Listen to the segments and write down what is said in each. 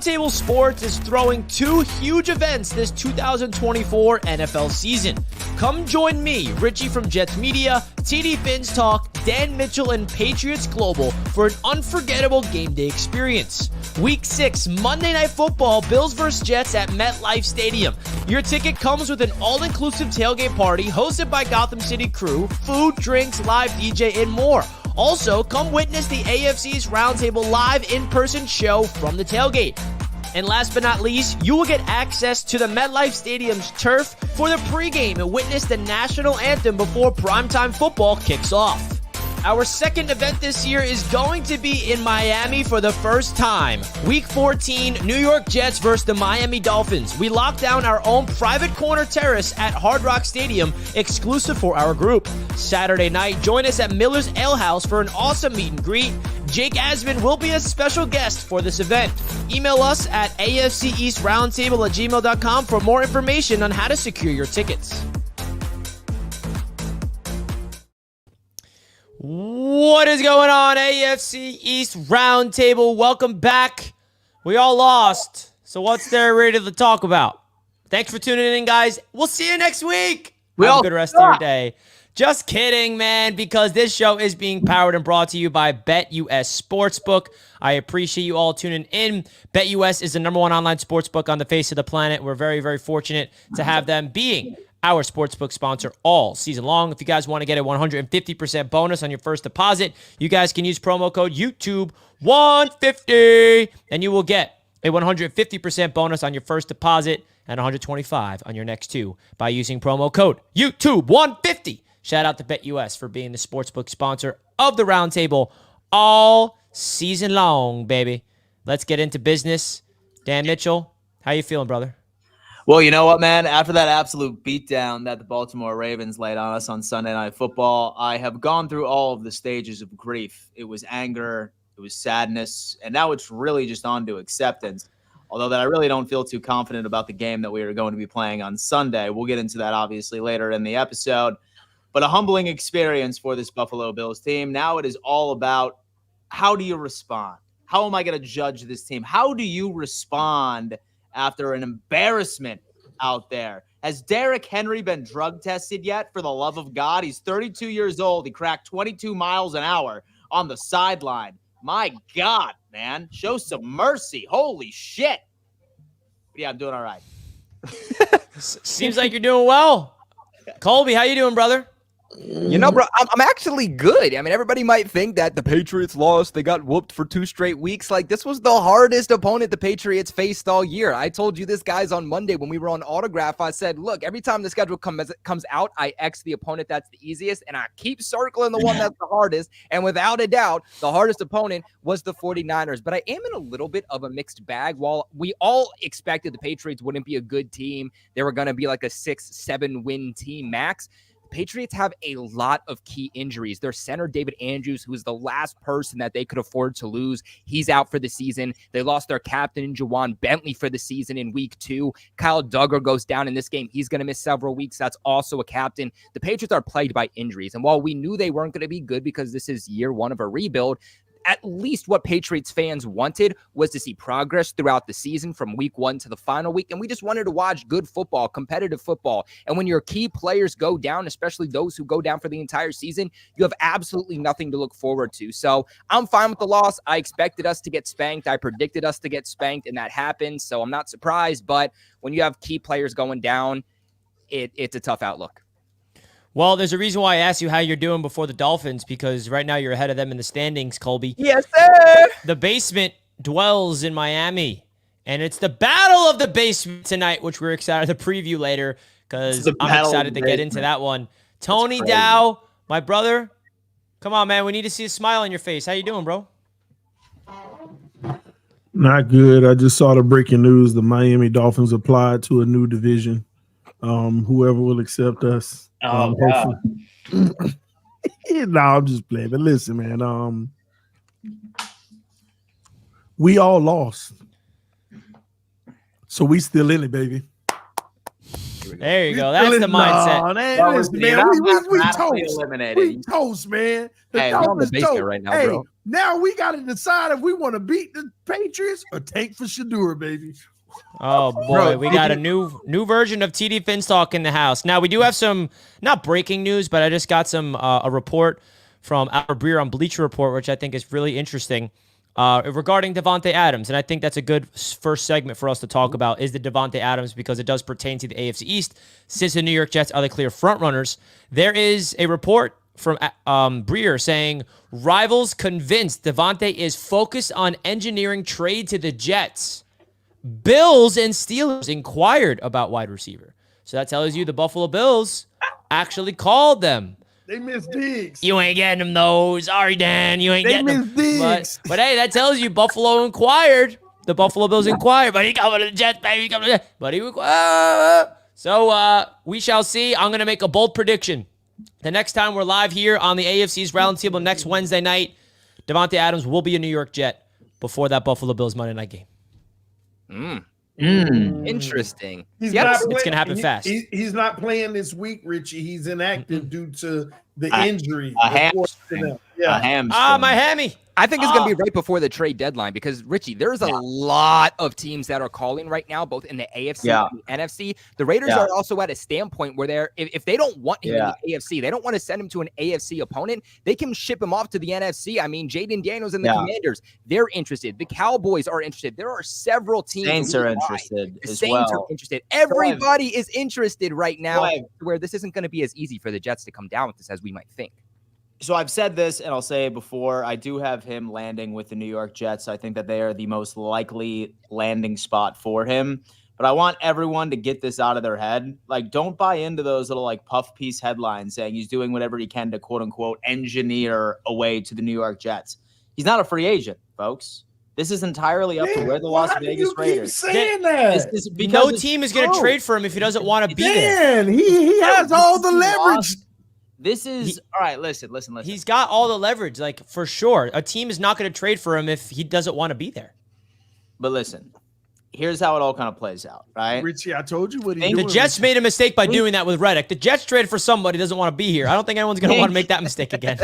Roundtable Sports is throwing two huge events this 2024 NFL season. Come join me, Richie from Jets Media, TD Finns Talk, Dan Mitchell, and Patriots Global for an unforgettable game day experience. Week 6, Monday Night Football, Bills vs. Jets at MetLife Stadium. Your ticket comes with an all-inclusive tailgate party hosted by Gotham City Crew, food, drinks, live DJ, and more. Also, come witness the AFC East Roundtable live in-person show from the tailgate. And last but not least, you will get access to the MetLife Stadium's turf for the pregame and witness the national anthem before primetime football kicks off. Our second event this year is going to be in Miami for the first time. Week 14, New York Jets versus the Miami Dolphins. We locked down our own private corner terrace at Hard Rock Stadium, exclusive for our group. Saturday night, join us at Miller's Ale House for an awesome meet and greet. Jake Asman will be a special guest for this event. Email us at afceastroundtable@gmail.com for more information on how to secure your tickets. What is going on, AFC East Roundtable? Welcome back. We all lost, so what's there really to talk about? Thanks for tuning in, guys. We'll see you next week. Have a good rest of your day. Just kidding, man, because this show is being powered and brought to you by BetUS Sportsbook. I appreciate you all tuning in. BetUS is the #1 online sportsbook on the face of the planet. We're very, very fortunate to have them being our sportsbook sponsor all season long. If you guys want to get a 150% bonus on your first deposit, you guys can use promo code YouTube150, and you will get a 150% bonus on your first deposit and 125 on your next two by using promo code YouTube150. Shout out to BetUS for being the sportsbook sponsor of the Roundtable all season long, baby. Let's get into business. Dan Mitchell, how you feeling, brother? Well, you know what, man? After that absolute beatdown that the Baltimore Ravens laid on us on Sunday Night Football, I have gone through all of the stages of grief. It was anger, it was sadness, and now it's really just on to acceptance. Although that I really don't feel too confident about the game that we are going to be playing on Sunday. We'll get into that obviously later in the episode. But a humbling experience for this Buffalo Bills team. Now it is all about how do you respond? How am I going to judge this team? How do you respond after an embarrassment out there? Has Derrick Henry been drug tested yet? For the love of God, he's 32 years old. He cracked 22 miles an hour on the sideline. My God, man, show some mercy. Holy shit. But yeah, I'm doing all right. Seems like you're doing well. Colby, how you doing, brother? You know, bro, I'm actually good. I mean, everybody might think that the Patriots lost. They got whooped for 2 straight weeks. Like, this was the hardest opponent the Patriots faced all year. I told you this, guys, on Monday when we were on Autograph. I said, look, every time the schedule comes out, I X the opponent that's the easiest, and I keep circling the one that's the hardest. And without a doubt, the hardest opponent was the 49ers. But I am in a little bit of a mixed bag. While we all expected the Patriots wouldn't be a good team, they were going to be like a 6-7 win team max. Patriots have a lot of key injuries. Their center, David Andrews, who is the last person that they could afford to lose, he's out for the season. They lost their captain, Juwan Bentley, for the season in week 2. Kyle Duggar goes down in this game. He's going to miss several weeks. That's also a captain. The Patriots are plagued by injuries. And while we knew they weren't going to be good because this is year 1 of a rebuild, at least what Patriots fans wanted was to see progress throughout the season from week 1 to the final week. And we just wanted to watch good football, competitive football. And when your key players go down, especially those who go down for the entire season, you have absolutely nothing to look forward to. So I'm fine with the loss. I expected us to get spanked. I predicted us to get spanked, and that happened. So I'm not surprised. But when you have key players going down, it's a tough outlook. Well, there's a reason why I asked you how you're doing before the Dolphins, because right now you're ahead of them in the standings, Colby. Yes, sir. The basement dwells in Miami, and it's the battle of the basement tonight, which we're excited to preview later because I'm excited to get into that one. Tony Dow, my brother, come on, man. We need to see a smile on your face. How you doing, bro? Not good. I just saw the breaking news. The Miami Dolphins applied to a new division. Whoever will accept us. No, I'm just playing. But listen, man, we all lost. So we still in it, baby. There you go. That's the mindset. Nah, listen, man, we toast. Eliminated. We toast, man. Hey, we're on the basement right now, bro. Now we got to decide if we want to beat the Patriots or tank for Shadura, baby. Oh boy, we got a new version of TD Finstock in the house. Now we do have some not breaking news, but I just got some a report from Albert Breer on Bleacher Report, which I think is really interesting regarding Devante Adams, and I think that's a good first segment for us to talk about is the Devante Adams because it does pertain to the AFC East. Since the New York Jets are the clear frontrunners, there is a report from Breer saying rivals convinced Devante is focused on engineering trade to the Jets. Bills and Steelers inquired about wide receiver. So that tells you the Buffalo Bills actually called them. They missed Diggs. You ain't getting them those. Sorry, Dan. You ain't getting them. But hey, that tells you Buffalo inquired. The Buffalo Bills inquired. But he coming to the Jets, baby. But he inquired. So we shall see. I'm going to make a bold prediction. The next time we're live here on the AFC's Roundtable next Wednesday night, Devante Adams will be a New York Jet before that Buffalo Bills Monday night game. Interesting. It's going to happen fast. He's not playing this week, Richie. He's inactive due to the injury. A hamstring. Yeah. A hamstring. My hammy. I think it's going to be right before the trade deadline because, Richie, there's a lot of teams that are calling right now, both in the AFC and the NFC. The Raiders are also at a standpoint where if they don't want him in the AFC, they don't want to send him to an AFC opponent, they can ship him off to the NFC. I mean, Jaden Daniels and the Commanders, they're interested. The Cowboys are interested. There are several teams. Saints are interested The Saints are interested. Everybody is interested right now where this isn't going to be as easy for the Jets to come down with this as we might think. So I've said this, and I'll say it before. I do have him landing with the New York Jets. I think that they are the most likely landing spot for him. But I want everyone to get this out of their head. Like, don't buy into those little, like, puff piece headlines saying he's doing whatever he can to, quote-unquote, engineer a way to the New York Jets. He's not a free agent, folks. This is entirely up to where the Las Vegas Raiders. Saying that? No team is going to trade for him if he doesn't want to be there. He has all the leverage. This is all right. Listen. He's got all the leverage, like for sure. A team is not going to trade for him if he doesn't want to be there. But listen, here's how it all kind of plays out, right? Richie, I told you what he doing. The Jets made a mistake by doing that with Reddick. The Jets traded for somebody who doesn't want to be here. I don't think anyone's going to want to make that mistake again.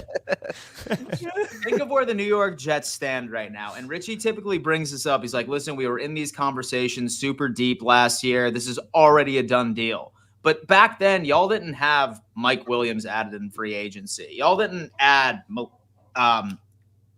Think of where the New York Jets stand right now. And Richie typically brings this up. He's like, listen, we were in these conversations super deep last year. This is already a done deal. But back then, y'all didn't have Mike Williams added in free agency. Y'all didn't add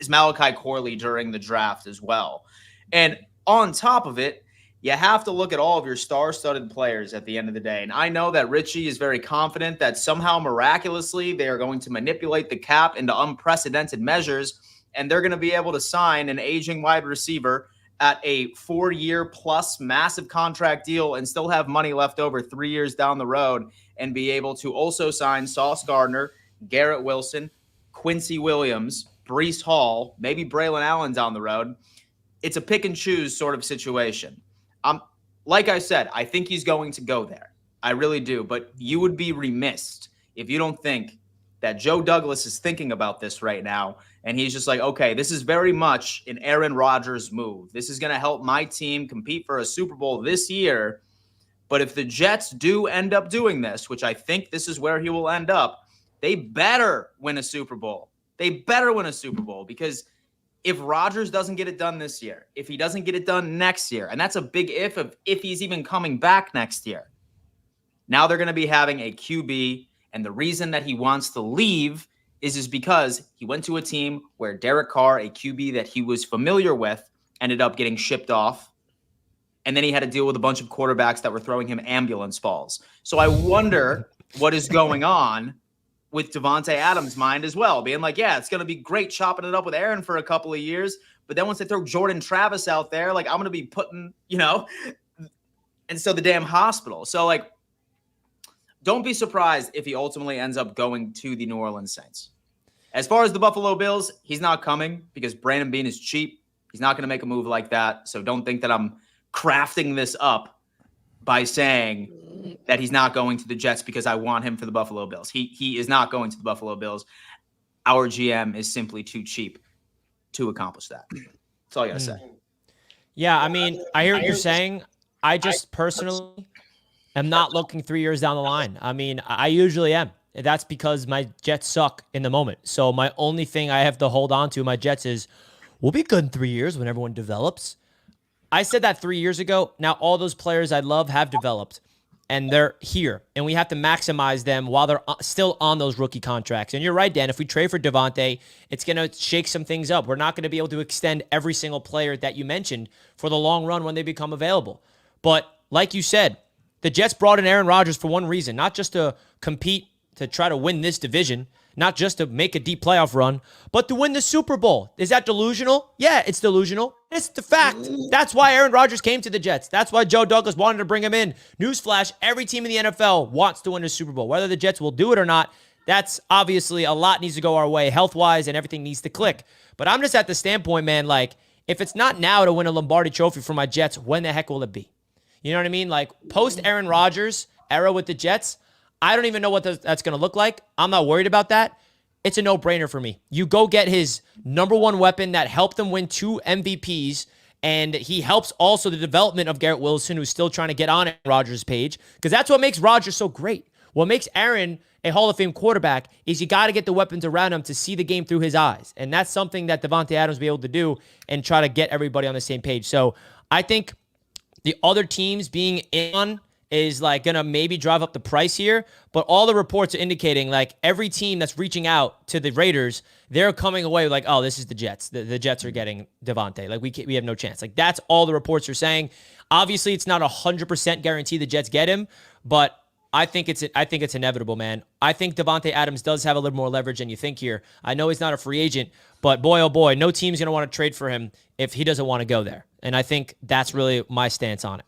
Malachi Corley during the draft as well. And on top of it, you have to look at all of your star-studded players at the end of the day. And I know that Richie is very confident that somehow miraculously they are going to manipulate the cap into unprecedented measures, and they're going to be able to sign an aging wide receiver at a 4-year plus massive contract deal and still have money left over 3 years down the road and be able to also sign Sauce Gardner, Garrett Wilson, Quincy Williams, Breece Hall, maybe Braylon Allen down the road. It's a pick and choose sort of situation. Like I said, I think he's going to go there. I really do. But you would be remiss if you don't think that Joe Douglas is thinking about this right now. And he's just like, okay, this is very much an Aaron Rodgers move. This is going to help my team compete for a Super Bowl this year. But if the Jets do end up doing this, which I think this is where he will end up, they better win a Super Bowl. They better win a Super Bowl because if Rodgers doesn't get it done this year, if he doesn't get it done next year, and that's a big if he's even coming back next year, now they're going to be having a QB. And the reason that he wants to leave is because he went to a team where Derek Carr, a QB that he was familiar with, ended up getting shipped off. And then he had to deal with a bunch of quarterbacks that were throwing him ambulance balls. So I wonder what is going on with Devante Adams' mind as well, being like, yeah, it's going to be great chopping it up with Aaron for a couple of years. But then once they throw Jordan Travis out there, like I'm going to be putting, and so the damn hospital. So like, don't be surprised if he ultimately ends up going to the New Orleans Saints. As far as the Buffalo Bills, he's not coming because Brandon Beane is cheap. He's not going to make a move like that. So don't think that I'm crafting this up by saying that he's not going to the Jets because I want him for the Buffalo Bills. He is not going to the Buffalo Bills. Our GM is simply too cheap to accomplish that. That's all I got to say. Yeah, I mean, I hear what you're saying. I just personally am not looking 3 years down the line. I mean, I usually am. That's because my Jets suck in the moment. So my only thing I have to hold on to my Jets is we'll be good in 3 years when everyone develops. I said that 3 years ago. Now all those players I love have developed and they're here and we have to maximize them while they're still on those rookie contracts. And you're right, Dan, if we trade for Devante, it's going to shake some things up. We're not going to be able to extend every single player that you mentioned for the long run when they become available. But like you said, the Jets brought in Aaron Rodgers for one reason, not just to compete to try to win this division, not just to make a deep playoff run, but to win the Super Bowl. Is that delusional? Yeah, it's delusional. It's the fact. That's why Aaron Rodgers came to the Jets. That's why Joe Douglas wanted to bring him in. Newsflash, every team in the NFL wants to win a Super Bowl. Whether the Jets will do it or not, that's obviously a lot needs to go our way health-wise and everything needs to click. But I'm just at the standpoint, man, like, if it's not now to win a Lombardi trophy for my Jets, when the heck will it be? You know what I mean? Like, post Aaron Rodgers era with the Jets, I don't even know what that's going to look like. I'm not worried about that. It's a no-brainer for me. You go get his number one weapon that helped him win 2 MVPs, and he helps also the development of Garrett Wilson, who's still trying to get on Rodgers' page, because that's what makes Rodgers so great. What makes Aaron a Hall of Fame quarterback is you got to get the weapons around him to see the game through his eyes, and that's something that Devante Adams will be able to do and try to get everybody on the same page. So I think the other teams being in on is like going to maybe drive up the price here, but all the reports are indicating like every team that's reaching out to the Raiders, they're coming away like, oh, this is the Jets. The Jets are getting Devante. Like we have no chance. Like that's all the reports are saying. Obviously, it's not 100% guarantee the Jets get him, but I think it's inevitable, man. I think Devante Adams does have a little more leverage than you think here. I know he's not a free agent, but boy, oh boy, no team's going to want to trade for him if he doesn't want to go there. And I think that's really my stance on it.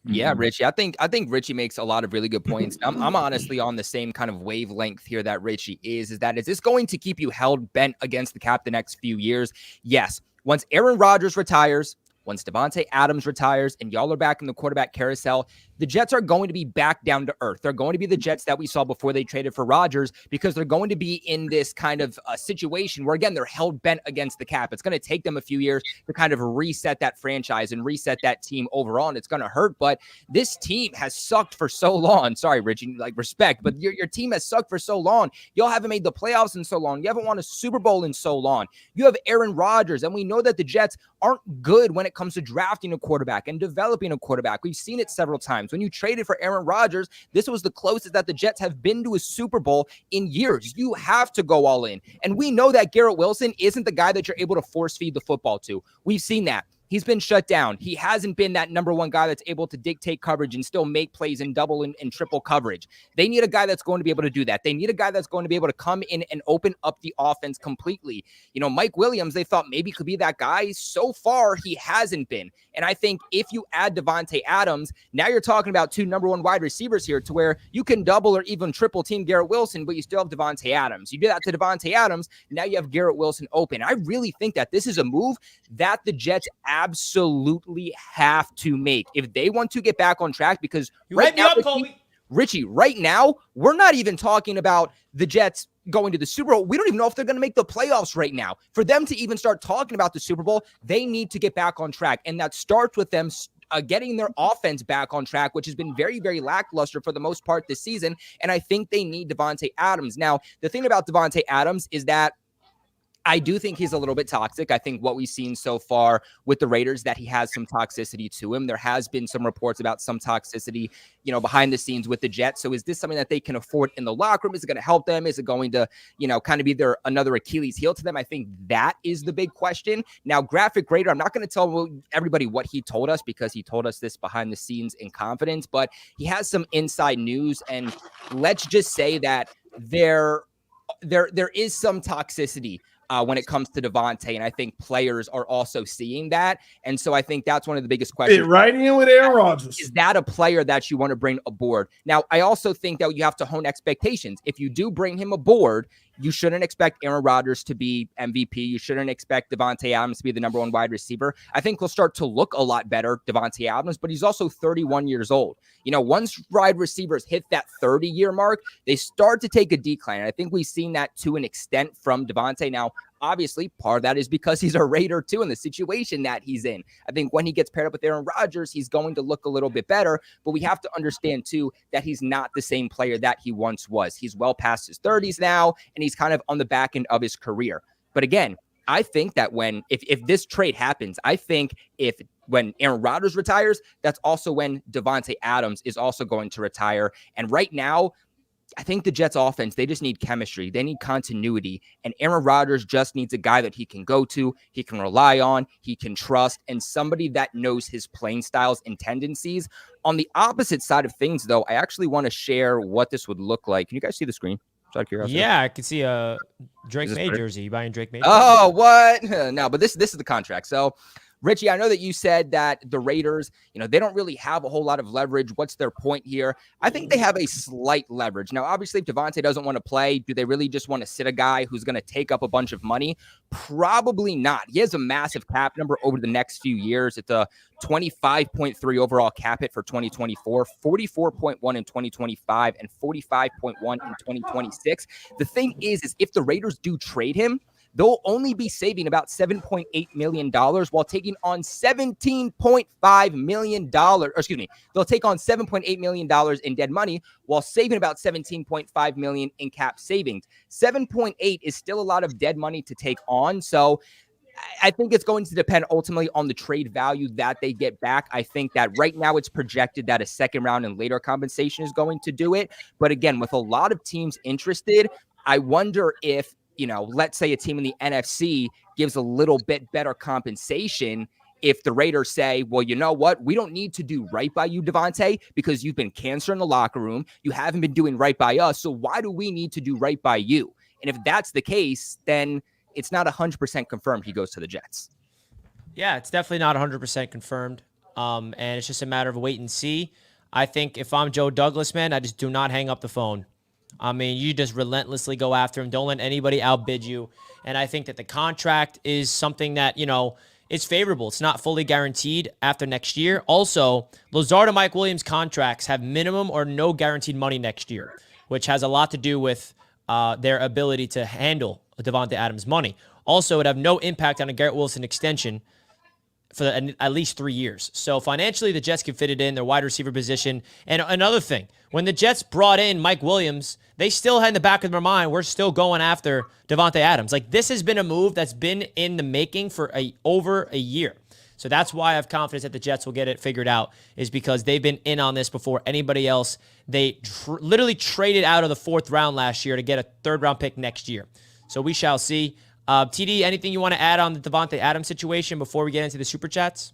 Yeah, Richie. I think Richie makes a lot of really good points. I'm honestly on the same kind of wavelength here that Richie is this going to keep you held bent against the cap the next few years? Yes. Once Aaron Rodgers retires, once Devante Adams retires, and y'all are back in the quarterback carousel, the Jets are going to be back down to earth. They're going to be the Jets that we saw before they traded for Rodgers, because they're going to be in this kind of situation where, again, they're held bent against the cap. It's going to take them a few years to kind of reset that franchise and reset that team overall, and it's going to hurt. But this team has sucked for so long. Sorry, Richie, like respect, but your team has sucked for so long. Y'all haven't made the playoffs in so long. You haven't won a Super Bowl in so long. You have Aaron Rodgers, and we know that the Jets aren't good when it comes to drafting a quarterback and developing a quarterback. We've seen it several times. When you traded for Aaron Rodgers, this was the closest that the Jets have been to a Super Bowl in years. You have to go all in. And we know that Garrett Wilson isn't the guy that you're able to force feed the football to. We've seen that. He's been shut down. He hasn't been that number one guy that's able to dictate coverage and still make plays in double and triple coverage. They need a guy that's going to be able to do that. They need a guy that's going to be able to come in and open up the offense completely. You know, Mike Williams, they thought maybe could be that guy. So far, he hasn't been. And I think if you add Devante Adams, now you're talking about 2 number one wide receivers here to where you can double or even triple team Garrett Wilson, but you still have Devante Adams. You do that to Devante Adams, now you have Garrett Wilson open. I really think that this is a move that the Jets absolutely have to make if they want to get back on track, because Richie, right now, we're not even talking about the Jets going to the Super Bowl. We don't even know if they're going to make the playoffs right now. For them to even start talking about the Super Bowl, they need to get back on track. And that starts with them getting their offense back on track, which has been very, very lackluster for the most part this season. And I think they need Devante Adams. Now, the thing about Devante Adams is that I do think he's a little bit toxic. I think what we've seen so far with the Raiders, that he has some toxicity to him. There has been some reports about some toxicity, you know, behind the scenes with the Jets. So is this something that they can afford in the locker room? Is it going to help them? Is it going to, you know, kind of be another Achilles heel to them? I think that is the big question. Now, Graphic Grader, I'm not going to tell everybody what he told us, because he told us this behind the scenes in confidence, but he has some inside news. And let's just say that there is some toxicity when it comes to Devante, and I think players are also seeing that. And so I think that's one of the biggest questions. Fit right in with Aaron Rodgers. Is that a player that you want to bring aboard? Now, I also think that you have to hone expectations. If you do bring him aboard, you shouldn't expect Aaron Rodgers to be MVP. You shouldn't expect Devante Adams to be the number one wide receiver. I think he'll start to look a lot better, Devante Adams, but he's also 31 years old. You know, once wide receivers hit that 30-year mark, they start to take a decline. And I think we've seen that to an extent from Devante. Now, obviously, part of that is because he's a Raider too, in the situation that he's in. I think when he gets paired up with Aaron Rodgers, he's going to look a little bit better, but we have to understand too that he's not the same player that he once was. He's well past his 30s now, and he's kind of on the back end of his career. But again, I think that if this trade happens, I think when Aaron Rodgers retires, that's also when Devante Adams is also going to retire. And right now, I think the Jets offense, they just need chemistry. They need continuity. And Aaron Rodgers just needs a guy that he can go to, he can rely on, he can trust, and somebody that knows his playing styles and tendencies. On the opposite side of things, though, I actually want to share what this would look like. Can you guys see the screen? Yeah, I can see a Drake May jersey. You buying Drake May? Oh, what? No, but this is the contract. So, Richie, I know that you said that the Raiders, they don't really have a whole lot of leverage. What's their point here? I think they have a slight leverage. Now, obviously, if Devante doesn't want to play, do they really just want to sit a guy who's going to take up a bunch of money? Probably not. He has a massive cap number over the next few years. It's a 25.3 overall cap hit for 2024, 44.1 in 2025, and 45.1 in 2026. The thing is if the Raiders do trade him, they'll only be saving about $7.8 million while taking on $17.5 million. They'll take on $7.8 million in dead money while saving about $17.5 million in cap savings. 7.8 is still a lot of dead money to take on. So I think it's going to depend ultimately on the trade value that they get back. I think that right now it's projected that a second round and later compensation is going to do it. But again, with a lot of teams interested, I wonder if, let's say a team in the NFC gives a little bit better compensation. If the Raiders say, well, you know what? We don't need to do right by you, Devante, because you've been cancer in the locker room. You haven't been doing right by us. So why do we need to do right by you? And if that's the case, then it's not 100% confirmed he goes to the Jets. Yeah, it's definitely not 100% confirmed. And it's just a matter of wait and see. I think if I'm Joe Douglas, man, I just do not hang up the phone. I mean, you just relentlessly go after him. Don't let anybody outbid you. And I think that the contract is something that, it's favorable. It's not fully guaranteed after next year. Also, Lazard and Mike Williams contracts have minimum or no guaranteed money next year, which has a lot to do with their ability to handle Devante Adams' money. Also, it would have no impact on a Garrett Wilson extension for at least 3 years. So financially, the Jets can fit it in their wide receiver position. And another thing, when the Jets brought in Mike Williams, they still had in the back of their mind, we're still going after Devante Adams. Like, this has been a move that's been in the making for over a year. So that's why I have confidence that the Jets will get it figured out, is because they've been in on this before anybody else. They literally traded out of the 4th round last year to get a 3rd round pick next year. So we shall see. TD, anything you want to add on the Devante Adams situation before we get into the Super Chats?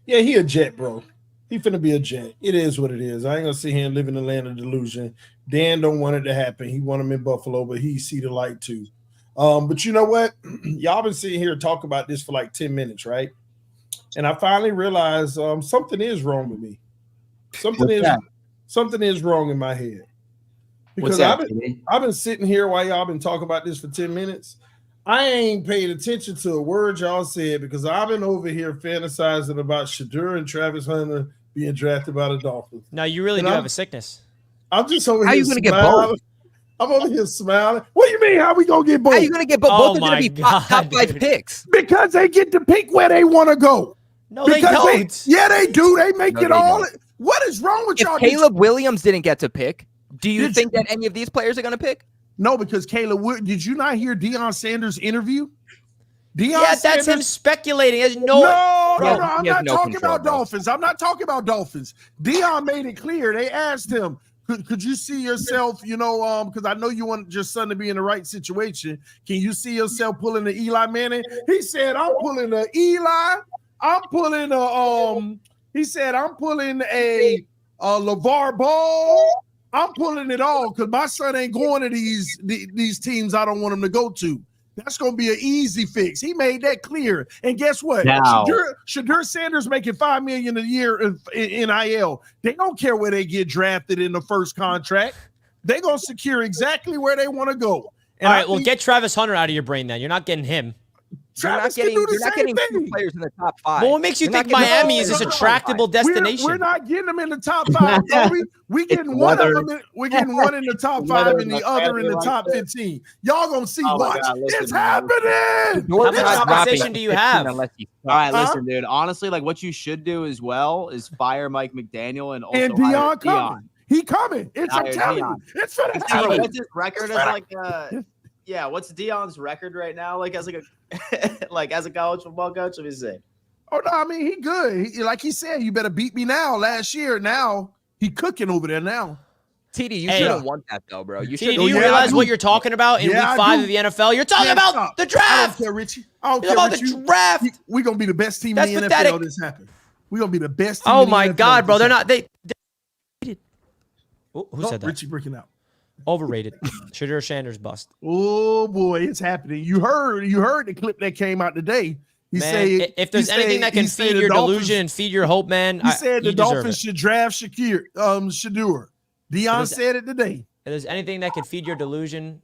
Yeah, he a Jet, bro. He finna be a Jet. It is what it is. I ain't gonna sit here and live in the land of delusion. Dan don't want it to happen. He want him in Buffalo, but he see the light too. But you know what? Y'all been sitting here talking about this for like 10 minutes, right? And I finally realized something is wrong with me. Something is wrong in my head. Because I've been sitting here while y'all been talking about this for 10 minutes. I ain't paid attention to a word y'all said because I've been over here fantasizing about Shadur and Travis Hunter being drafted by the Dolphins. No, you really do have a sickness. I'm just over here. How are you going to get both? I'm over here smiling. What do you mean? How we going to get both? How are you going to get both? Both are going to be top 5 picks. Because they get to pick where they want to go. No, they don't. Yeah, they do. They make it all. What is wrong with y'all? Caleb Williams didn't get to pick, do you think that any of these players are going to pick? No, because Caleb, did you not hear Deion Sanders' interview? That's him speculating. No, I'm not talking about Dolphins. I'm not talking about Dolphins. Deion made it clear. They asked him, could you see yourself, because I know you want your son to be in the right situation. Can you see yourself pulling the Eli Manning? He said, I'm pulling the Eli. I'm pulling a LeVar Ball. I'm pulling it all because my son ain't going to these teams I don't want him to go to. That's going to be an easy fix. He made that clear. And guess what? Shadur Sanders making $5 million a year in NIL. They don't care where they get drafted in the first contract. They're going to secure exactly where they want to go. And all right, get Travis Hunter out of your brain then. You're not getting him. Travis can do the same two thing. players in the top 5. Well, what makes you think Miami is this attractable destination? We're not getting them in the top 5, Toby. We getting one of them. We're getting one in the top 5 and the other in the top 15. Y'all gonna see. Watch. It's happening. How much compensation do you have? All right, listen, dude. Honestly, like what you should do as well is fire Mike McDaniel and also Deion coming. He coming. I'm telling you. It's for the What's his record as like yeah, what's Deion's record right now? Like as like a like as a college football coach? Let me see. Oh no, I mean he good. Like he said, you better beat me now. Last year, now he cooking over there now. TD, you shouldn't want that though, bro. You TD, do you realize what you're talking about in week 5 of the NFL? You're talking about the draft. I don't care, Richie. I don't care about Richie. the draft. We're gonna be the best team That's in the pathetic. NFL. This happened. We're gonna be the best team. Oh in the my NFL God, bro! They're not. happened. Who said that? Richie breaking out. Overrated. Shadur Sanders bust. Oh boy, it's happening. You heard the clip that came out today. He said if there's anything that can feed your delusion and feed your hope, man, he said the Dolphins it. should draft Shadur. Deion said it today. If there's anything that can feed your delusion,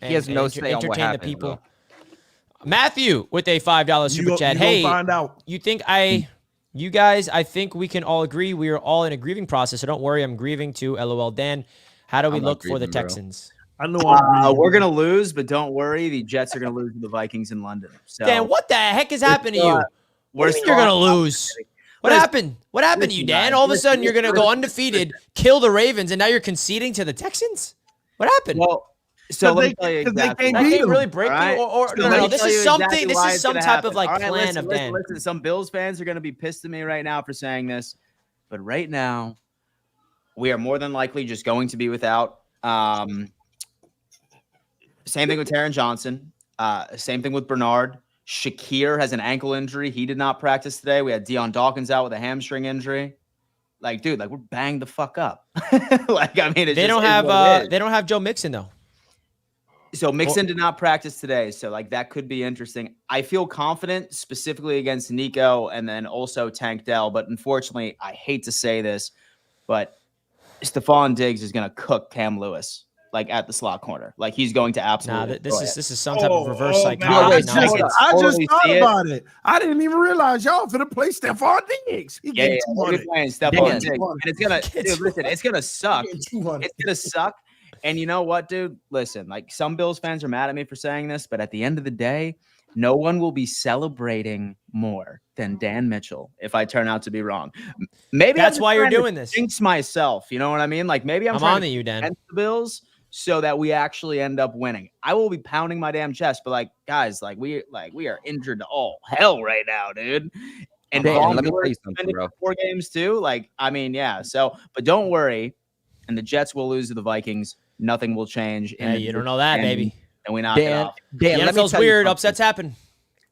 he has no say on what entertain happened, the people. bro. Matthew with a $5 super chat. Hey, find out. You guys, I think we can all agree we are all in a grieving process. So don't worry, I'm grieving too. LOL. Dan, how do we look for the Texans? I know we're gonna lose, but don't worry, the Jets are gonna lose to the Vikings in London. So Dan, what the heck is happening to you? What do you mean you're gonna lose? What happened? What happened to you, Dan? All of a sudden, you're gonna go undefeated, kill the Ravens, and now you're conceding to the Texans? What happened? Well, so let me tell you exactly. That can't really break you, or no. This is something. This is some type of like plan of Dan. Listen, some Bills fans are gonna be pissed at me right now for saying this, but right now, we are more than likely just going to be without. Same thing with Taron Johnson. Same thing with Bernard. Shakir has an ankle injury. He did not practice today. We had Deion Dawkins out with a hamstring injury. Like, dude, like we're banged the fuck up. Like, I mean, they don't have Joe Mixon though. So Mixon did not practice today. So like that could be interesting. I feel confident specifically against Nico and then also Tank Dell. But unfortunately, I hate to say this, but Stephon Diggs is going to cook Cam Lewis. Like at the slot corner, like he's going to absolutely. This is some type of reverse psychology. I just thought about it. I didn't even realize y'all finna play Stephon Diggs. We're playing Stephon Diggs, and it's gonna listen. It's gonna suck. It's gonna suck. And you know what, dude? Listen, like some Bills fans are mad at me for saying this, but at the end of the day, no one will be celebrating more than Dan Mitchell if I turn out to be wrong. Maybe that's why you're doing this. Jinx myself, you know what I mean? Like maybe I'm on to you, Dan. Against the Bills. So that we actually end up winning. I will be pounding my damn chest, but like guys, we are injured to all hell right now, dude. And Dan, let me tell you something, bro. 4 games too. Like, I mean, yeah. So, but don't worry, and the Jets will lose to the Vikings. Nothing will change. Hey, you don't know that, baby. And we knock it off. Dan, the NFL's weird. Upsets happen.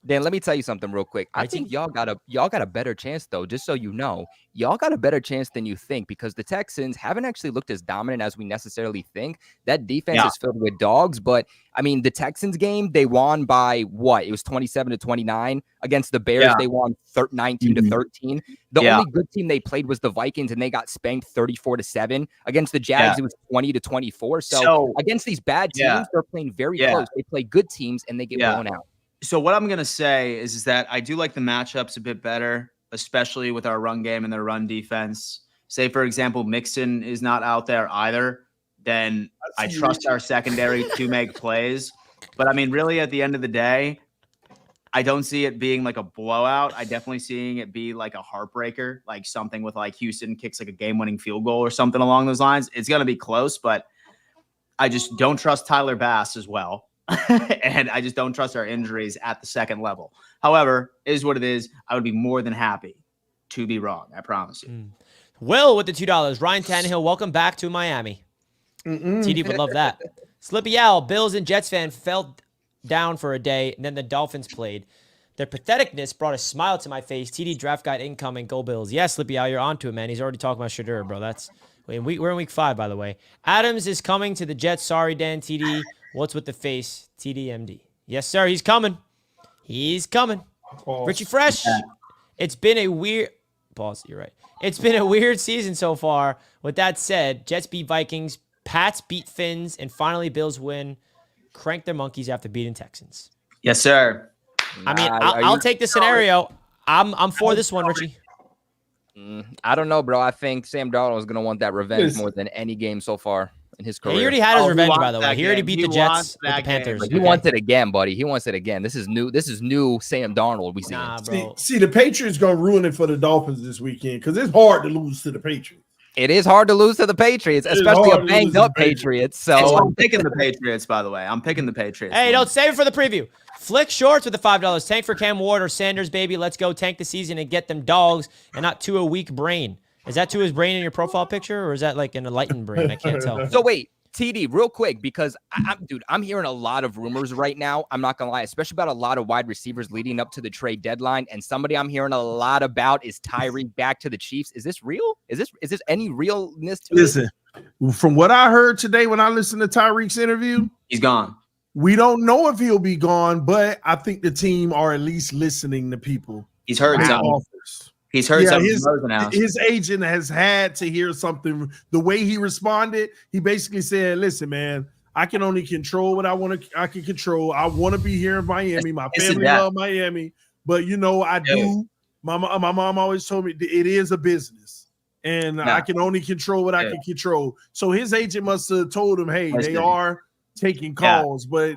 Dan, let me tell you something real quick. I think y'all got a better chance though. Just so you know, y'all got a better chance than you think because the Texans haven't actually looked as dominant as we necessarily think. That defense is filled with dogs, but I mean, the Texans game they won by what? It was 27-29 against the Bears. Yeah. They won 19-13. The only good team they played was the Vikings, and they got spanked 34-7 against the Jags. It was 20-24. So against these bad teams, they're playing very close. They play good teams and they get blown out. So what I'm going to say is that I do like the matchups a bit better, especially with our run game and their run defense. Say, for example, Mixon is not out there either. Then I trust our secondary to make plays. But, I mean, really, at the end of the day, I don't see it being like a blowout. I definitely seeing it be like a heartbreaker, like something with like Houston kicks like a game-winning field goal or something along those lines. It's going to be close, but I just don't trust Tyler Bass as well. And I just don't trust our injuries at the second level. However, it is what it is. I would be more than happy to be wrong. I promise you. Will with the $2. Ryan Tannehill, welcome back to Miami. TD would love that. Slippy Al, Bills and Jets fan fell down for a day, and then the Dolphins played. Their patheticness brought a smile to my face. TD draft guide incoming. Go Bills. Yeah, Slippy Al, you're onto it, man. He's already talking about Shadur, bro. We're in week 5, by the way. Adams is coming to the Jets. Sorry, Dan. TD. What's with the face? TDMD. Yes, sir. He's coming. He's coming. Pause. Richie Fresh. It's been a weird... Pause. You're right. It's been a weird season so far. With that said, Jets beat Vikings, Pats beat Finns, and finally Bills win. Crank their monkeys after beating Texans. Yes, sir. I mean, I'll take the scenario. I'm for this one, Richie. I don't know, bro. I think Sam Darnold is going to want that revenge more than any game so far in his career. Yeah, he already had his revenge, by the way. He already beat the Jets with the Panthers. But he wants it again, buddy. He wants it again. This is new Sam Darnold we see. Nah, bro. See, the Patriots going to ruin it for the Dolphins this weekend because it's hard to lose to the Patriots. It is hard to lose to the Patriots, especially a banged up Patriots. So I'm picking the Patriots, by the way. I'm picking the Patriots. Hey, don't save it for the preview. Flick Shorts with the $5. Tank for Cam Ward or Sanders, baby. Let's go tank the season and get them dogs and not to a weak brain. Is that to his brain in your profile picture, or is that like an enlightened brain? I can't tell. So wait, TD, real quick, because I'm hearing a lot of rumors right now. I'm not gonna lie, especially about a lot of wide receivers leading up to the trade deadline. And somebody I'm hearing a lot about is Tyreek back to the Chiefs. Is this real? Is this any realness to it? Listen, from what I heard today when I listened to Tyreek's interview, He's gone. we don't know if he'll be gone, but I think the team are at least listening to people. He's heard Make something. offers. He's heard something. His agent has had to hear something. The way he responded, he basically said, "Listen, man, I can only control what I can control. I want to be here in Miami. My family love Miami, but I do. My mom always told me it is a business, and I can only control what I can control. So his agent must have told him, "Hey, they are taking calls, but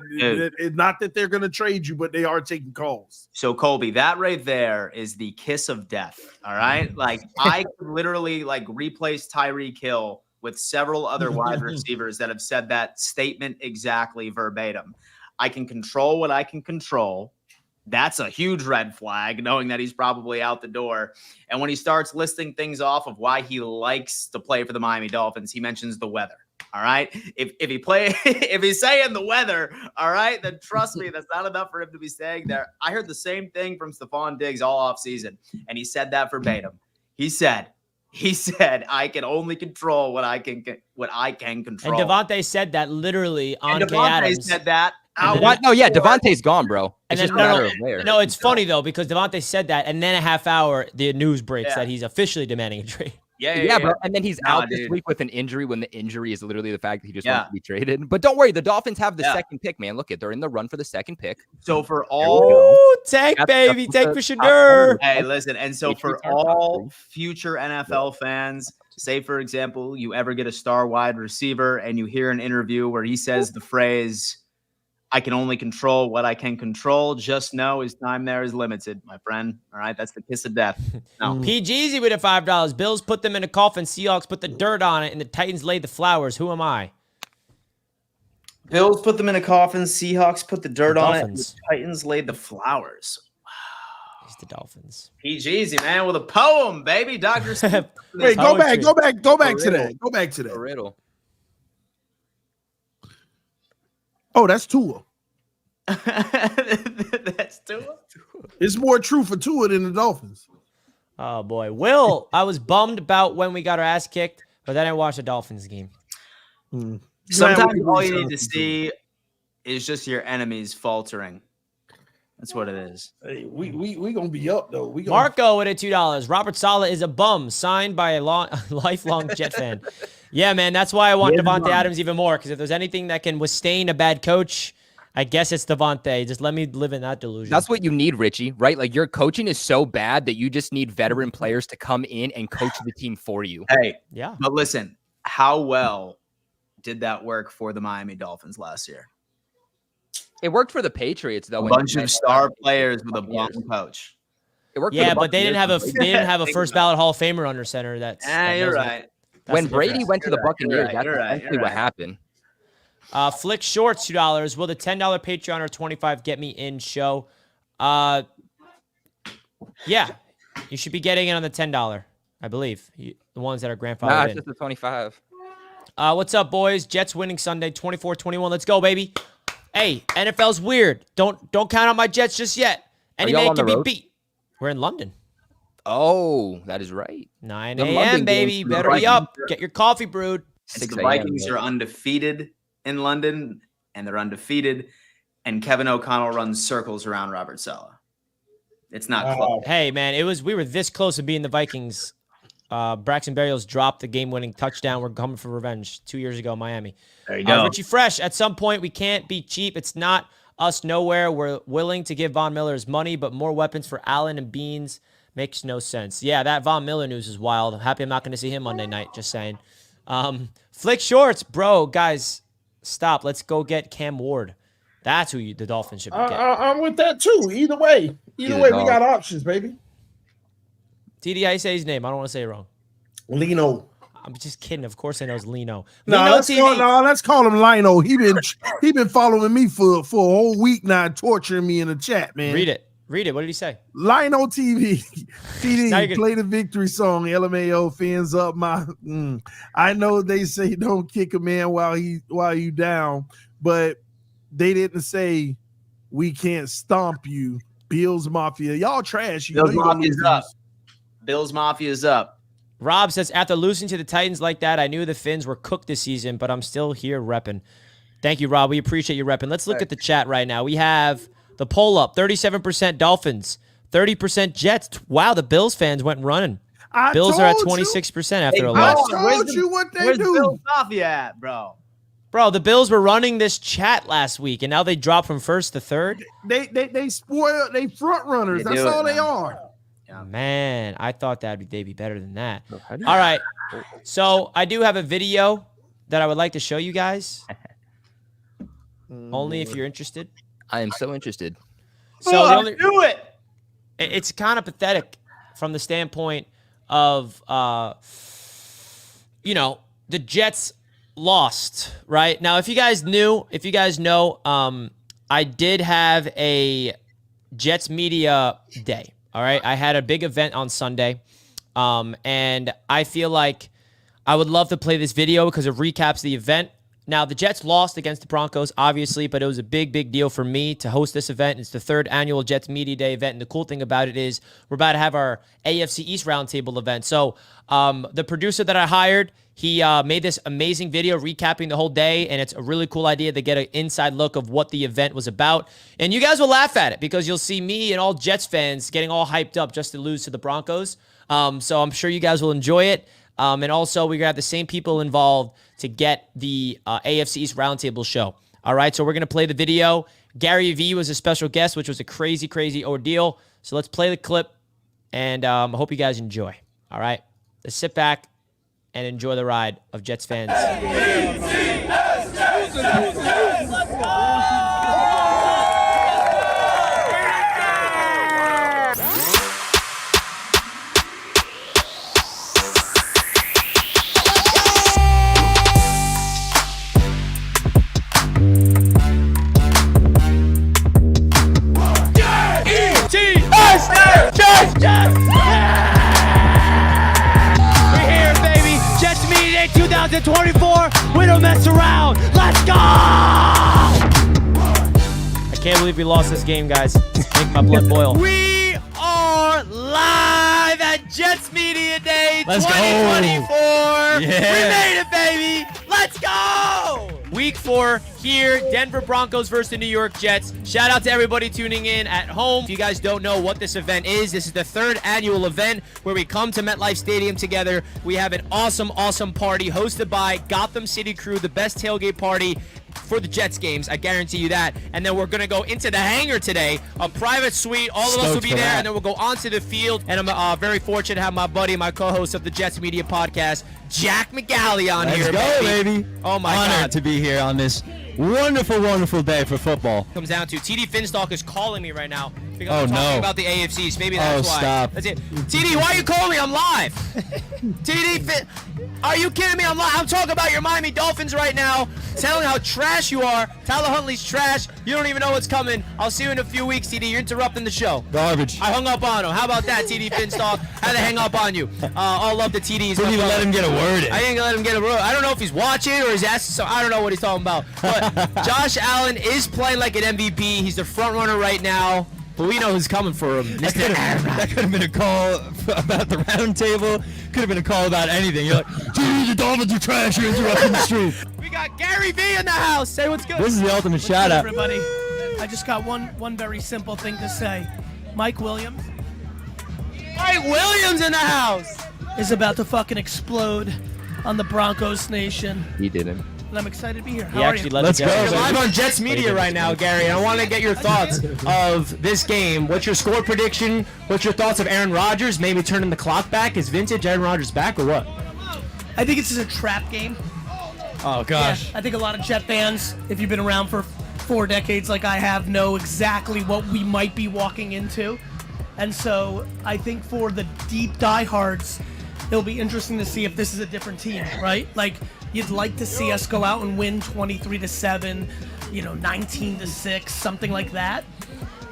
not that they're going to trade you, but they are taking calls." So Colby, that right there is the kiss of death. All right, like I could literally replace Tyreek Hill with several other wide receivers that have said that statement exactly verbatim. I can control what I can control. That's a huge red flag, knowing that he's probably out the door. And when he starts listing things off of why he likes to play for the Miami Dolphins, he mentions the weather. All right. If he's saying the weather, all right, then trust me, that's not enough for him to be saying there. I heard the same thing from Stephon Diggs all off season, and he said that verbatim. He said, I can only control what I can control. And Devante said that literally on Devante Adams. said that. What? No, yeah, Devante's gone, bro. And It's then, just a matter of where. no, it's funny though because Devante said that, and then a half hour the news breaks that he's officially demanding a trade. Yeah, bro. And then he's out this week with an injury when the injury is literally the fact that he just wants to be traded. But don't worry, the Dolphins have the second pick, man. Look, they're in the run for the second pick. So for all tank, baby, tank for sure. Hey, listen, and so for all future NFL fans, say for example, you ever get a star wide receiver and you hear an interview where he says the phrase, "I can only control what I can control," just know his time there is limited, my friend. All right, that's the kiss of death. No. PGZ with a $5. Bills put them in a coffin. Seahawks put the dirt on it, and the Titans laid the flowers. Who am I? Bills put them in a coffin. Seahawks put the dirt on it. And Dolphins. the Titans laid the flowers. It's the Dolphins. PGZ, man, with a poem, baby. Dr. Steve. Wait, go back to that. Go back to A that. riddle. Oh, that's Tua. That's Tua. It's more true for Tua than the Dolphins. Oh, boy. Will, I was bummed about when we got our ass kicked, but then I watched the Dolphins game. Sometimes all you need to see is just your enemies faltering. That's what it is. Hey, we gonna be up though. Marco with a $2. Robert Saleh is a bum signed by a lifelong Jet fan. Yeah, man, that's why I want Devante Adams even more, because if there's anything that can withstand a bad coach, I guess it's Devante. Just let me live in that delusion. That's what you need, Richie, right? Like your coaching is so bad that you just need veteran players to come in and coach the team for you. Hey, yeah. But listen, how well did that work for the Miami Dolphins last year? It worked for the Patriots though. A bunch of star players with a bum coach. It worked. Yeah, for the but they didn't have a first ballot Hall of Famer under center. You're right. When Brady went to the Buccaneers, that's essentially what happened. Flick Shorts $2. Will the $10 Patreon or $25 get me in show? Yeah, you should be getting it on the $10. I believe the ones that are grandfathered Nah, in. it's just the 25. What's up, boys? Jets winning Sunday, 24-21. Let's go, baby. Hey, NFL's weird. Don't count on my Jets just yet. Any man can be beat. We're in London. Oh, that is right. 9 a.m., baby. Better be up. Get your coffee brewed. The Vikings are undefeated in London, and they're undefeated, and Kevin O'Connell runs circles around Robert Saleh. It's not close. Hey, man, we were this close to being the Vikings. Braxton Berrios dropped the game-winning touchdown. We're coming for revenge 2 years ago in Miami. There you go. Richie Fresh, at some point, we can't be cheap. It's not us nowhere. We're willing to give Von Miller his money, but more weapons for Allen and Beans makes no sense. Yeah, that Von Miller news is wild. I'm happy I'm not going to see him Monday night, just saying. Flick Shorts, bro, guys, stop. Let's go get Cam Ward. That's who the Dolphins should be getting. I'm with that too. Either way, we got options, baby. TD, how you say his name? I don't want to say it wrong. Lino. I'm just kidding. Of course I know it's Lino. No, Lino TV. let's call him Lino. He been following me for a whole week now, torturing me in the chat, man. Read it. What did he say? Lino TV. TD, Now play the victory song. LMAO, fans up my. I know they say don't kick a man while you down, but they didn't say we can't stomp you. Bills Mafia, y'all trash. Bills Mafia's up. Bills Mafia's up. Rob says, after losing to the Titans like that, I knew the Finns were cooked this season, but I'm still here repping. Thank you, Rob. We appreciate you repping. Let's look at the chat right now. We have the poll up, 37% Dolphins, 30% Jets. Wow, the Bills fans went running. Bills are at 26% after a loss. I told you what they Where's do. Bills Mafia at, bro? Bro, the Bills were running this chat last week, and now they dropped from first to third. They spoil. They front runners. That's all they are. Yeah. Man, I thought they'd be better than that. All right. So I do have a video that I would like to show you guys. Only if you're interested. I am so interested. So do it. It's kind of pathetic from the standpoint of, the Jets lost, right? Now, if you guys know, I did have a Jets media day. All right, I had a big event on Sunday, and I feel like I would love to play this video because it recaps the event. Now, the Jets lost against the Broncos, obviously, but it was a big, big deal for me to host this event. It's the third annual Jets Media Day event, and the cool thing about it is we're about to have our AFC East Roundtable event. So the producer that I hired, he made this amazing video recapping the whole day, and it's a really cool idea to get an inside look of what the event was about. And you guys will laugh at it because you'll see me and all Jets fans getting all hyped up just to lose to the Broncos. So I'm sure you guys will enjoy it. And also, we're going to have the same people involved to get the AFC East Roundtable show. All right, so we're going to play the video. Gary Vee was a special guest, which was a crazy, crazy ordeal. So let's play the clip, and I hope you guys enjoy. All right, let's sit back and enjoy the ride of Jets fans. We're here, baby. Jets Media Day 2024. We don't mess around. Let's go! I can't believe we lost this game, guys. Make my blood boil. We are live at Jets Media Day 2024. Yeah. We made it, baby. Let's go! Week 4 here, Denver Broncos versus the New York Jets. Shout out to everybody tuning in at home. If you guys don't know what this event is, this is the third annual event where we come to MetLife Stadium together. We have an awesome, awesome party hosted by Gotham City Crew, the best tailgate party for the Jets games, I guarantee you that. And then we're going to go into the hangar today, a private suite. All of us will be there, and then we'll go onto the field. And I'm very fortunate to have my buddy, my co-host of the Jets Media Podcast, Jack McGalley on here. Let's go, baby. Oh, my God. God. To be here on this wonderful, wonderful day for football. Comes down to TD Finstock is calling me right now because Oh, I'm talking no. about the AFCs. Maybe that's why. Stop. That's it. TD, why are you calling me? I'm live. TD, are you kidding me? I'm live. I'm talking about your Miami Dolphins right now, telling how trash you are. Tyler Huntley's trash. You don't even know what's coming. I'll see you in a few weeks, TD. You're interrupting the show. Garbage. I hung up on him. How about that, TD Finstock? Had to hang up on you. All love the TDs. Didn't even let him get a word in. I didn't let him get a word. I don't know if he's watching or he's asking. So I don't know what he's talking about. But Josh Allen is playing like an MVP. He's the front runner right now. But we know who's coming for him. That could have been a call about the roundtable. Could have been a call about anything. You're like, dude, the Dolphins are trash. You're interrupting the stream. We got Gary Vee in the house. Say what's good. This is the ultimate shout out. Everybody, I just got one very simple thing to say. Mike Williams Mike Williams in the house. is about to fucking explode on the Broncos Nation. He didn't. And I'm excited to be here. How He are actually you? led Let's the go. Jets. You're live on Jets Media right now, Gary. I want to get your thoughts of this game. What's your score prediction? What's your thoughts of Aaron Rodgers maybe turning the clock back? Is vintage Aaron Rodgers back or what? I think it's just a trap game. Oh gosh. Yeah, I think a lot of Jet fans, if you've been around for 4 decades like I have, know exactly what we might be walking into. And so I think for the deep diehards, it'll be interesting to see if this is a different team, right? Like, you'd like to see us go out and win 23-7, 19-6, something like that.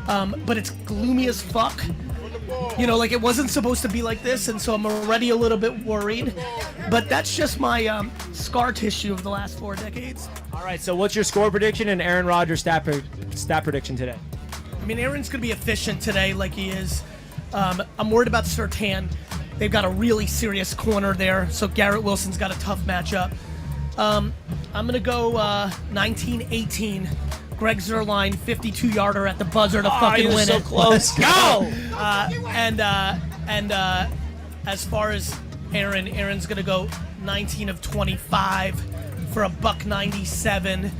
But it's gloomy as fuck. Like it wasn't supposed to be like this, and so I'm already a little bit worried. But that's just my scar tissue of the last 4 decades. All right, so what's your score prediction and Aaron Rodgers stat prediction today? I mean, Aaron's going to be efficient today like he is. I'm worried about Surtain. They've got a really serious corner there, so Garrett Wilson's got a tough matchup. I'm going to go 19-18. Greg Zuerlein, 52-yarder at the buzzer to fucking win so it. close. Go! And as far as Aaron's going to go 19 of 25 for a $197.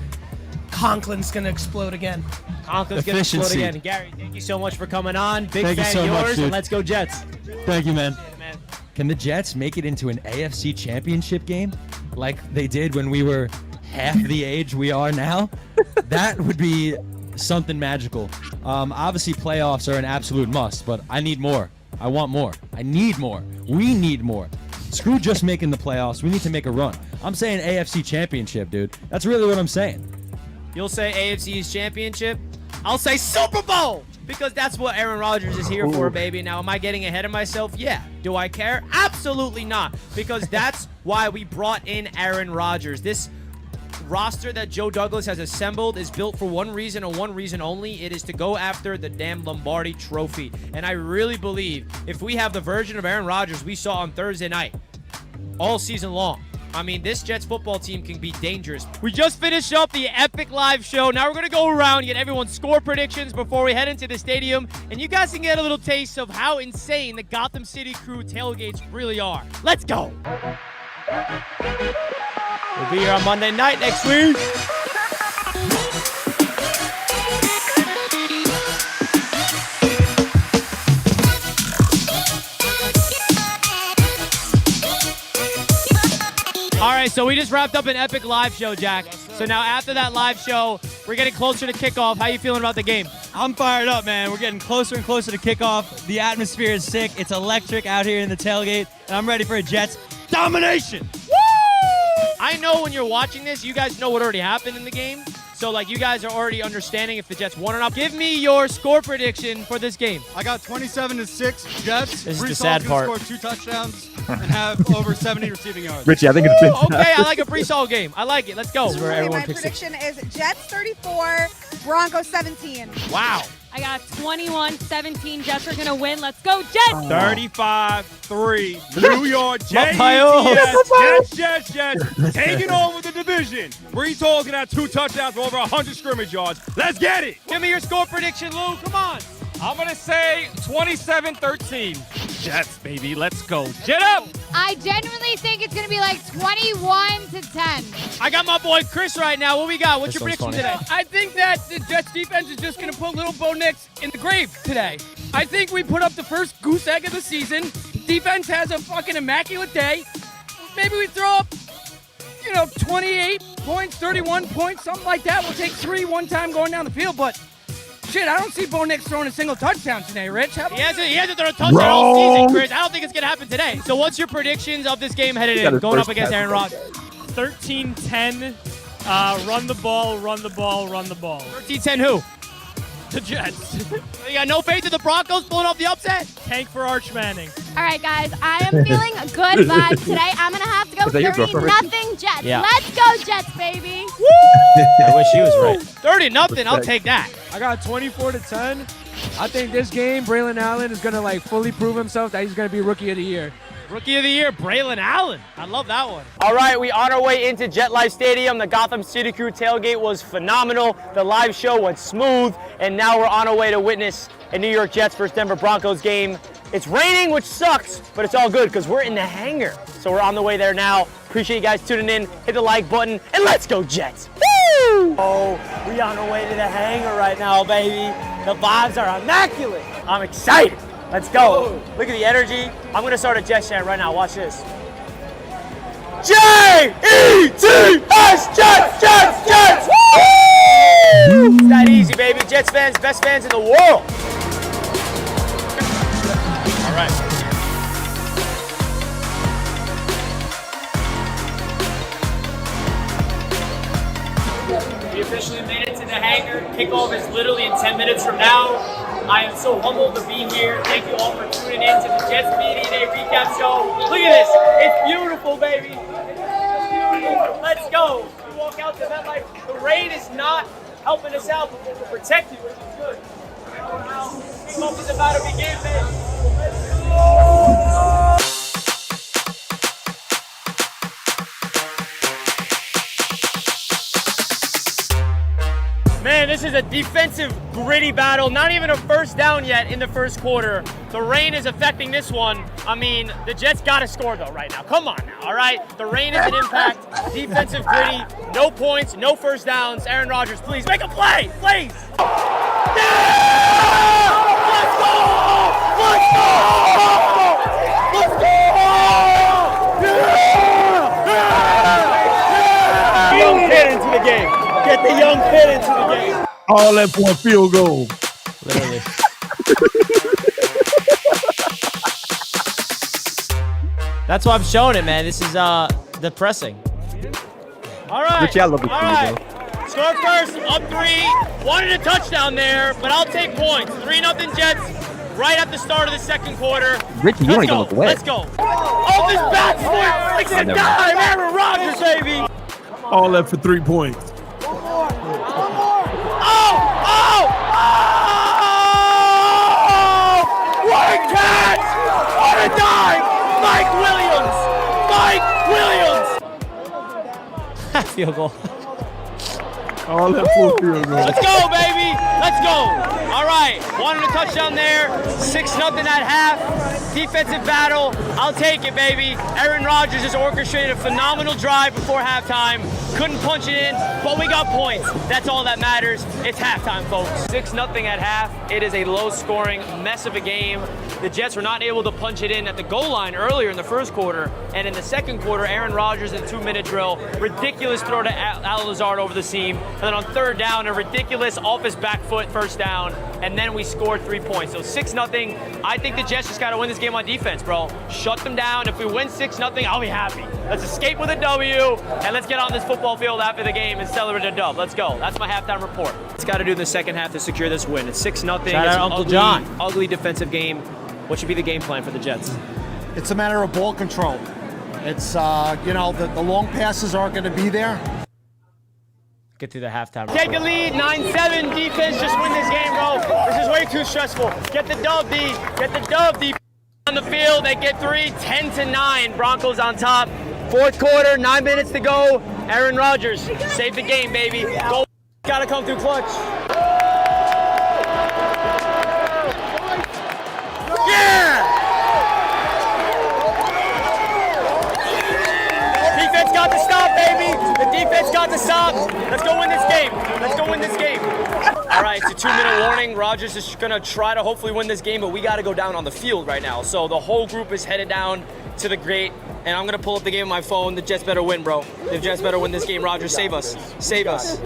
Conklin's going to explode again. Conklin's going to explode Efficiency. again. Gary, thank you so much for coming on. Big Thank you fan so of much, yours, dude. and let's go Jets. Thank you, man. Man. Can the Jets make it into an AFC championship game like they did when we were half the age we are now? That would be something magical. Obviously, playoffs are an absolute must, but I need more. I want more. I need more. We need more. Screw just making the playoffs. We need to make a run. I'm saying AFC championship, dude. That's really what I'm saying. You'll say AFC East championship. I'll say Super Bowl because that's what Aaron Rodgers is here for, baby. Now, am I getting ahead of myself? Yeah. Do I care? Absolutely not, because that's why we brought in Aaron Rodgers. This roster that Joe Douglas has assembled is built for one reason and one reason only. It is to go after the damn Lombardi trophy. And I really believe if we have the version of Aaron Rodgers we saw on Thursday night all season long, I mean, this Jets football team can be dangerous. We just finished up the epic live show. Now we're going to go around and get everyone's score predictions before we head into the stadium. And you guys can get a little taste of how insane the Gotham City Crew tailgates really are. Let's go. We'll be here on Monday night next week. All right, so we just wrapped up an epic live show, Jack. So now after that live show, we're getting closer to kickoff. How you feeling about the game? I'm fired up, man. We're getting closer and closer to kickoff. The atmosphere is sick. It's electric out here in the tailgate, and I'm ready for a Jets domination. I know when you're watching this, you guys know what already happened in the game. So, you guys are already understanding if the Jets won or not. Give me your score prediction for this game. I got 27-6 Jets. This is the Brees sad Hall's gonna part. score 2 touchdowns and have over 70 receiving yards. Richie, I think it's been Okay, I like a Brees Hall game. I like it. Let's go. This is where everyone My picks it. prediction is Jets 34, Broncos 17. Wow. I got 21-17. Jets are going to win. Let's go, Jets! 35-3. New York Jets. Jets. Taking over the division. Brees Hall's gonna have 2 touchdowns for over 100 scrimmage yards. Let's get it. Give me your score prediction, Lou. Come on. I'm gonna say 27-13. Jets, baby. Let's go. Jet up. I genuinely think it's going to be like 21-10. I got my boy Chris right now. What we got? What's your prediction today? I think that the Jets defense is just going to put little Bo Nix in the grave today. I think we put up the first goose egg of the season. Defense has a fucking immaculate day. Maybe we throw up, 28 points, 31 points, something like that. We'll take 3 one time going down the field, but shit, I don't see Bo Nix throwing a single touchdown today, Rich. How about He hasn't thrown a touchdown all season, Chris. I don't think it's going to happen today. So what's your predictions of this game headed in, going up against Aaron Rodgers? 13-10, run the ball. 13-10 who? The Jets. You got no faith in the Broncos pulling off the upset? Tank for Arch Manning. All right, guys, I am feeling a good vibe today. I'm going to have to go Is that your girlfriend, 30-0 Jets. Yeah. Let's go, Jets, baby. I wish he was right. 30-0. I'll take that. I got 24-10. I think this game, Braylon Allen is going to fully prove himself that he's going to be Rookie of the Year. Rookie of the Year, Braylon Allen. I love that one. All right, we on our way into Jet Life Stadium. The Gotham City Crew tailgate was phenomenal. The live show went smooth, and now we're on our way to witness a New York Jets versus Denver Broncos game. It's raining, which sucks, but it's all good because we're in the hangar. So we're on the way there now. Appreciate you guys tuning in. Hit the like button, and let's go Jets. Woo! Oh, we on our way to the hangar right now, baby. The vibes are immaculate. I'm excited. Let's go. Look at the energy. I'm going to start a Jets chant right now. Watch this. J-E-T-S, Jets, Jets, Jets. Woo! It's that easy, baby. Jets fans, best fans in the world. All right. We officially made it to the hangar. Kickoff is literally in 10 minutes from now. I am so humbled to be here. Thank you all for tuning in to the Jets Media Day recap show. Look at this. It's beautiful, baby. It's beautiful. Let's go. We walk out to that like the rain is not helping us out, but we're protected, which is good. Kickoff is about to begin, baby. Let's go. Man, this is a defensive, gritty battle. Not even a first down yet in the first quarter. The rain is affecting this one. I mean, the Jets got to score, though, right now. Come on now, all right? The rain is an impact. Defensive, gritty, no points, no first downs. Aaron Rodgers, please make a play, please. Yeah! Let's go! Let's go! Let's go! Yeah! Young kid into the game. Get the young kid into the game. All that for a field goal. Literally. That's why I'm showing it, man. This is depressing. All right. Richie, I love this all right. Score first, up 3. Wanted a touchdown there, but I'll take points. 3-0 Jets right at the start of the second quarter. Richie, you don't even look away. Let's go. Oh, this back foot flicks a dime. Aaron Rodgers, baby. All that for 3 points. What a catch! What a dive! Mike Williams! Field goal. All that for field goal. Let's go, baby! Let's go! All right, wanted a touchdown there. 6-0 at half. Defensive battle. I'll take it, baby. Aaron Rodgers has orchestrated a phenomenal drive before halftime. Couldn't punch it in, but we got points. That's all that matters. It's halftime, folks. 6-0 at half. It is a low-scoring mess of a game. The Jets were not able to punch it in at the goal line earlier in the first quarter, and in the second quarter, Aaron Rodgers in a 2-minute drill, ridiculous throw to Al Lazard over the seam, and then on third down, a ridiculous off his back foot first down, and then we scored 3 points. So 6-0. I think the Jets just got to win this game on defense, bro. Shut them down. If we win 6-0, I'll be happy. Let's escape with a W, and let's get on this football field after the game and celebrate a dub. Let's go. That's my halftime report. It's got to do in the second half to secure this win. It's 6-0. Shout out Uncle John. Ugly defensive game. What should be the game plan for the Jets? It's a matter of ball control. It's, the long passes aren't going to be there. Get through the halftime. Take a lead, 9-7. Defense, just win this game, bro. This is way too stressful. Get the dub, D. Get the dub, D. On the field, they get 3, 10-9. Broncos on top. Fourth quarter, 9 minutes to go. Aaron Rodgers, save the game, baby. Go. Gotta come through clutch. Yeah! Defense got to stop, baby. The defense got to stop. Let's go win this game. Let's go win this game. All right, it's a 2-minute warning. Rodgers is going to try to hopefully win this game, but we got to go down on the field right now. So the whole group is headed down to the grate, and I'm going to pull up the game on my phone. The Jets better win, bro. The Jets better win this game. Rodgers, save us. Save us.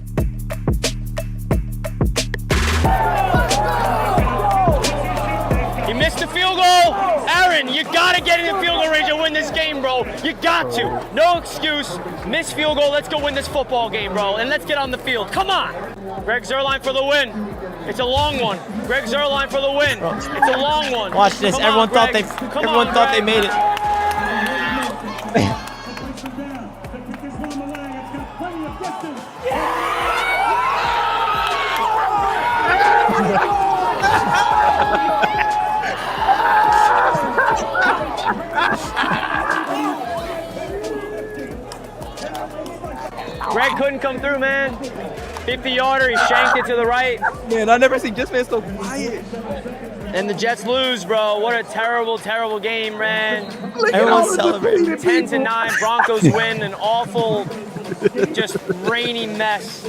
He missed the field goal. Aaron, you got to get in the field goal range and win this game, bro. You got to. No excuse. Miss field goal. Let's go win this football game, bro. And let's get on the field. Come on. Greg Zuerlein for the win. It's a long one. Greg Zuerlein for the win. It's a long one. Watch this. Come Everyone on, thought Greg. everyone thought they made it. Greg couldn't come through, man. 50-yarder, he shanked it to the right. Man, I never seen Jets fans so quiet. And the Jets lose, bro. What a terrible, terrible game, man. Everyone's celebrating. 10-9. Broncos win. An awful, just rainy mess.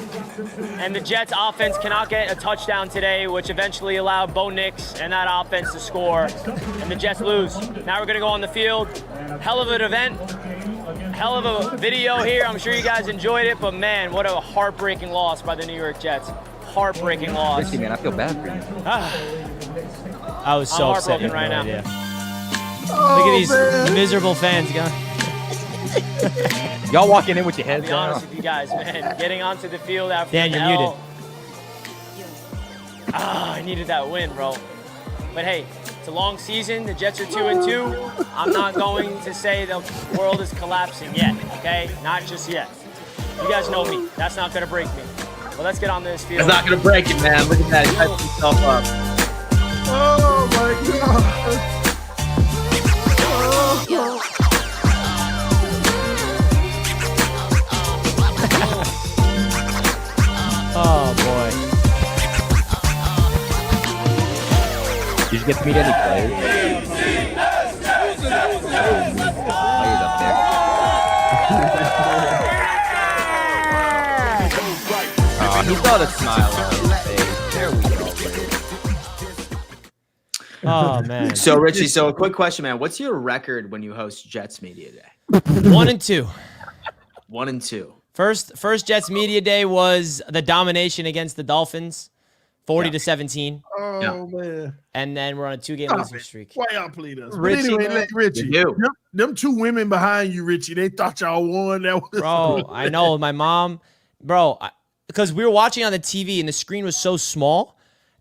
And the Jets offense cannot get a touchdown today, which eventually allowed Bo Nix and that offense to score. And the Jets lose. Now we're going to go on the field. Hell of an event. Hell of a video here. I'm sure you guys enjoyed it, but man, what a heartbreaking loss by the New York Jets. Heartbreaking loss. Richie, man, I feel bad for you. I was so upset heartbroken right now. Look at these miserable fans going. Y'all walking in with your I'll heads be down. honest with you guys, man. Getting onto the field after Dan, the you're L. I needed that win, bro. But hey, it's a long season. The Jets are 2-2. I'm not going to say the world is collapsing yet, okay? Not just yet. You guys know me. That's not going to break me. Well, let's get on this field. It's not going to break it, man. Look at that. He hyped himself up. Oh my God. Oh boy. Did you get to meet any players? Players up there. He's got a smile on his face. There we go. Oh man. So, Richie, so a quick question, man. What's your record when you host Jets Media Day? 1-2. 1-2. First Jets Media Day was the domination against the Dolphins, 40-17. Oh man. And then we're on a 2-game Stop losing it. streak. Why y'all played us? But Richie, anyway, man. Richie, You do. them two women behind you, Richie, they thought y'all won. That was Bro, I know my mom, because we were watching on the TV and the screen was so small,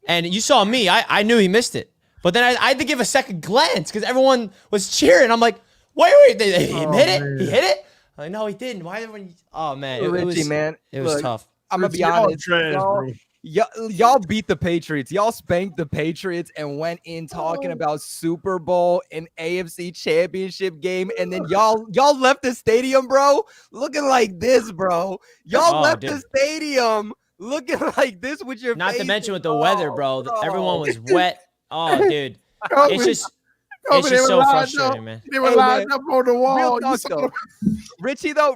and you saw me. I knew he missed it, but then I had to give a second glance because everyone was cheering. I'm like, wait, he hit it? Man. He hit it? I'm like, no, he didn't. Why everyone? Oh man, it Richie, was man, it was look, tough. I'm gonna be Y'all honest. trash, bro. Y'all beat the Patriots. Y'all spanked the Patriots and went in talking about Super Bowl and AFC Championship game, and then y'all left the stadium, bro, looking like this, bro. Y'all left the stadium looking like this with your Not to faces. mention with the weather, bro. Everyone was wet. Oh, dude, Kobe, it's just Kobe, they were so lined frustrating, up. man. They were Hey, lined man. up on the wall. Real You talk, saw though.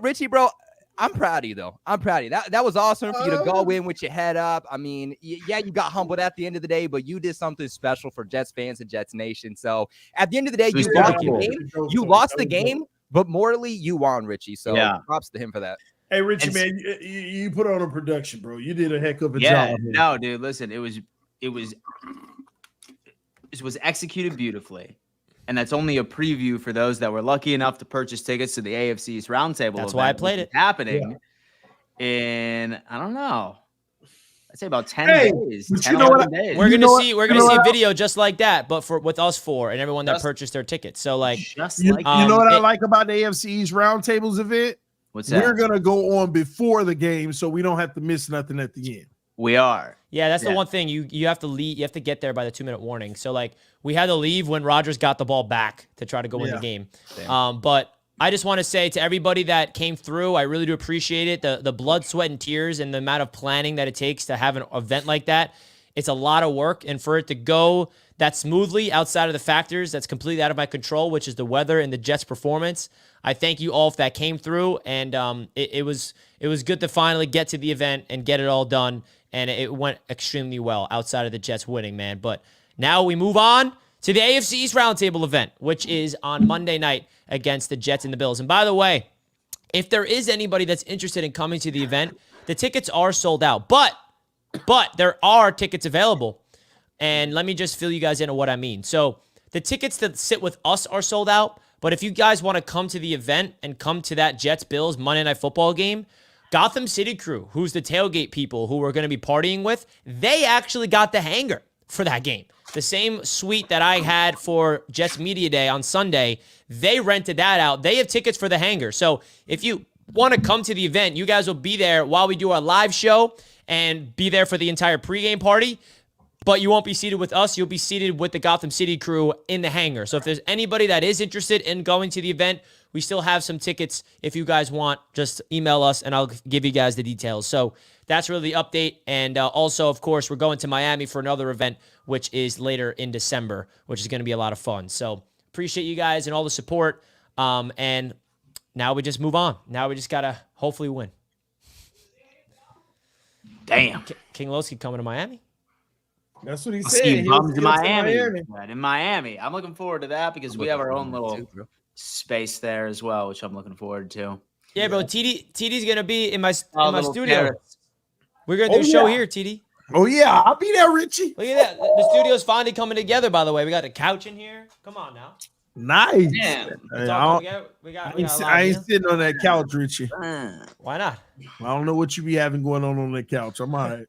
Richie, bro, I'm proud of you, though. I'm proud of you. That was awesome for you to go in with your head up. I mean, yeah, you got humbled at the end of the day, but you did something special for Jets fans and Jets Nation. So at the end of the day, was you lost beautiful. the game. You lost the game, but morally, you won, Richie. So props to him for that. Hey, Richie, And- man, you put on a production, bro. You did a heck of a Yeah, job. man. no, dude. Listen, it was executed beautifully, and that's only a preview for those that were lucky enough to purchase tickets to the AFC East Roundtable. That's why I event, played which is it. happening in I don't know. I'd say about 10 Hey, days. but 10, you know what 11 days. We're You gonna know see what- a you know what? video just like that, but with us four and everyone that Just- purchased their tickets. So like, Just You, like you know what I it- like about the AFC East Roundtables event? what's that? We're gonna go on before the game, so we don't have to miss nothing at the end. We are. yeah, that's the Yeah. one thing you have to leave. You have to get there by the 2-minute warning. So like, we had to leave when Rodgers got the ball back to try to go win the game. But I just want to say to everybody that came through, I really do appreciate it. The blood, sweat, and tears, and the amount of planning that it takes to have an event like that. It's a lot of work, and for it to go that smoothly outside of the factors that's completely out of my control, which is the weather and the Jets' performance. I thank you all if that came through, and it was good to finally get to the event and get it all done, and it went extremely well outside of the Jets winning, man. But now we move on to the AFC East Roundtable event, which is on Monday night against the Jets and the Bills. And by the way, if there is anybody that's interested in coming to the event, the tickets are sold out, but there are tickets available. And let me just fill you guys in on what I mean. So the tickets that sit with us are sold out, but if you guys want to come to the event and come to that Jets-Bills Monday Night Football game, Gotham City Crew, who's the tailgate people who we're going to be partying with, they actually got the hangar for that game. The same suite that I had for Jets Media Day on Sunday, they rented that out. They have tickets for the hangar. So if you want to come to the event, you guys will be there while we do our live show and be there for the entire pregame party. But you won't be seated with us. You'll be seated with the Gotham City Crew in the hangar. So if there's anybody that is interested in going to the event, we still have some tickets. If you guys want, just email us and I'll give you guys the details. So that's really the update. And also, of course, we're going to Miami for another event, which is later in December, which is going to be a lot of fun. So appreciate you guys and all the support. And now we just move on. Now we just got to hopefully win. Damn. King Lowski coming to Miami. That's what he I'll said. see He bums was in going to Miami. Right, in Miami. I'm looking forward to that because we have our own little space there as well, which I'm looking forward to. Yeah, bro. TD's going to be in my little studio. terrace. We're going to do a show here, TD. Oh, yeah. I'll be there, Richie. Look at that. The studio's finally coming together, by the way. We got a couch in here. Come on now. Nice. Damn. It's Hey, all I coming together. I ain't sitting on that couch, Richie. Why not? I don't know what you be having going on that couch. I'm all right.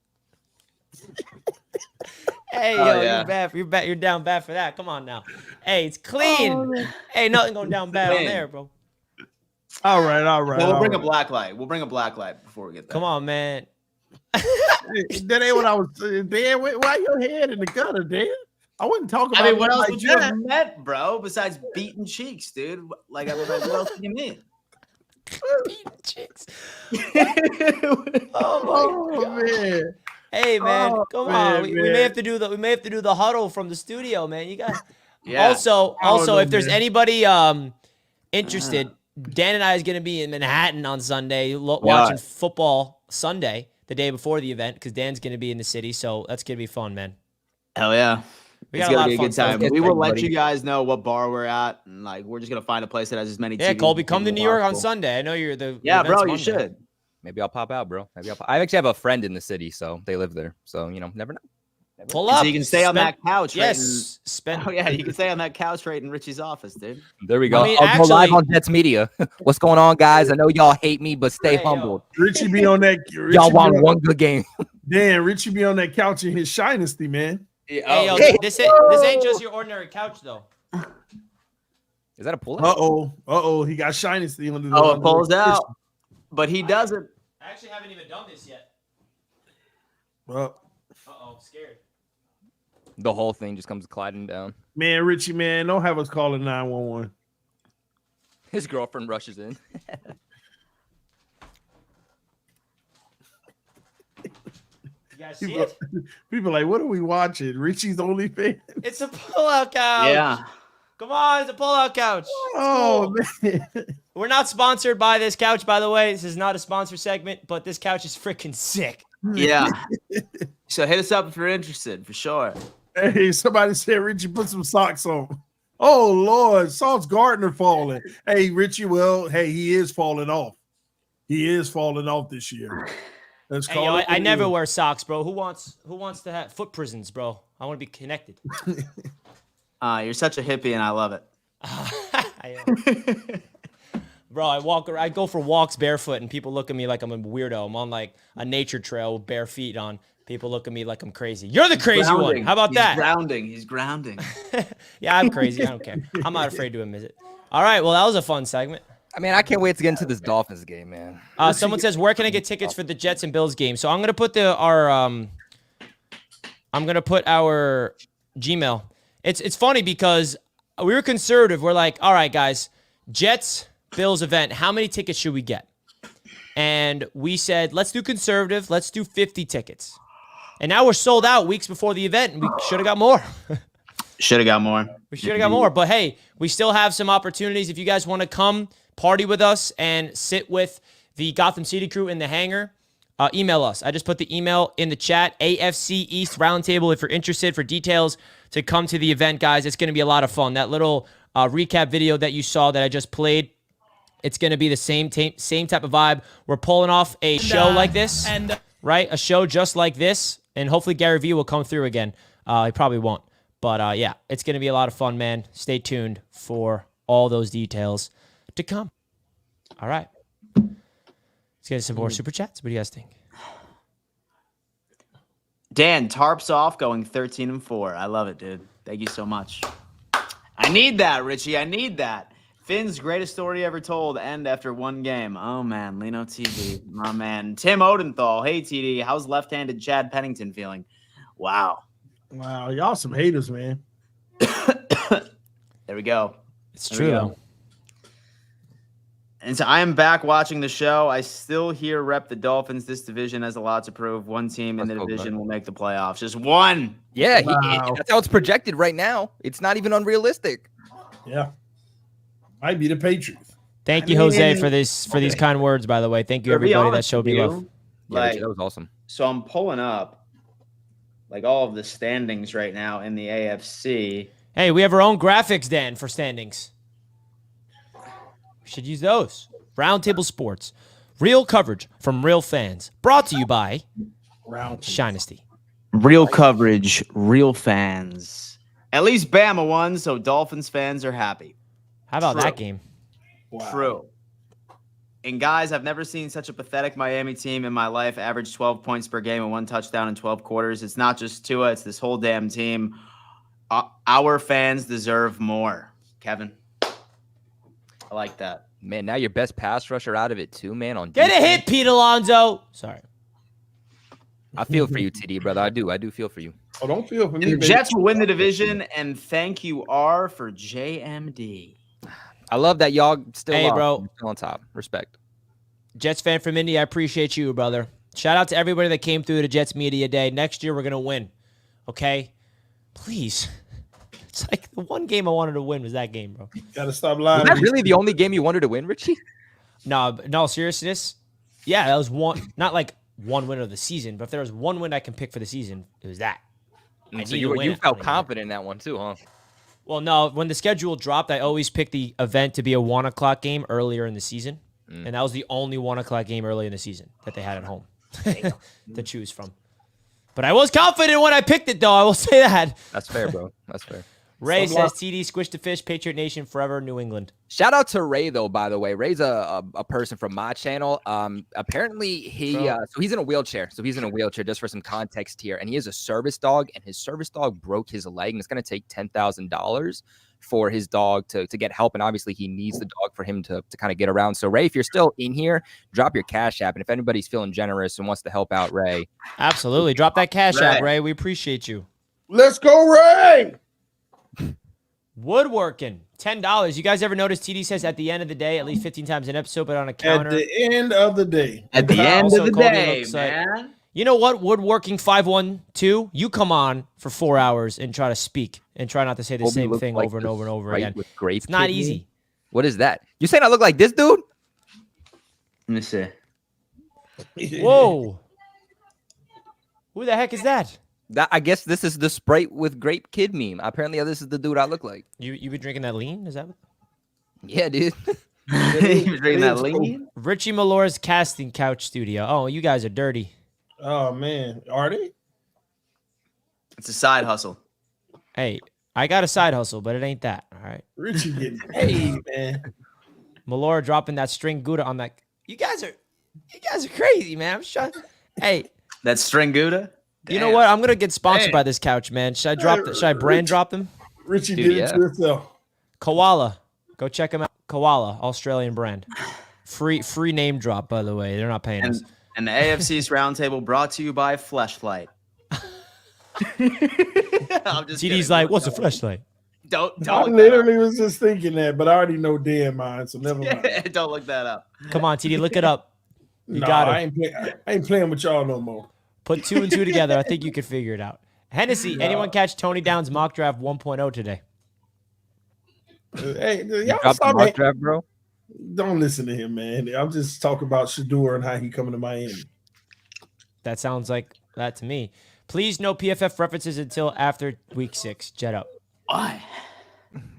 Hey, Oh, yo, yeah. you're bad. You're down bad for that. Come on now. Hey, it's clean. Hey, nothing going down bad on Clean. there, bro. All right. Well, we'll bring a black light. We'll bring a black light before we get there. Come on, man. That ain't what I was saying. Dan, why your head in the gutter, Dan? I wouldn't talk about I mean, what it else like would you that. have meant, bro? Besides beating cheeks, dude. Like, I was like, what else do you mean? Beating chicks. Oh, man. Hey, man. Oh, Come man, on. We man. may have to do the huddle from the studio, man. You got. Yeah. Also, know, if there's man. anybody interested, Dan and I is going to be in Manhattan on Sunday watching football Sunday, the day before the event, because Dan's going to be in the city. So that's going to be fun, man. Hell yeah. We It's got a lot gonna be of a fun good stuff. time. We will let you guys know what bar we're at, and like we're just gonna find a place that has as many. Yeah, TVs Colby, come to as New York on possible. Sunday. I know you're the Yeah, event's bro, you Monday. should. Maybe I'll pop out, bro. I actually have a friend in the city, so they live there. So never know. Pull So up. you can stay on that couch. Yes, Right in, oh yeah, you can stay on that couch right in Richie's office, dude. There we go. I mean, I'll go live actually- on Jets Media. What's going on, guys? I know y'all hate me, but stay Hey, yo. humbled. Richie be on that. Y'all want one good game. Dan, Richie be on that couch in his Shinesty, man. Yeah, Hey, yo, Hey. this ain't just your ordinary couch, though. Is that a pull? Uh-oh. He got Shinesty under the Oh, it under pulls the out, but he doesn't. I actually haven't even done this yet. Well, Uh-oh, scared. The whole thing just comes gliding down. man, Richie, man, don't have us calling 911. His girlfriend rushes in. You guys see it? People like, what are we watching? Richie's only fan. It's a pull-out couch. Yeah. Come on, it's a pull-out couch. Oh, man. We're not sponsored by this couch, by the way. This is not a sponsor segment, but this couch is freaking sick. Yeah. So hit us up if you're interested, for sure. Hey, somebody said Richie put some socks on. Oh, Lord. Sauce Gardner falling. Hey, Richie, well, hey, he is falling off. He is falling off this year. Let's Hey, call yo, it. I never wear socks, bro. Who wants to have foot prisons, bro? I want to be connected. You're such a hippie, and I love it. I am. Bro, I go for walks barefoot, and people look at me like I'm a weirdo. I'm on like a nature trail with bare feet on. People look at me like I'm crazy. You're the crazy one. Grounding. How about He's that? Grounding. He's grounding. Yeah, I'm crazy. I don't care. I'm not afraid to admit it. All right, well, that was a fun segment. I mean, I can't wait to get into this Dolphins game, man. Someone says, where can I get tickets for the Jets and Bills game? So I'm gonna put our Gmail. It's funny because we were conservative. We're like, all right, guys, Jets Bills event. How many tickets should we get? And we said, let's do conservative. Let's do 50 tickets. And now we're sold out weeks before the event, and we should have got more. Should have got more. We should have got more. But hey, we still have some opportunities. If you guys want to come party with us and sit with the Gotham City crew in the hangar, email us. I just put the email in the chat, AFC East Roundtable, if you're interested for details to come to the event, guys. It's going to be a lot of fun. That little recap video that you saw that I just played, it's going to be the same type of vibe. We're pulling off a show like this, right? A show just like this, and hopefully Gary Vee will come through again. He probably won't. But yeah, it's going to be a lot of fun, man. Stay tuned for all those details to come. All right. Let's get some more super chats. What do you guys think? Dan, tarps off, going 13-4. I love it, dude. Thank you so much. I need that, Richie. I need that. Finn's greatest story ever told, end after one game. Oh, man. Leno TV, my man. Tim Odenthal. Hey, TD. How's left-handed Chad Pennington feeling? Wow. Wow, y'all some haters, man. There we go. It's true, though. And so I am back watching the show. I still hear rep the Dolphins. This division has a lot to prove. One team in the division will make the playoffs. Just one. Yeah, that's how it's projected right now. It's not even unrealistic. Yeah. Might be the Patriots. Thank you, Jose, for these kind words, by the way. Thank you, everybody that showed me love. Yeah, that was awesome. So I'm pulling up like all of the standings right now in the AFC. Hey, we have our own graphics, Dan, for standings. We should use those. Roundtable Sports. Real coverage from real fans. Brought to you by Shinesty. Real coverage, real fans. At least Bama won, so Dolphins fans are happy. How about that game? Wow. True. And guys, I've never seen such a pathetic Miami team in my life. Average 12 points per game and 1 touchdown in 12 quarters. It's not just Tua, it's this whole damn team. Our fans deserve more. Kevin. I like that. Man, now your best pass rusher out of it too, man. On Get a hit, Pete Alonso. Sorry. I feel for you, TD, brother. I do feel for you. Oh, don't feel for me. And the Jets will win the division, and thank you, R, for JMD. I love that y'all still, bro, still on top. Respect. Jets fan from Indy, I appreciate you, brother. Shout out to everybody that came through the Jets Media Day. Next year, we're going to win. Okay? Please. It's like the one game I wanted to win was that game, bro. Gotta stop lying. Was that really the only game you wanted to win, Richie? No, seriousness. Yeah, that was one, not like one win of the season, but if there was one win I can pick for the season, it was that. So you felt confident in that one too, huh? Well, no, when the schedule dropped, I always picked the event to be a 1 o'clock game earlier in the season. And that was the only 1 o'clock game early in the season that they had at home to choose from. But I was confident when I picked it, though. I will say that. That's fair, bro. That's fair. Ray says, TD, squish the fish, Patriot Nation forever, New England. Shout out to Ray, though, by the way. Ray's a person from my channel. Apparently, so he's in a wheelchair. So he's in a wheelchair, just for some context here. And he is a service dog, and his service dog broke his leg. And it's going to take $10,000 for his dog to get help. And obviously, he needs the dog for him to kind of get around. So, Ray, if you're still in here, drop your Cash App. And if anybody's feeling generous and wants to help out Ray. Absolutely. Drop that Cash App, Ray. We appreciate you. Let's go, Ray. Woodworking, $10. You guys ever notice TD says at the end of the day, at least 15 times an episode, but on a counter? At the end of the day. At the end of the day, man. You know what? Woodworking 512, you come on for 4 hours and try to speak and try not to say the same thing over and over and over again. It's not easy. What is that? You saying I look like this dude? Let me see. Whoa. Who the heck is that? I guess this is the Sprite with grape kid meme. Apparently, this is the dude I look like. You been drinking that lean? Is that what? Yeah, dude. You been drinking that lean? Richie Malore's casting couch studio. Oh, you guys are dirty. Oh, man. Are they? It's a side hustle. Hey, I got a side hustle, but it ain't that. All right. Richie getting paid, man. Malora dropping that string Gouda on that. You guys are crazy, man. I'm sure. Hey. That string Gouda? You know what? I'm gonna get sponsored by this couch, man. Should I brand drop them? Richie did it to himself. Koala, go check them out. Koala, Australian brand. Free name drop, by the way. They're not paying us. And the AFC East Roundtable brought to you by Fleshlight. TD's like, what's a Fleshlight? I literally was just thinking that, but I already know Dan mine, so never mind. Don't look that up. Come on, TD, look it up. You got it. I ain't playing with y'all no more. Put 2 and 2 together. I think you could figure it out. Hennessy, anyone catch Tony Down's mock draft 1.0 today? Hey, y'all dropped the mock draft, bro? Don't listen to him, man. I'm just talking about Shador and how he coming to Miami. That sounds like that to me. Please no PFF references until after week 6. Jet up. Why?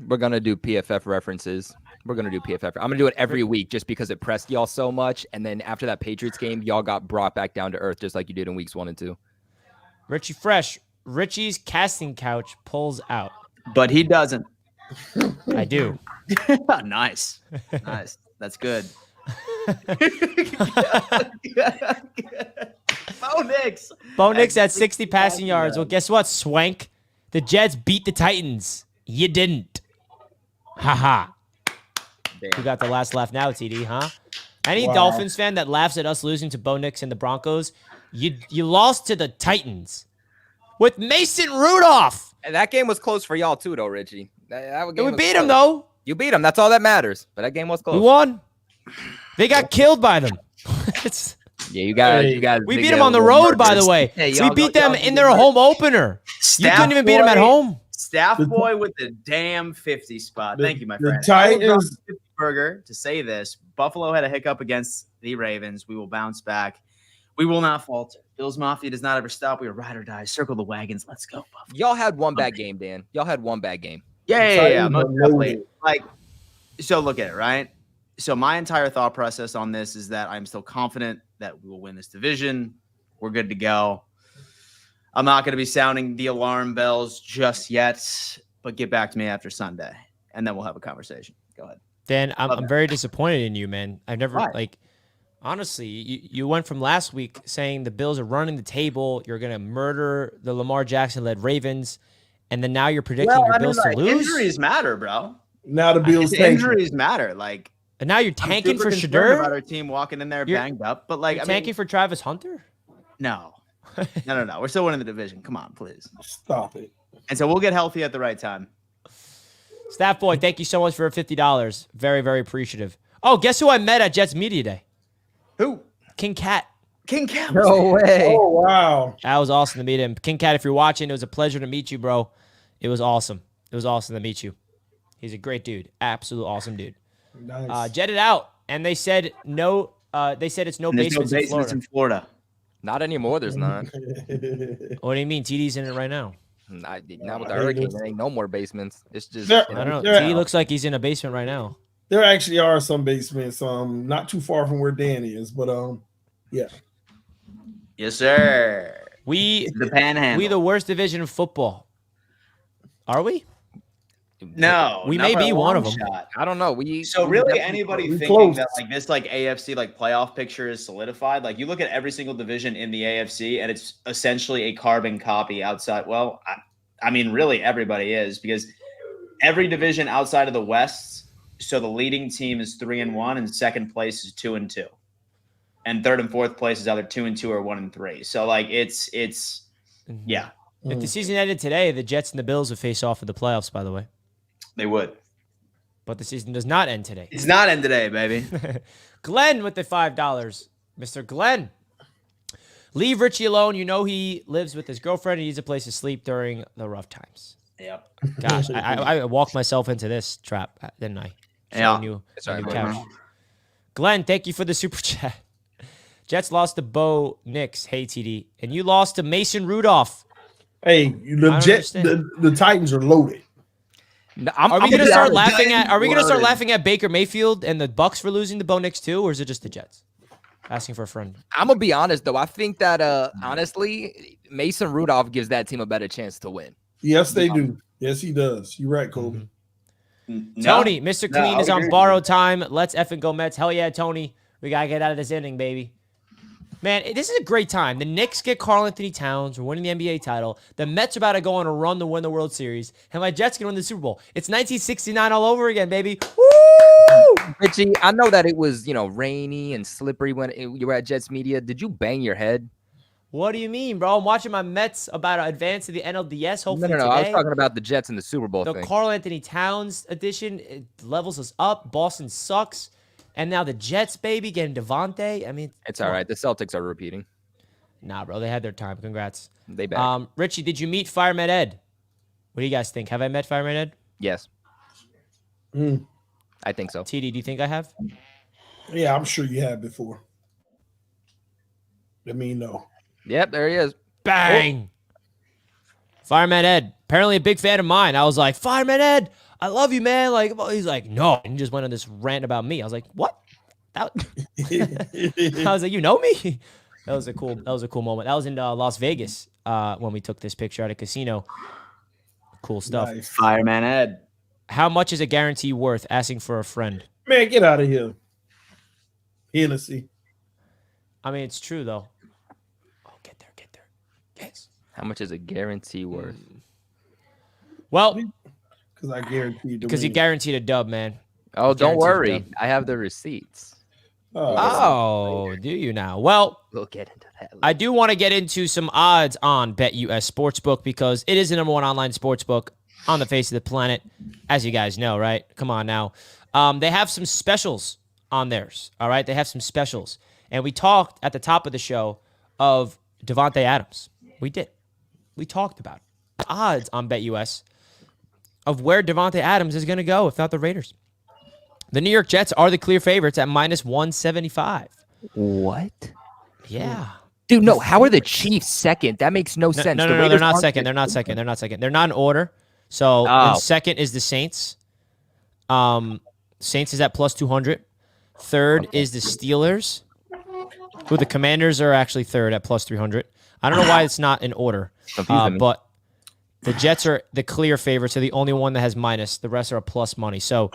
We're going to do PFF references. We're going to do PFF. I'm going to do it every week just because it pressed y'all so much. And then after that Patriots game, y'all got brought back down to earth just like you did in weeks 1 and 2. Richie Fresh. Richie's casting couch pulls out. But he doesn't. I do. Nice. Nice. That's good. Bo Nix at 60 passing yards. Well, guess what, Swank? The Jets beat the Titans. You didn't. Ha. Who got the last laugh now, TD, huh? Any Dolphins fan that laughs at us losing to Bo Nix and the Broncos, you lost to the Titans with Mason Rudolph. And that game was close for y'all too, though, Richie. We beat him, though. You beat him. That's all that matters. But that game was close. We won. They got killed by them. Yeah, you guys. We beat them on the road, by the way. Hey, We beat them in their home opener. You couldn't even beat them at home. Staff boy with the damn 50 spot. Thank you, my friend. The Titans Burger to say this. Buffalo had a hiccup against the Ravens. We will bounce back. We will not falter. Bills Mafia does not ever stop. We are ride or die. Circle the wagons. Let's go, Buffalo. Y'all had one bad game, Dan. Y'all had one bad game. Yeah. Most definitely. Like, so look at it, right? So my entire thought process on this is that I'm still confident that we will win this division. We're good to go. I'm not going to be sounding the alarm bells just yet, but get back to me after Sunday, and then we'll have a conversation. Go ahead. Dan, I'm very disappointed in you, man. I've never, honestly, you went from last week saying the Bills are running the table, you're going to murder the Lamar Jackson-led Ravens, and then now you're predicting your Bills to lose? Injuries matter, bro. Now the Bills injuries matter. Like, and now you're tanking for concerned Shadur? about our team walking in there banged up, but like, tanking for Travis Hunter? No. No. We're still winning the division. Come on, please. Stop it. And so we'll get healthy at the right time. Staff boy, thank you so much for $50. Very, very appreciative. Oh, guess who I met at Jets Media Day? Who? King Cat. King Cat. No way. Oh, wow. That was awesome to meet him. King Cat, if you're watching, it was a pleasure to meet you, bro. It was awesome. It was awesome to meet you. He's a great dude. Absolute awesome dude. Nice. Jetted out, and they said no. They said it's no basements, in Florida. Not anymore. There's not. What do you mean? TD's in it right now. Not with the Hurricane. There ain't no more basements. It's just. There- I don't know. there- TD looks like he's in a basement right now. There actually are some basements, not too far from where Dan is, but yeah. Yes, sir. We the Panhandle. We the worst division of football. Are we? No, we not may by be a one of long them. shot. I don't know. So really, anybody thinking close. that like this like AFC like playoff picture is solidified? Like you look at every single division in the AFC, and it's essentially a carbon copy outside. Well, I mean, really, everybody is because every division outside of the West. So the leading team is 3-1, and second place is 2-2, and third and fourth place is either 2-2 or 1-3. So like it's yeah. If the season ended today, the Jets and the Bills would face off in the playoffs. By the way. They would. But the season does not end today. It's not end today, baby. Glenn with the $5. Mr. Glenn. Leave Richie alone. You know he lives with his girlfriend. He needs a place to sleep during the rough times. Yep. Gosh, I walked myself into this trap, didn't I? Yeah. New couch. Glenn, thank you for the super chat. Jets lost to Bo Nix. Hey, TD. And you lost to Mason Rudolph. Hey, the Titans are loaded. Are we gonna start laughing at? Are we gonna start laughing at Baker Mayfield and the Bucks for losing to Bo Nix too, or is it just the Jets? Asking for a friend. I'm gonna be honest though. I think that honestly, Mason Rudolph gives that team a better chance to win. Yes, they do. Yes, he does. You're right, Kobe. Tony, Mr. Clean is on borrowed time. Let's effing go Mets. Hell yeah, Tony. We gotta get out of this inning, baby. Man, this is a great time. The Knicks get Karl-Anthony Towns. We're winning the NBA title. The Mets are about to go on a run to win the World Series. And my Jets can win the Super Bowl. It's 1969 all over again, baby. Woo! Richie, I know that it was, rainy and slippery when you were at Jets Media. Did you bang your head? What do you mean, bro? I'm watching my Mets about to advance to the NLDS, hopefully No. today. I was talking about the Jets and the Super Bowl The thing. Karl-Anthony Towns edition, it levels us up. Boston sucks. And now the Jets, baby, getting Devante. I mean, it's all right. The Celtics are repeating. Nah, bro, they had their time. Congrats. They back. Richie, did you meet Fireman Ed? What do you guys think? Have I met Fireman Ed? Yes. I think so. TD, do you think I have? Yeah, I'm sure you have before. Let me know. Yep, there he is. Bang! Fireman Ed, apparently a big fan of mine. I was like, Fireman Ed, I love you, man. Like, he's like, no. And he just went on this rant about me. I was like, what? I was like, you know me? That was a cool moment. That was in Las Vegas when we took this picture at a casino. Cool stuff. Nice. Fireman Ed. How much is a guarantee worth? Asking for a friend. Man, get out of here. Hennessy. I mean, it's true though. Oh, get there. Yes. How much is a guarantee worth? Well, because I guaranteed. Because you guaranteed a dub, man. Oh, don't worry. I have the receipts. Oh, do you now? Well, we'll get into that later. I do want to get into some odds on BetUS Sportsbook because it is the number one online sportsbook on the face of the planet, as you guys know, right? Come on now. They have some specials on theirs. All right, they have some specials, and we talked at the top of the show of Devante Adams. We did. We talked about odds on BetUS of where Devante Adams is going to go, if not the Raiders. The New York Jets are the clear favorites at -175. What? Yeah. Dude, no. How are the Chiefs second? That makes no sense. No, they're not second. They're not second. They're not second. They're not in order. So second is the Saints. Saints is at +200. Third is the Steelers. Who the Commanders are actually third at +300. I don't know why it's not in order. But the Jets are the clear favorites. They're the only one that has minus. The rest are a plus money. So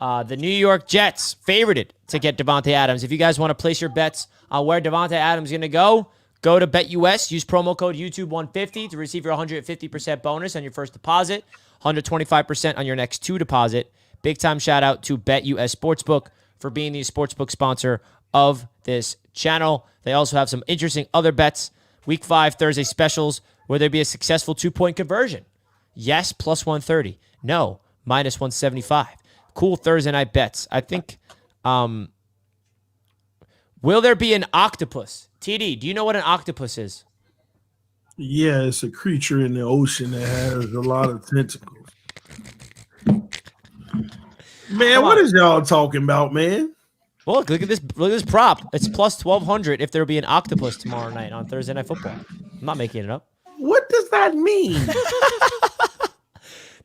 the New York Jets favorited to get Devante Adams. If you guys want to place your bets on where Devante Adams is going to go to BetUS. Use promo code YouTube150 to receive your 150% bonus on your first deposit, 125% on your next 2 deposit. Big time shout out to BetUS Sportsbook for being the sportsbook sponsor of this channel. They also have some interesting other bets. Week 5 Thursday specials. Will there be a successful 2-point conversion? Yes, +130. No, -175. Cool Thursday night bets. I think, will there be an octopus? TD, do you know what an octopus is? Yeah, it's a creature in the ocean that has a lot of tentacles. Man, what is y'all talking about, man? Well, look at this prop. It's +1200 if there'll be an octopus tomorrow night on Thursday Night Football. I'm not making it up. What does that mean?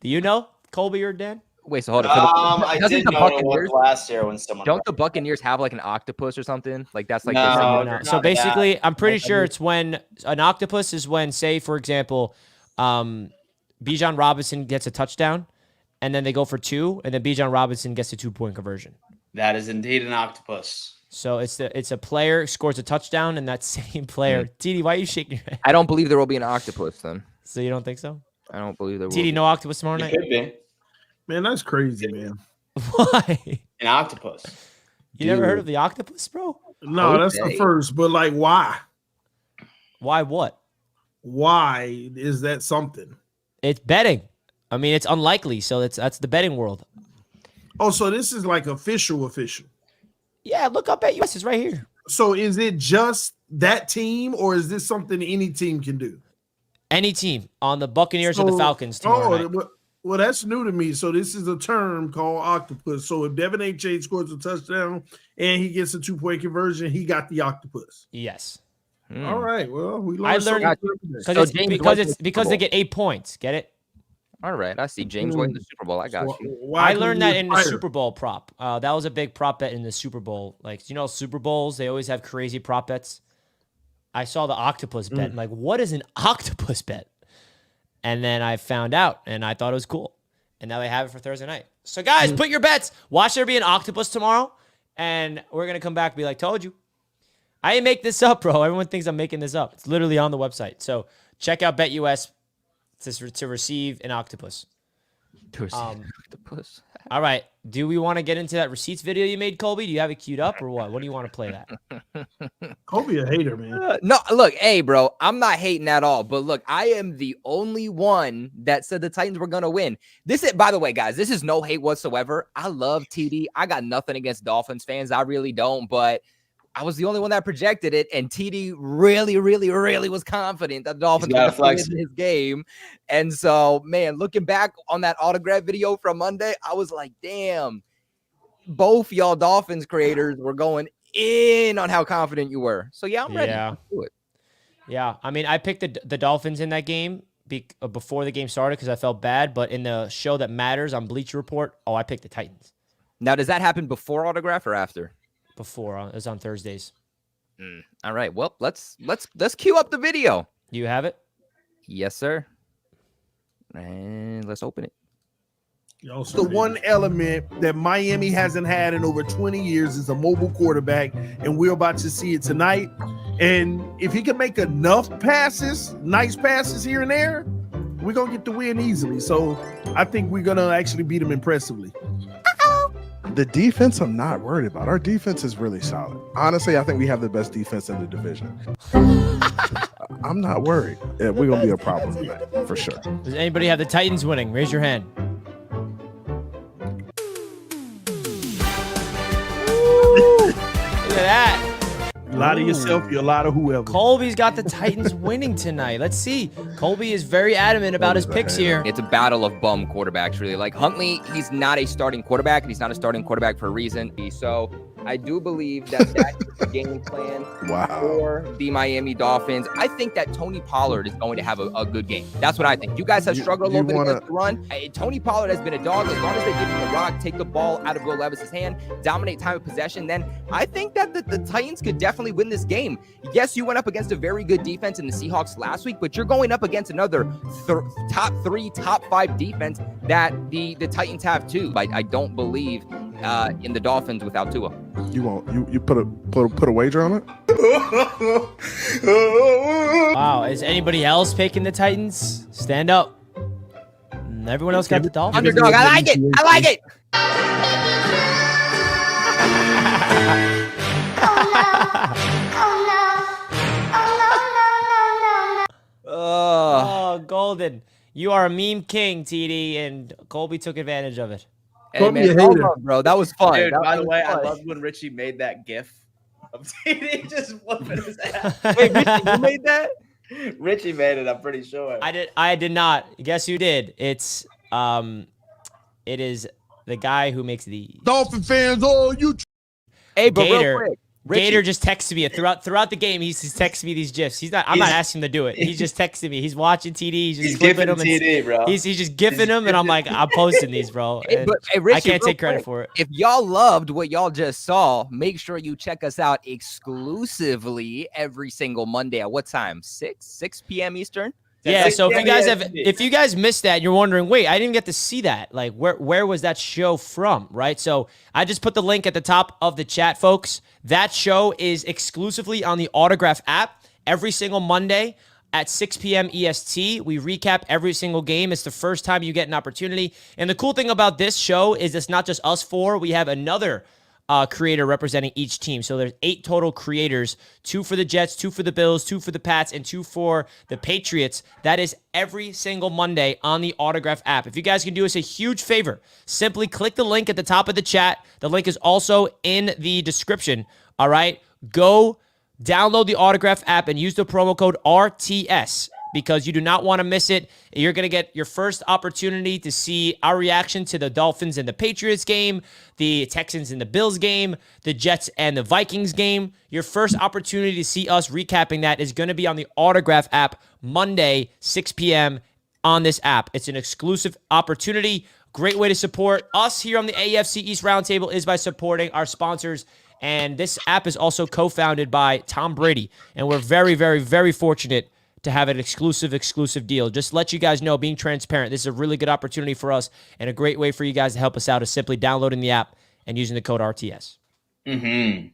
Do you know, Colby or Dan? Wait, so hold on. I did know it was last year when someone. Don't the Buccaneers have like an octopus or something? Like that's like no. So basically, I'm pretty sure it's when an octopus is when, say, for example, Bijan Robinson gets a touchdown, and then they go for 2, and then Bijan Robinson gets a 2-point conversion. That is indeed an octopus. So it's a player scores a touchdown, and that same player. TD, why are you shaking your head? I don't believe there will be an octopus then. So you don't think so? I don't believe there will. TD, no octopus tomorrow night? Could be. Man, that's crazy, man. Why? An octopus. You never heard of the octopus, bro? No, that's the first. But like, why? Why what? Why is that something? It's betting. I mean, it's unlikely. So that's the betting world. Oh, so this is like official. Yeah, look up at US. It's right here. So is it just that team, or is this something any team can do? Any team on the Buccaneers or the Falcons tomorrow night. Well, that's new to me. So this is a term called octopus. So if Devin H. scores a touchdown and he gets a 2-point conversion, he got the octopus. Yes. All right. Well, we I learned because they get 8 points. Get it? All right. I see James winning the Super Bowl. I got you. I learned that in the Super Bowl prop. That was a big prop bet in the Super Bowl. Like, Super Bowls, they always have crazy prop bets. I saw the octopus bet. I'm like, what is an octopus bet? And then I found out, and I thought it was cool. And now they have it for Thursday night. So, guys, put your bets. Watch there be an octopus tomorrow, and we're going to come back and be like, told you. I didn't make this up, bro. Everyone thinks I'm making this up. It's literally on the website. So, check out BetUS to receive an octopus. Octopus. All right. Do we want to get into that receipts video you made, Colby? Do you have it queued up or what? What do you want to play that? Colby a hater, man. No, look, hey, bro, I'm not hating at all. But look, I am the only one that said the Titans were going to win. This is, by the way, guys, this is no hate whatsoever. I love TD. I got nothing against Dolphins fans. I really don't. But I was the only one that projected it, and TD really, really, really was confident that the Dolphins were going to win his game. And so, man, looking back on that autograph video from Monday, I was like, damn, both y'all Dolphins creators were going in on how confident you were. So, yeah, I'm ready to do it. Yeah, I mean, I picked the Dolphins in that game before the game started because I felt bad, but in the show that matters on Bleacher Report, I picked the Titans. Now, does that happen before autograph or after? Before. It was on Thursdays. All right. Well, let's cue up the video. You have it? Yes, sir. And let's open it. The one element that Miami hasn't had in over 20 years is a mobile quarterback, and we're about to see it tonight. And if he can make enough passes, nice passes here and there, we're going to get the win easily. So I think we're going to actually beat him impressively. The defense, I'm not worried about. Our defense is really solid. Honestly, I think we have the best defense in the division. I'm not worried. We're going to be a problem tonight, for sure. Does anybody have the Titans winning? Raise your hand. at that. A lot of yourself, you're a lot of whoever. Colby's got the Titans winning tonight. Let's see. Colby is very adamant about his picks here. It's a battle of bum quarterbacks, really. Like Huntley, he's not a starting quarterback, and he's not a starting quarterback for a reason. So I do believe that that's the game plan for the Miami Dolphins. I think that Tony Pollard is going to have a good game. That's what I think. You guys have struggled a little bit against the run. Tony Pollard has been a dog. As long as they give him the rock, take the ball out of Will Levis's hand, dominate time of possession, then I think that the Titans could definitely win this game. Yes, you went up against a very good defense in the Seahawks last week, but you're going up against another top 3, top 5 defense that the Titans have too. I don't believe in the Dolphins without Tua. You won't. You put a wager on it? Wow. Is anybody else picking the Titans? Stand up. Everyone else got the Dolphins. Underdog. I like it. I like it. Oh, Golden. You are a meme king, TD, and Colby took advantage of it. Hey, man, well done, bro. That was fun. Dude, by the way, I loved when Richie made that GIF of TD just whooping his ass. Wait, Richie, you made that? Richie made it, I'm pretty sure. I did not. Guess who did? It is the guy who makes the Dolphin fans. Oh, you. Hey, but Gator. real quick. Gator just texted me throughout the game. He's texting me these gifs. I'm not asking him to do it. He's just texting me. He's watching TD. He's gifting TD, bro. He's just gifting him, and I'm like, I'm posting these, bro. Hey, Richie, I can't take credit for it. If y'all loved what y'all just saw, make sure you check us out exclusively every single Monday at what time? 6 p.m. Eastern. Yeah, so if you guys missed that, and you're wondering, wait, I didn't even get to see that. Like, where was that show from, right? So I just put the link at the top of the chat, folks. That show is exclusively on the Autograph app every single Monday at 6 p.m. EST. We recap every single game. It's the first time you get an opportunity. And the cool thing about this show is it's not just us four. We have another creator representing each team. So there's 8 total creators, 2 for the Jets, 2 for the Bills, 2 for the Pats, and 2 for the Patriots. That is every single Monday on the Autograph app. If you guys can do us a huge favor, simply click the link at the top of the chat. The link is also in the description. All right, go download the Autograph app and use the promo code RTS because you do not want to miss it. You're going to get your first opportunity to see our reaction to the Dolphins and the Patriots game, the Texans and the Bills game, the Jets and the Vikings game. Your first opportunity to see us recapping that is going to be on the Autograph app Monday, 6 p.m. on this app. It's an exclusive opportunity. Great way to support us here on the AFC East Roundtable is by supporting our sponsors. And this app is also co-founded by Tom Brady. And we're very, very, very fortunate to have an exclusive deal. Just let you guys know, being transparent, this is a really good opportunity for us, and a great way for you guys to help us out is simply downloading the app and using the code RTS. Mm-hmm.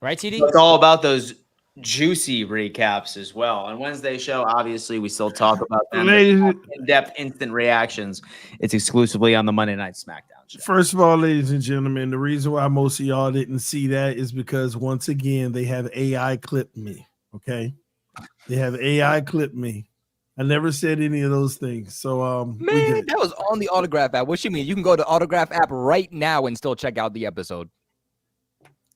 Right, TD? It's all about those juicy recaps as well. On Wednesday's show, obviously, we still talk about them. In-depth, instant reactions. It's exclusively on the Monday Night SmackDown show. First of all, ladies and gentlemen, the reason why most of y'all didn't see that is because, once again, they have AI clipped me, okay? They have AI clipped me. I never said any of those things. So, man, that was on the Autograph app. What you mean? You can go to the Autograph app right now and still check out the episode.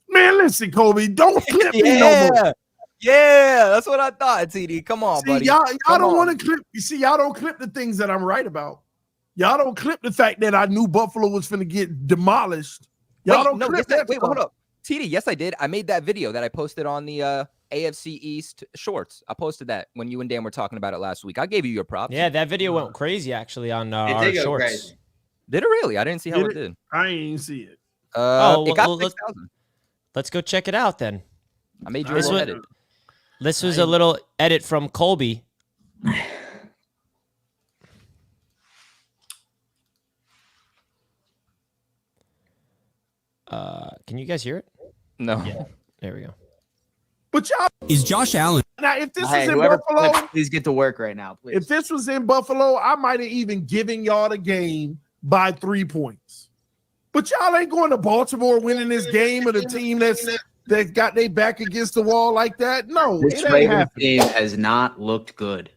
Man, listen, Kobe, don't clip me no more. Yeah, that's what I thought, TD. Come on, buddy. Y'all don't want to clip. You see, y'all don't clip the things that I'm right about. Y'all don't clip the fact that I knew Buffalo was finna get demolished. Y'all don't clip that. Wait, hold up. TD, yes, I did. I made that video that I posted on the AFC East shorts. I posted that when you and Dan were talking about it last week. I gave you your props. Yeah, that video went crazy actually on our shorts. Crazy. Did it really? I didn't see how it did. I ain't see it. It got 6,000. Let's go check it out then. I made you a little edit. This was a little edit from Colby. Can you guys hear it? No. Yeah. There we go. But y'all Is Josh Allen? now, if this was in Buffalo, please get to work right now, please. if this was in Buffalo, I might have even given y'all the game by 3 points. But y'all ain't going to Baltimore winning this game with a team that got their back against the wall like that. No, This it ain't Ravens happening. team has not looked good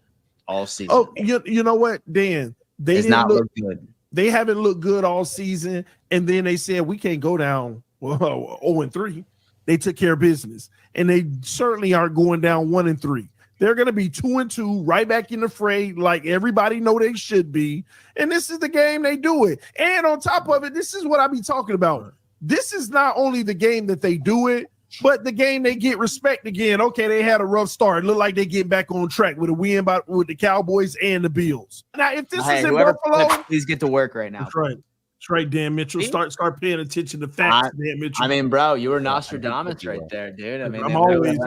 all season. Oh, you know what, Dan? They has didn't not look looked good. They haven't looked good all season, and then they said we can't go down 0-3. They took care of business, and they certainly aren't going down 1-3. They're going to be 2-2, right back in the fray, like everybody know they should be. And this is the game they do it. And on top of it, this is what I be talking about. This is not only the game that they do it, but the game they get respect again. Okay, they had a rough start. It looked like they get back on track with a win with the Cowboys and the Bills. Now, if this is in Buffalo, please get to work right now. That's right. That's right, Dan Mitchell. Start paying attention to facts, Dan Mitchell. I mean, bro, you were Nostradamus right there, dude. I mean, I'm always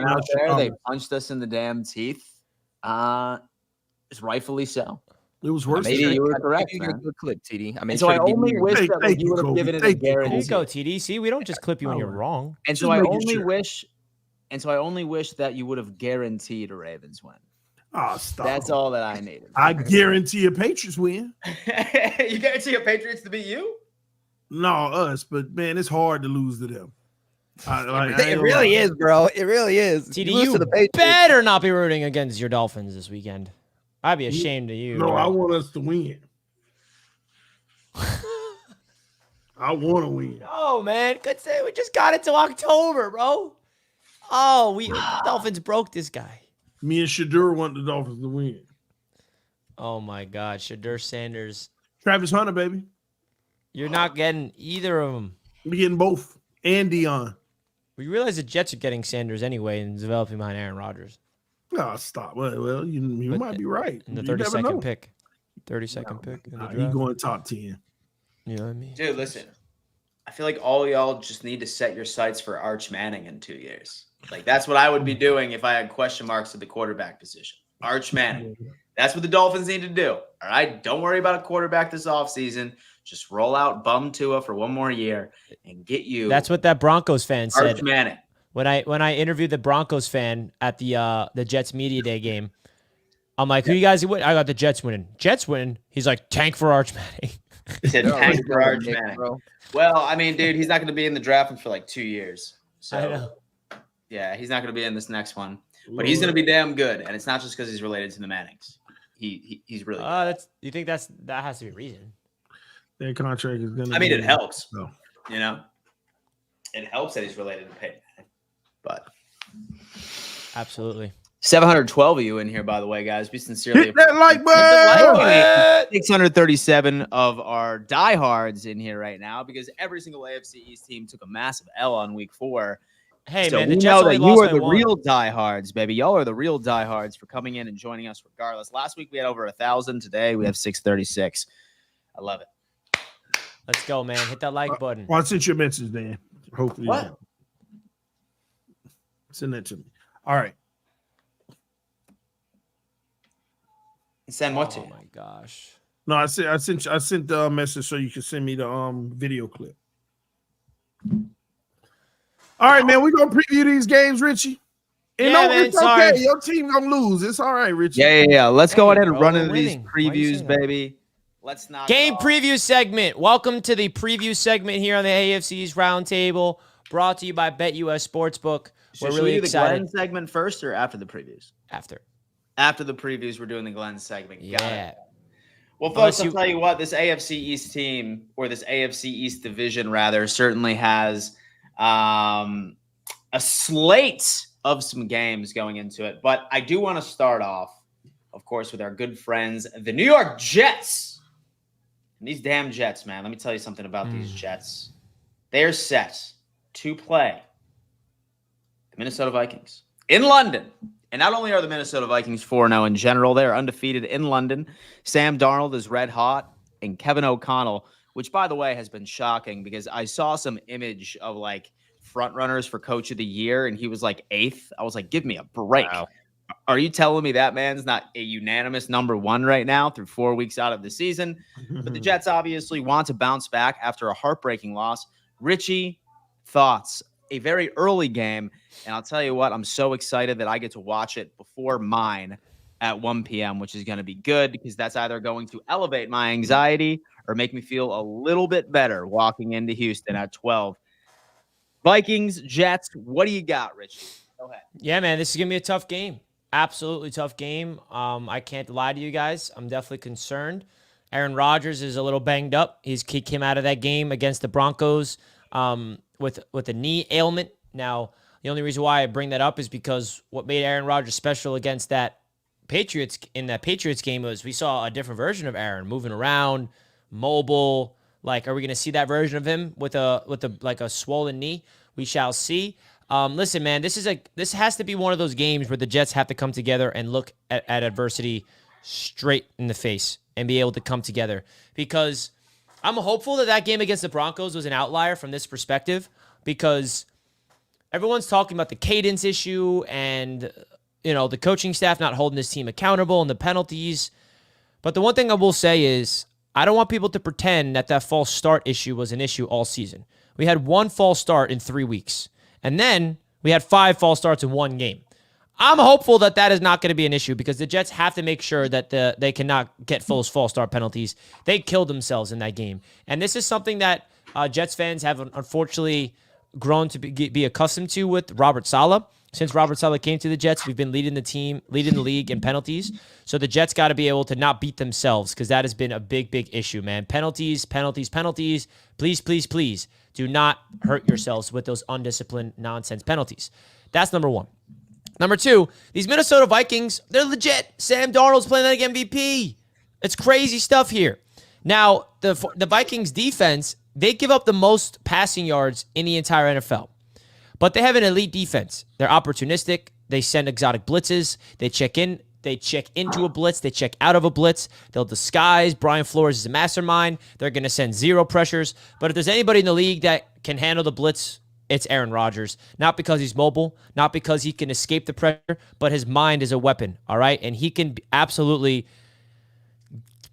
they punched us in the damn teeth. It's rightfully so. It was worse. Maybe you were correct. You get a good clip, TD. I mean, so I only wish that you would have given it a guarantee. There you go, TD. See, we don't just clip you when you're wrong. And so I only wish that you would have guaranteed a Ravens win. Oh, stop. That's all that I needed. I guarantee a Patriots win. You guarantee a Patriots to beat you? No, us. But man, it's hard to lose to them. It really is, bro. It really is. TD, you better not be rooting against your Dolphins this weekend. I'd be ashamed of you. No, I want us to win. I want to win. Oh man, good say we just got it till October, bro. Oh, the Dolphins broke this guy. Me and Shadur want the Dolphins to win. Oh my God, Shadur Sanders, Travis Hunter, baby. You're not getting either of them. We're getting both and Dion. We realize the Jets are getting Sanders anyway and developing behind Aaron Rodgers. No, stop. Well, you might be right. In the 32nd pick. 32nd pick in the draft. He's going top 10. You know what I mean? Dude, listen. I feel like all y'all just need to set your sights for Arch Manning in 2 years. Like, that's what I would be doing if I had question marks at the quarterback position. Arch Manning. That's what the Dolphins need to do. All right? Don't worry about a quarterback this offseason. Just roll out bum Tua for one more year and get you. That's what that Broncos fan said. Arch Manning. When I interviewed the Broncos fan at the Jets Media Day game, I'm like, who you guys win? I got the Jets winning. Jets winning. He's like, tank for Arch Manning. He said tank for Arch Manning. Bro. Well, I mean, dude, he's not going to be in the draft for like 2 years. So, I know. Yeah, he's not going to be in this next one. But he's going to be damn good. And it's not just because he's related to the Mannings. He's really good. You think that has to be a reason? Their contract is going to it helps. So. You know? It helps that he's related to Peyton. But absolutely. 712 of you in here, by the way, guys. We sincerely hit that like button. 637 of our diehards in here right now because every single AFC East team took a massive L on week 4. Hey, so man, we know that you are the real diehards, baby. Y'all are the real diehards for coming in and joining us regardless. Last week we had over 1,000. Today we have 636. I love it. Let's go, man. Hit that like button. Well, I sent you a message, Dan. Hopefully. What? Send that to me. All right. Send what to you? Oh my gosh. No, I sent the message so you can send me the video clip. All right, man. We're gonna preview these games, Richie. And yeah, man, it's okay. Your team gonna lose. It's all right, Richie. Yeah. Let's go ahead and run into these previews, baby. Let's not game preview segment. Welcome to the preview segment here on the AFC's Roundtable, brought to you by BetUS Sportsbook. We're really excited. The Glenn segment first or after the previews? After the previews, we're doing the Glenn segment. Got it. Well, folks, I'll tell you what, this AFC East team, or this AFC East division, rather, certainly has a slate of some games going into it. But I do want to start off, of course, with our good friends, the New York Jets. And these damn Jets, man. Let me tell you something about these Jets. They are set to play the Minnesota Vikings in London. And not only are the Minnesota Vikings 4-0 in general, they are undefeated in London. Sam Darnold is red hot, and Kevin O'Connell, which, by the way, has been shocking because I saw some image of, like, front runners for Coach of the Year, and he was, like, 8th. I was like, give me a break. Wow. Are you telling me that man's not a unanimous number 1 right now through 4 weeks out of the season? But the Jets obviously want to bounce back after a heartbreaking loss. Richie, thoughts? A very early game, and I'll tell you what, I'm so excited that I get to watch it before mine at 1 p.m., which is going to be good because that's either going to elevate my anxiety or make me feel a little bit better walking into Houston at 12. Vikings, Jets, what do you got, Richie? Go ahead. Yeah, man, this is going to be a tough game. Absolutely tough game. I can't lie to you guys. I'm definitely concerned. Aaron Rodgers is a little banged up. He came out of that game against the Broncos with a knee ailment, Now, the only reason why I bring that up is because what made Aaron Rodgers special against that Patriots game was we saw a different version of Aaron moving around, mobile. Like, are we going to see that version of him with a swollen knee? We shall see. Listen, man, this has to be one of those games where the Jets have to come together and look at adversity straight in the face and be able to come together, because I'm hopeful that game against the Broncos was an outlier from this perspective, because everyone's talking about the cadence issue and, the coaching staff not holding this team accountable and the penalties. But the one thing I will say is I don't want people to pretend that false start issue was an issue all season. We had one false start in 3 weeks, and then we had 5 false starts in one game. I'm hopeful that is not going to be an issue, because the Jets have to make sure that they cannot get false start penalties. They killed themselves in that game. And this is something that Jets fans have unfortunately grown to be accustomed to with Robert Saleh. Since Robert Saleh came to the Jets, we've been leading the league in penalties. So the Jets got to be able to not beat themselves, because that has been a big, big issue, man. Penalties. Please, please, please do not hurt yourselves with those undisciplined nonsense penalties. That's number one. Number two, these Minnesota Vikings, they're legit. Sam Darnold's playing like MVP. It's crazy stuff here. Now, the Vikings defense, they give up the most passing yards in the entire NFL. But they have an elite defense. They're opportunistic. They send exotic blitzes. They check into a blitz. They check out of a blitz. They'll disguise. Brian Flores is a mastermind. They're going to send zero pressures. But if there's anybody in the league that can handle the blitz, it's Aaron Rodgers. Not because he's mobile, not because he can escape the pressure, but his mind is a weapon, all right? And he can absolutely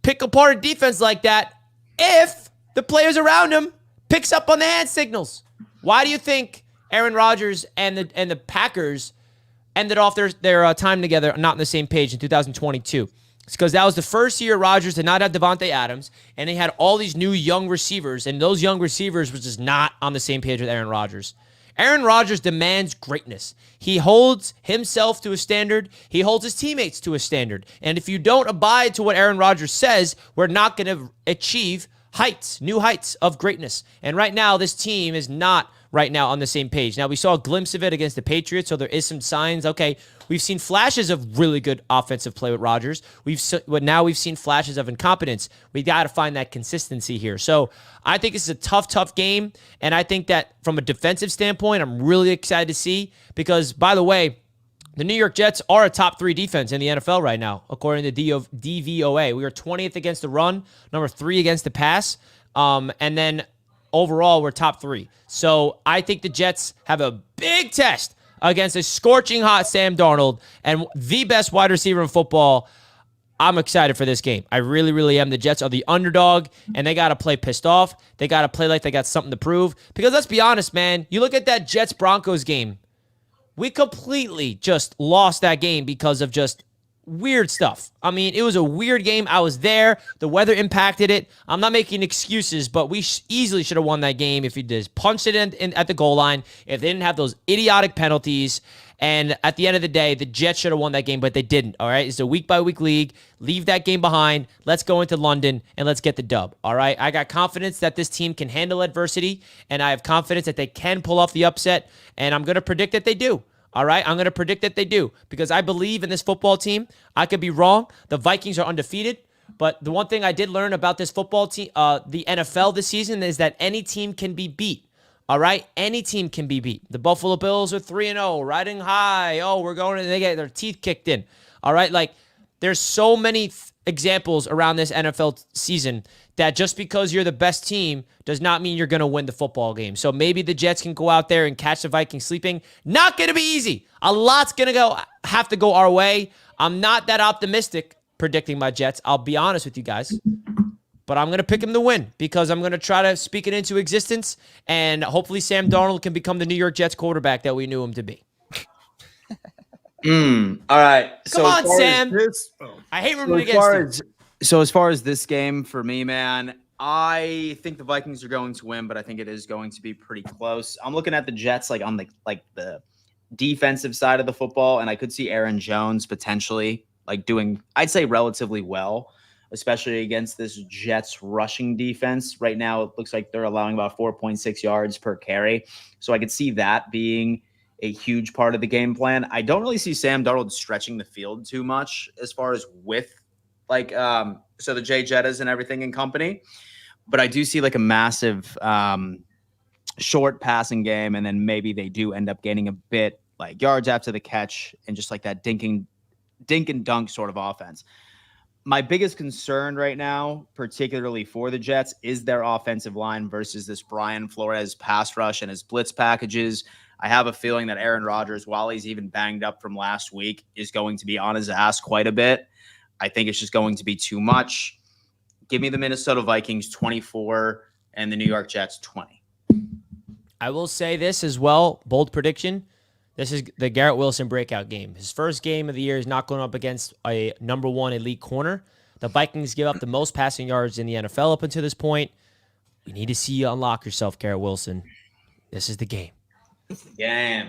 pick apart a defense like that if the players around him picks up on the hand signals. Why do you think Aaron Rodgers and the Packers ended off their time together not on the same page in 2022? It's because that was the first year Rodgers did not have Devante Adams, and they had all these new young receivers, and those young receivers were just not on the same page with Aaron Rodgers. Aaron Rodgers demands greatness. He holds himself to a standard. He holds his teammates to a standard. And if you don't abide to what Aaron Rodgers says, we're not going to achieve new heights of greatness. And right now, this team is not right now on the same page. Now, we saw a glimpse of it against the Patriots, so there is some signs. Okay, we've seen flashes of really good offensive play with Rodgers. Now we've seen flashes of incompetence. We got to find that consistency here. So I think this is a tough game, and I think that from a defensive standpoint, I'm really excited to see, because, by the way, the New York Jets are a top 3 defense in the NFL right now, according to DVOA. We are 20th against the run, number 3 against the pass, and then overall, we're top 3. So I think the Jets have a big test against a scorching hot Sam Darnold and the best wide receiver in football. I'm excited for this game. I really, really am. The Jets are the underdog, and they got to play pissed off. They got to play like they got something to prove. Because let's be honest, man. You look at that Jets-Broncos game. We completely just lost that game because of just weird stuff. I mean, it was a weird game. I was there. The weather impacted it. I'm not making excuses, but we easily should have won that game if we just punched it in at the goal line, if they didn't have those idiotic penalties. And at the end of the day, the Jets should have won that game, but they didn't, all right? It's a week-by-week league. Leave that game behind. Let's go into London, and let's get the dub, all right? I got confidence that this team can handle adversity, and I have confidence that they can pull off the upset, and I'm going to predict that they do. All right, I'm going to predict that they do, because I believe in this football team. I could be wrong. The Vikings are undefeated, but the one thing I did learn about this football team, the NFL this season, is that any team can be beat. All right, any team can be beat. The Buffalo Bills are 3-0, riding high. Oh, they get their teeth kicked in. All right, like there's so many examples around this NFL season that just because you're the best team does not mean you're going to win the football game. So maybe the Jets can go out there and catch the Vikings sleeping. Not going to be easy. A lot's going to have to go our way. I'm not that optimistic predicting my Jets. I'll be honest with you guys. But I'm going to pick him to win, because I'm going to try to speak it into existence, and hopefully Sam Darnold can become the New York Jets quarterback that we knew him to be. All right. Come on, Sam. I hate rooting against him. So as far as this game for me, man, I think the Vikings are going to win, but I think it is going to be pretty close. I'm looking at the Jets on the defensive side of the football, and I could see Aaron Jones potentially doing, I'd say, relatively well. especially against this Jets rushing defense. Right now, it looks like they're allowing about 4.6 yards per carry. So I could see that being a huge part of the game plan. I don't really see Sam Darnold stretching the field too much as far as with so the Jay Jettas and everything and company. But I do see like a massive short passing game, and then maybe they do end up gaining a bit like yards after the catch and just like that dink and dunk sort of offense. My biggest concern right now, particularly for the Jets, is their offensive line versus this Brian Flores pass rush and his blitz packages. I have a feeling that Aaron Rodgers, while he's even banged up from last week, is going to be on his ass quite a bit. I think it's just going to be too much. Give me the Minnesota Vikings 24 and the New York Jets 20. I will say this as well, bold prediction. This is the Garrett Wilson breakout game. His first game of the year is not going up against a number one elite corner. The Vikings give up the most passing yards in the NFL up until this point. We need to see you unlock yourself, Garrett Wilson. This is the game. Game.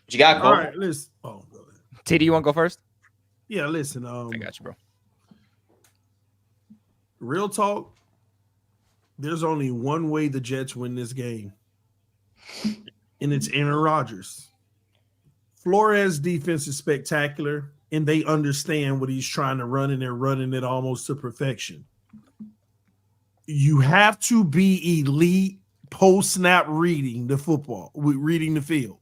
What you got, Cole? All right, listen. Oh, go ahead. TD, you want to go first? Yeah, listen. I got you, bro. Real talk. There's only one way the Jets win this game, and it's Aaron Rodgers. Flores' defense is spectacular, and they understand what he's trying to run, and they're running it almost to perfection. You have to be elite post-snap reading the football, reading the field.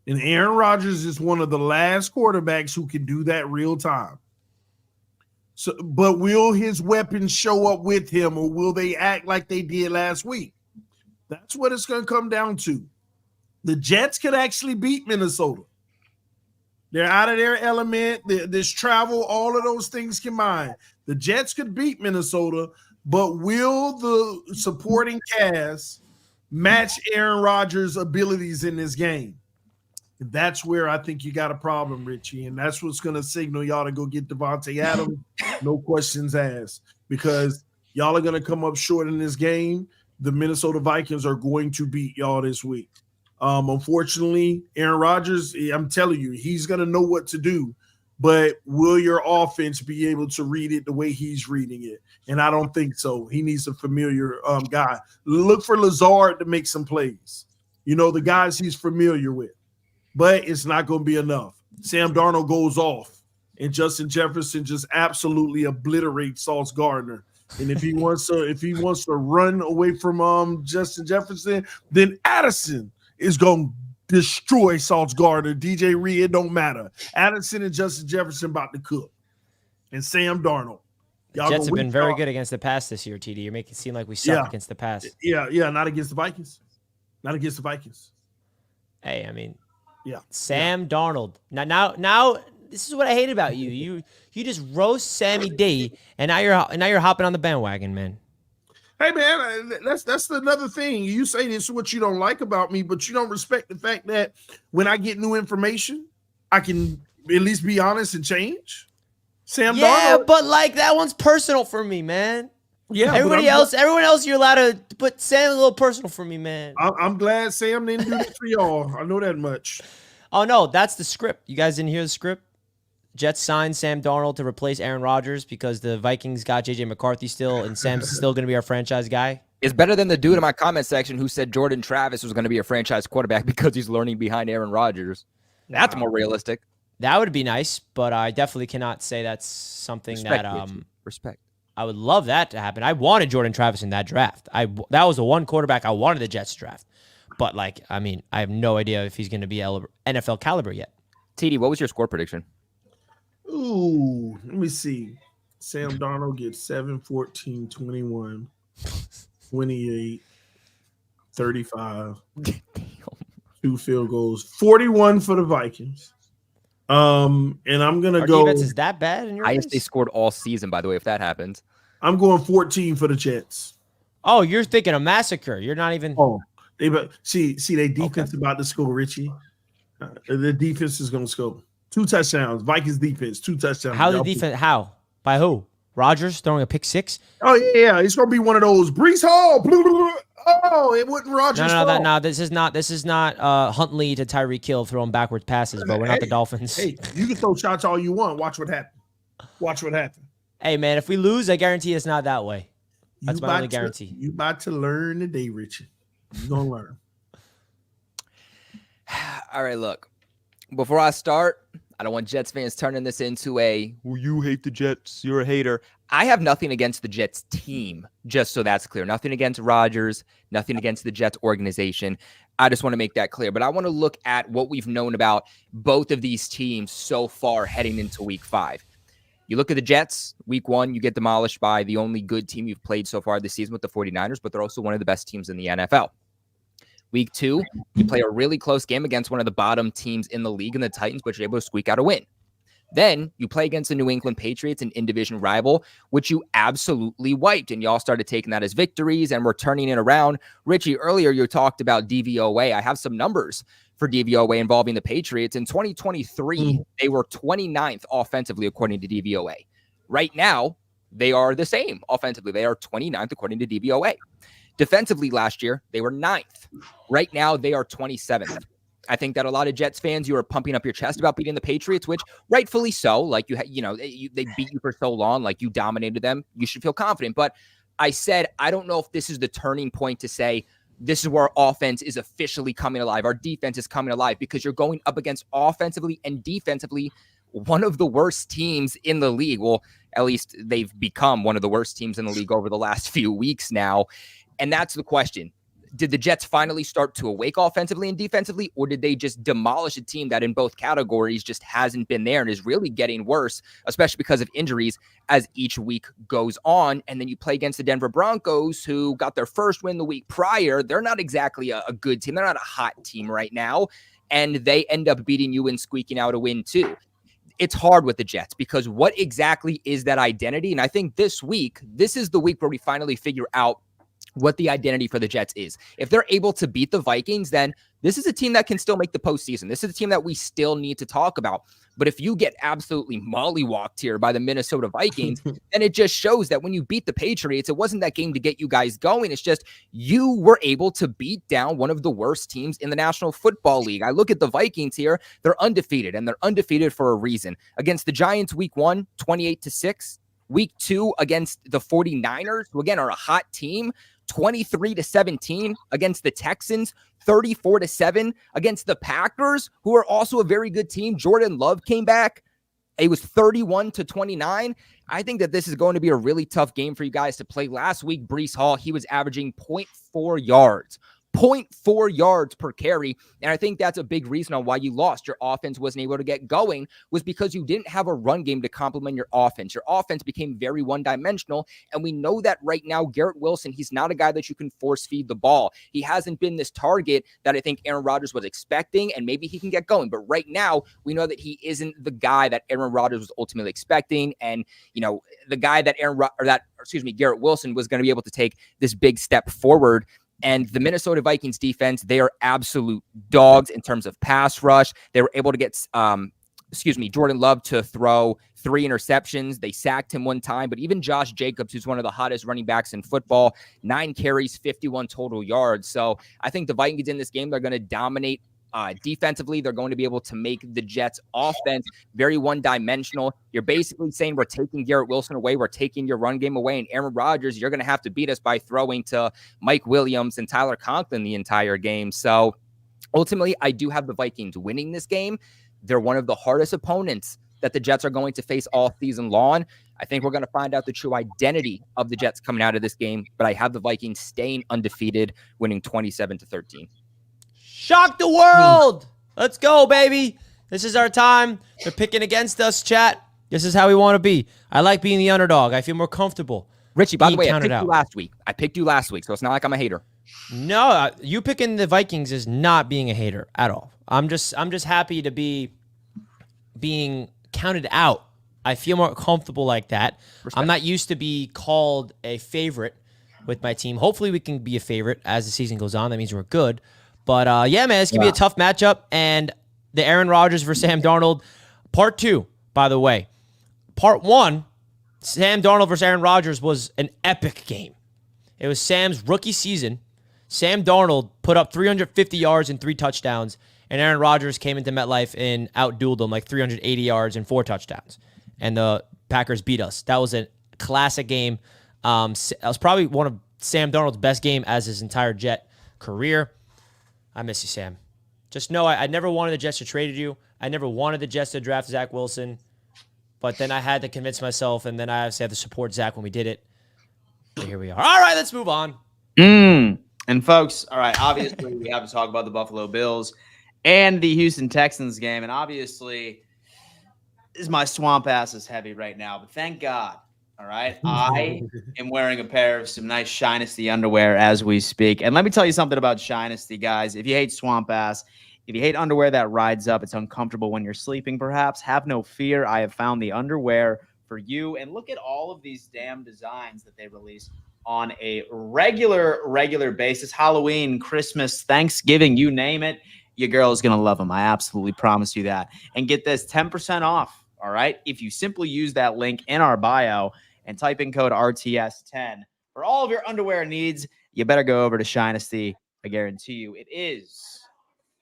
And Aaron Rodgers is one of the last quarterbacks who can do that real time. So, but will his weapons show up with him, or will they act like they did last week? That's what it's going to come down to. The Jets could actually beat Minnesota. They're out of their element. There's travel, all of those things combined. The Jets could beat Minnesota, but will the supporting cast match Aaron Rodgers' abilities in this game? That's where I think you got a problem, Richie, and that's what's going to signal y'all to go get Devante Adams, no questions asked, because y'all are going to come up short in this game. The Minnesota Vikings are going to beat y'all this week. Unfortunately, Aaron Rodgers, I'm telling you, he's going to know what to do, but will your offense be able to read it the way he's reading it? And I don't think so. He needs a familiar guy. Look for Lazard to make some plays. You know, the guys he's familiar with. But it's not going to be enough. Sam Darnold goes off, and Justin Jefferson just absolutely obliterates Sauce Gardner. And if he wants to run away from Justin Jefferson, then Addison is going to destroy Sauce Gardner. DJ Reed, it don't matter. Addison and Justin Jefferson about to cook, and Sam Darnold. The Jets have been very good against the pass this year, TD. You're making it seem like we suck against the pass. Yeah, not against the Vikings. Not against the Vikings. Hey, I mean. Yeah, Sam Darnold. Now, this is what I hate about you. You just roast Sammy D, and now you're hopping on the bandwagon, man. Hey, man, that's another thing. You say this is what you don't like about me, but you don't respect the fact that when I get new information, I can at least be honest and change. Sam Darnold. But like that one's personal for me, man. Yeah, everyone else, you're allowed to put Sam a little personal for me, man. I'm glad Sam didn't do this for y'all. I know that much. Oh no, that's the script. You guys didn't hear the script? Jets signed Sam Darnold to replace Aaron Rodgers because the Vikings got JJ McCarthy still, and Sam's still going to be our franchise guy. It's better than the dude in my comment section who said Jordan Travis was going to be a franchise quarterback because he's learning behind Aaron Rodgers. That's more realistic. That would be nice, but I definitely cannot say that's something respect. I would love that to happen. I wanted Jordan Travis in that draft. That was the one quarterback I wanted the Jets to draft. But, I have no idea if he's going to be NFL caliber yet. TD, what was your score prediction? Ooh, let me see. Sam Darnold gets 7, 14, 21, 28, 35, 2 field goals, 41 for the Vikings. And I'm going to go. Defense is that bad in your highest they scored all season, by the way, if that happens. I'm going 14 for the Jets. Oh, you're thinking a massacre. You're not even. Oh, see, their defense about to score, Richie. The defense is going to score 2 touchdowns. Vikings defense, 2 touchdowns. How the defense? How? By who? Rodgers throwing a pick 6? Oh yeah, it's going to be one of those Brees Hall. Oh, it wasn't Rodgers. No. This is not Huntley to Tyreek Hill throwing backwards passes, but we're not the Dolphins. Hey, you can throw shots all you want. Watch what happens. Hey, man, if we lose, I guarantee it's not that way. That's my only guarantee. You about to learn today, Richie. You're going to learn. All right, look. Before I start, I don't want Jets fans turning this into well, you hate the Jets, you're a hater. I have nothing against the Jets team, just so that's clear. Nothing against Rodgers, nothing against the Jets organization. I just want to make that clear. But I want to look at what we've known about both of these teams so far heading into week 5. You look at the Jets, week 1, you get demolished by the only good team you've played so far this season with the 49ers, but they're also one of the best teams in the NFL. Week 2, you play a really close game against one of the bottom teams in the league in the Titans, but you're able to squeak out a win. Then you play against the New England Patriots, an in-division rival, which you absolutely wiped, and y'all started taking that as victories, and we're turning it around. Richie, earlier you talked about DVOA. I have some numbers for DVOA involving the Patriots. In 2023, they were 29th offensively according to DVOA. Right now, they are the same offensively. They are 29th according to DVOA. Defensively last year, they were 9th. Right now, they are 27th. I think that a lot of Jets fans, you are pumping up your chest about beating the Patriots, which rightfully so. Like they beat you for so long, like you dominated them. You should feel confident. But I said, I don't know if this is the turning point to say this is where our offense is officially coming alive. Our defense is coming alive because you're going up against offensively and defensively one of the worst teams in the league. Well, at least they've become one of the worst teams in the league over the last few weeks now. And that's the question. Did the Jets finally start to awake offensively and defensively, or did they just demolish a team that in both categories just hasn't been there and is really getting worse, especially because of injuries as each week goes on? And then you play against the Denver Broncos, who got their first win the week prior. They're not exactly a good team. They're not a hot team right now. And they end up beating you and squeaking out a win too. It's hard with the Jets because what exactly is that identity? And I think this is the week where we finally figure out what the identity for the Jets is. If they're able to beat the Vikings, then this is a team that can still make the postseason. This is a team that we still need to talk about. But if you get absolutely mollywalked here by the Minnesota Vikings, then it just shows that when you beat the Patriots, it wasn't that game to get you guys going. It's just you were able to beat down one of the worst teams in the National Football League. I look at the Vikings here. They're undefeated, and they're undefeated for a reason. Against the Giants week 1, 28-6. Week 2 against the 49ers, who again are a hot team, 23-17 against the Texans, 34-7 against the Packers, who are also a very good team. Jordan Love came back. It was 31-29. I think that this is going to be a really tough game for you guys to play. Last week, Breece Hall, he was averaging 0.4 yards. 0.4 yards per carry. And I think that's a big reason on why you lost. Your offense wasn't able to get going was because you didn't have a run game to complement your offense. Your offense became very one-dimensional. And we know that right now, Garrett Wilson, he's not a guy that you can force feed the ball. He hasn't been this target that I think Aaron Rodgers was expecting, and maybe he can get going. But right now, we know that he isn't the guy that Aaron Rodgers was ultimately expecting. And, the guy that Garrett Wilson was going to be able to take this big step forward. And the Minnesota Vikings defense, they are absolute dogs in terms of pass rush. They were able to get, Jordan Love to throw 3 interceptions. They sacked him one time, but even Josh Jacobs, who's one of the hottest running backs in football, 9 carries, 51 total yards. So I think the Vikings in this game, they're going to dominate defensively. They're going to be able to make the Jets offense very one-dimensional. You're basically saying we're taking Garrett Wilson away. We're taking your run game away. And Aaron Rodgers, you're going to have to beat us by throwing to Mike Williams and Tyler Conklin the entire game. So ultimately, I do have the Vikings winning this game. They're one of the hardest opponents that the Jets are going to face all season long. I think we're going to find out the true identity of the Jets coming out of this game, but I have the Vikings staying undefeated, winning 27-13. Shock the world. Let's go, baby. This is our time. They're picking against us, chat. This is how we want to be. I like being the underdog. I feel more comfortable. Richie, by the way, I picked you last week. So it's not like I'm a hater. No, you picking the Vikings is not being a hater at all. I'm just happy to be being counted out. I feel more comfortable like that. Respect. I'm not used to be called a favorite with my team. Hopefully we can be a favorite as the season goes on. That means we're good. But, yeah, man, it's going to be a tough matchup. And the Aaron Rodgers versus Sam Darnold, part 2, by the way. Part 1, Sam Darnold versus Aaron Rodgers was an epic game. It was Sam's rookie season. Sam Darnold put up 350 yards and 3 touchdowns. And Aaron Rodgers came into MetLife and outdueled him like 380 yards and 4 touchdowns. And the Packers beat us. That was a classic game. That was probably one of Sam Darnold's best game as his entire Jet career. I miss you, Sam. Just know I never wanted the Jets to trade you. I never wanted the Jets to draft Zach Wilson. But then I had to convince myself, and then I obviously had to support Zach when we did it. But here we are. All right, let's move on. And folks, all right, obviously we have to talk about the Buffalo Bills and the Houston Texans game. And obviously, my swamp ass is heavy right now. But thank God, all right, I am wearing a pair of some nice Shinesty underwear as we speak. And let me tell you something about Shinesty, guys. If you hate swamp ass, if you hate underwear that rides up, it's uncomfortable when you're sleeping, perhaps, have no fear. I have found the underwear for you. And look at all of these damn designs that they release on a regular basis. Halloween, Christmas, Thanksgiving, you name it. Your girl is going to love them. I absolutely promise you that. And get this, 10% off, all right? If you simply use that link in our bio and type in code RTS10 for all of your underwear needs, you better go over to Shinesty. I guarantee you it is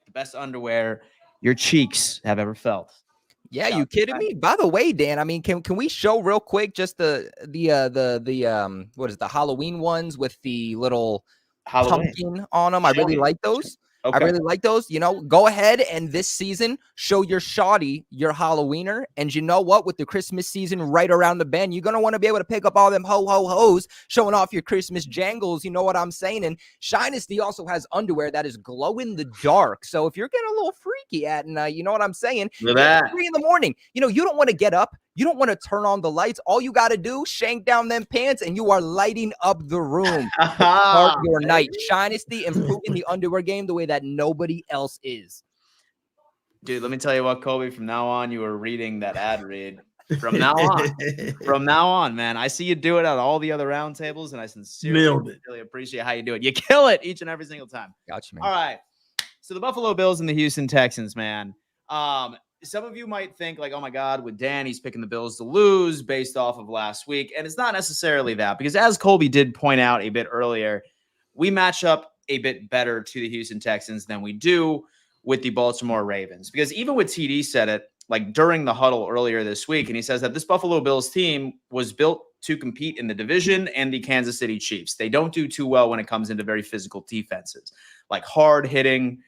the best underwear your cheeks have ever felt. Yeah, you kidding me? By the way, Dan, I mean, can we show real quick just the what is it, the Halloween ones with the little pumpkin on them? I really like those. Okay. I really like those. You know, go ahead and this season show your shoddy, your Halloweener. And you know what? With the Christmas season right around the bend, you're going to want to be able to pick up all them ho-ho-hos showing off your Christmas jangles. You know what I'm saying? And Shinesty also has underwear that is glow in the dark. So if you're getting a little freaky at, and you know what I'm saying? Look at that. 3 in the morning, you know, you don't want to get up. You don't want to turn on the lights. All you got to do, shank down them pants, and you are lighting up the room. Start your night. Shinesty improving the underwear game the way that nobody else is. Dude, let me tell you what, Colby, from now on, you are reading that ad read. From now on, man. I see you do it at all the other roundtables, and I sincerely really appreciate how you do it. You kill it each and every single time. Gotcha, man. All right. So the Buffalo Bills and the Houston Texans, man. Some of you might think like, oh my God, with Dan, he's picking the Bills to lose based off of last week. And it's not necessarily that, because as Colby did point out a bit earlier, we match up a bit better to the Houston Texans than we do with the Baltimore Ravens. Because even with TD said it like during the huddle earlier this week, and he says that this Buffalo Bills team was built to compete in the division and the Kansas City Chiefs. They don't do too well when it comes into very physical defenses, like hard hitting,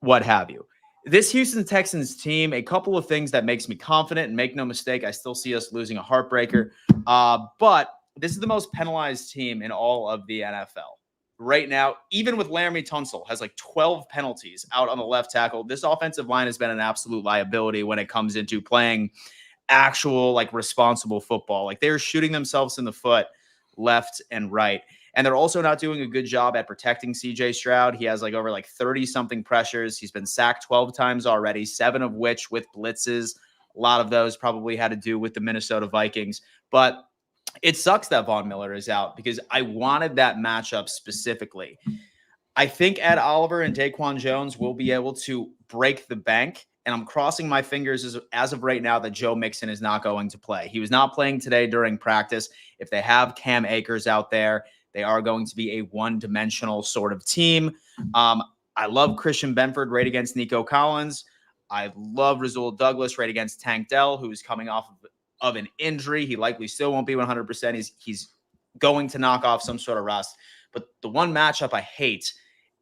what have you. This Houston Texans team, a couple of things that makes me confident, and make no mistake, I still see us losing a heartbreaker. But this is the most penalized team in all of the NFL. Right now, even with Laramie Tunsil, has like 12 penalties out on the left tackle. This offensive line has been an absolute liability when it comes into playing actual, like, responsible football. Like, they're shooting themselves in the foot left and right. And they're also not doing a good job at protecting CJ Stroud. He has like over like 30-something pressures. He's been sacked 12 times already, 7 of which with blitzes. A lot of those probably had to do with the Minnesota Vikings. But it sucks that Von Miller is out, because I wanted that matchup specifically. I think Ed Oliver and Daquan Jones will be able to break the bank. And I'm crossing my fingers as of right now that Joe Mixon is not going to play. He was not playing today during practice. If they have Cam Akers out there, they are going to be a one-dimensional sort of team. I love Christian Benford right against Nico Collins. I love Rasul Douglas right against Tank Dell, who's coming off of an injury. He likely still won't be 100%. He's going to knock off some sort of rust. But the one matchup I hate,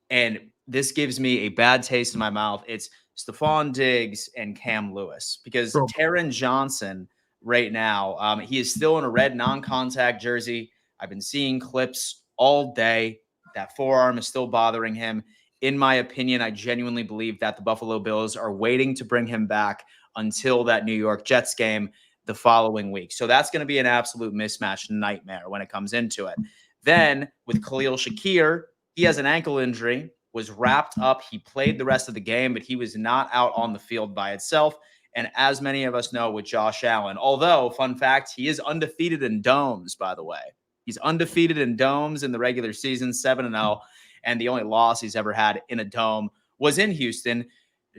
and this gives me a bad taste in my mouth, it's Stephon Diggs and Cam Lewis. Because Taron Johnson right now, he is still in a red non-contact jersey. I've been seeing clips all day. That forearm is still bothering him. In my opinion, I genuinely believe that the Buffalo Bills are waiting to bring him back until that New York Jets game the following week. So that's going to be an absolute mismatch nightmare when it comes into it. Then with Khalil Shakir, he has an ankle injury, was wrapped up. He played the rest of the game, but he was not out on the field by itself. And as many of us know with Josh Allen, although, fun fact, he is undefeated in domes, by the way. He's undefeated in domes in the regular season, 7-0, and the only loss he's ever had in a dome was in Houston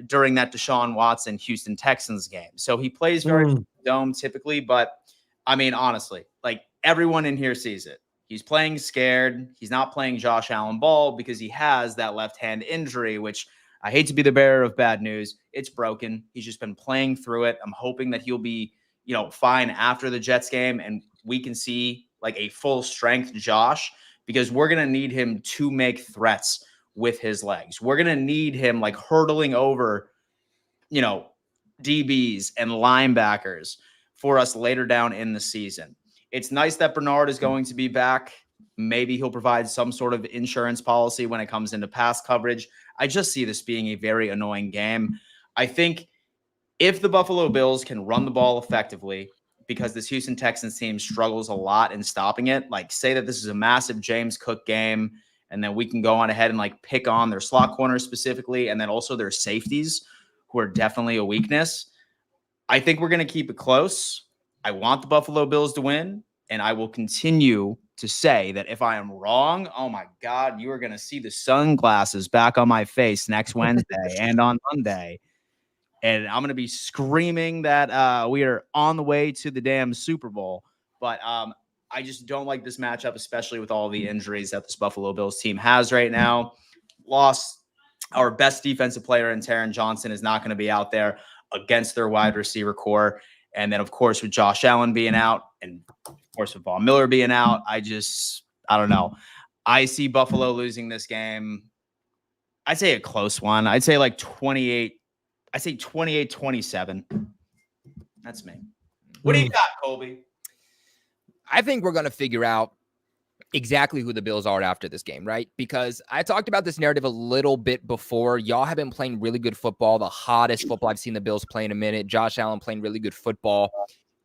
during that Deshaun Watson Houston Texans game. So he plays very dome typically, but I mean, honestly, like everyone in here sees it. He's playing scared. He's not playing Josh Allen ball because he has that left hand injury, which I hate to be the bearer of bad news. It's broken. He's just been playing through it. I'm hoping that he'll be fine after the Jets game and we can see like a full strength Josh, because we're going to need him to make threats with his legs. We're going to need him like hurtling over, DBs and linebackers for us later down in the season. It's nice that Bernard is going to be back. Maybe he'll provide some sort of insurance policy when it comes into pass coverage. I just see this being a very annoying game. I think if the Buffalo Bills can run the ball effectively, because this Houston Texans team struggles a lot in stopping it, like say that this is a massive James Cook game, and then we can go on ahead and like pick on their slot corners specifically, and then also their safeties, who are definitely a weakness. I think we're going to keep it close. I want the Buffalo Bills to win, and I will continue to say that if I am wrong, oh my God, you are going to see the sunglasses back on my face next Wednesday and on Monday. And I'm going to be screaming that we are on the way to the damn Super Bowl. But I just don't like this matchup, especially with all the injuries that this Buffalo Bills team has right now. Lost our best defensive player in Taron Johnson is not going to be out there against their wide receiver core. And then, of course, with Josh Allen being out and, of course, with Von Miller being out, I don't know. I see Buffalo losing this game. I'd say a close one. I'd say like 28. I say 28-27. That's me. What do you got, Colby? I think we're going to figure out exactly who the Bills are after this game, right? Because I talked about this narrative a little bit before. Y'all have been playing really good football, the hottest football I've seen the Bills play in a minute. Josh Allen playing really good football,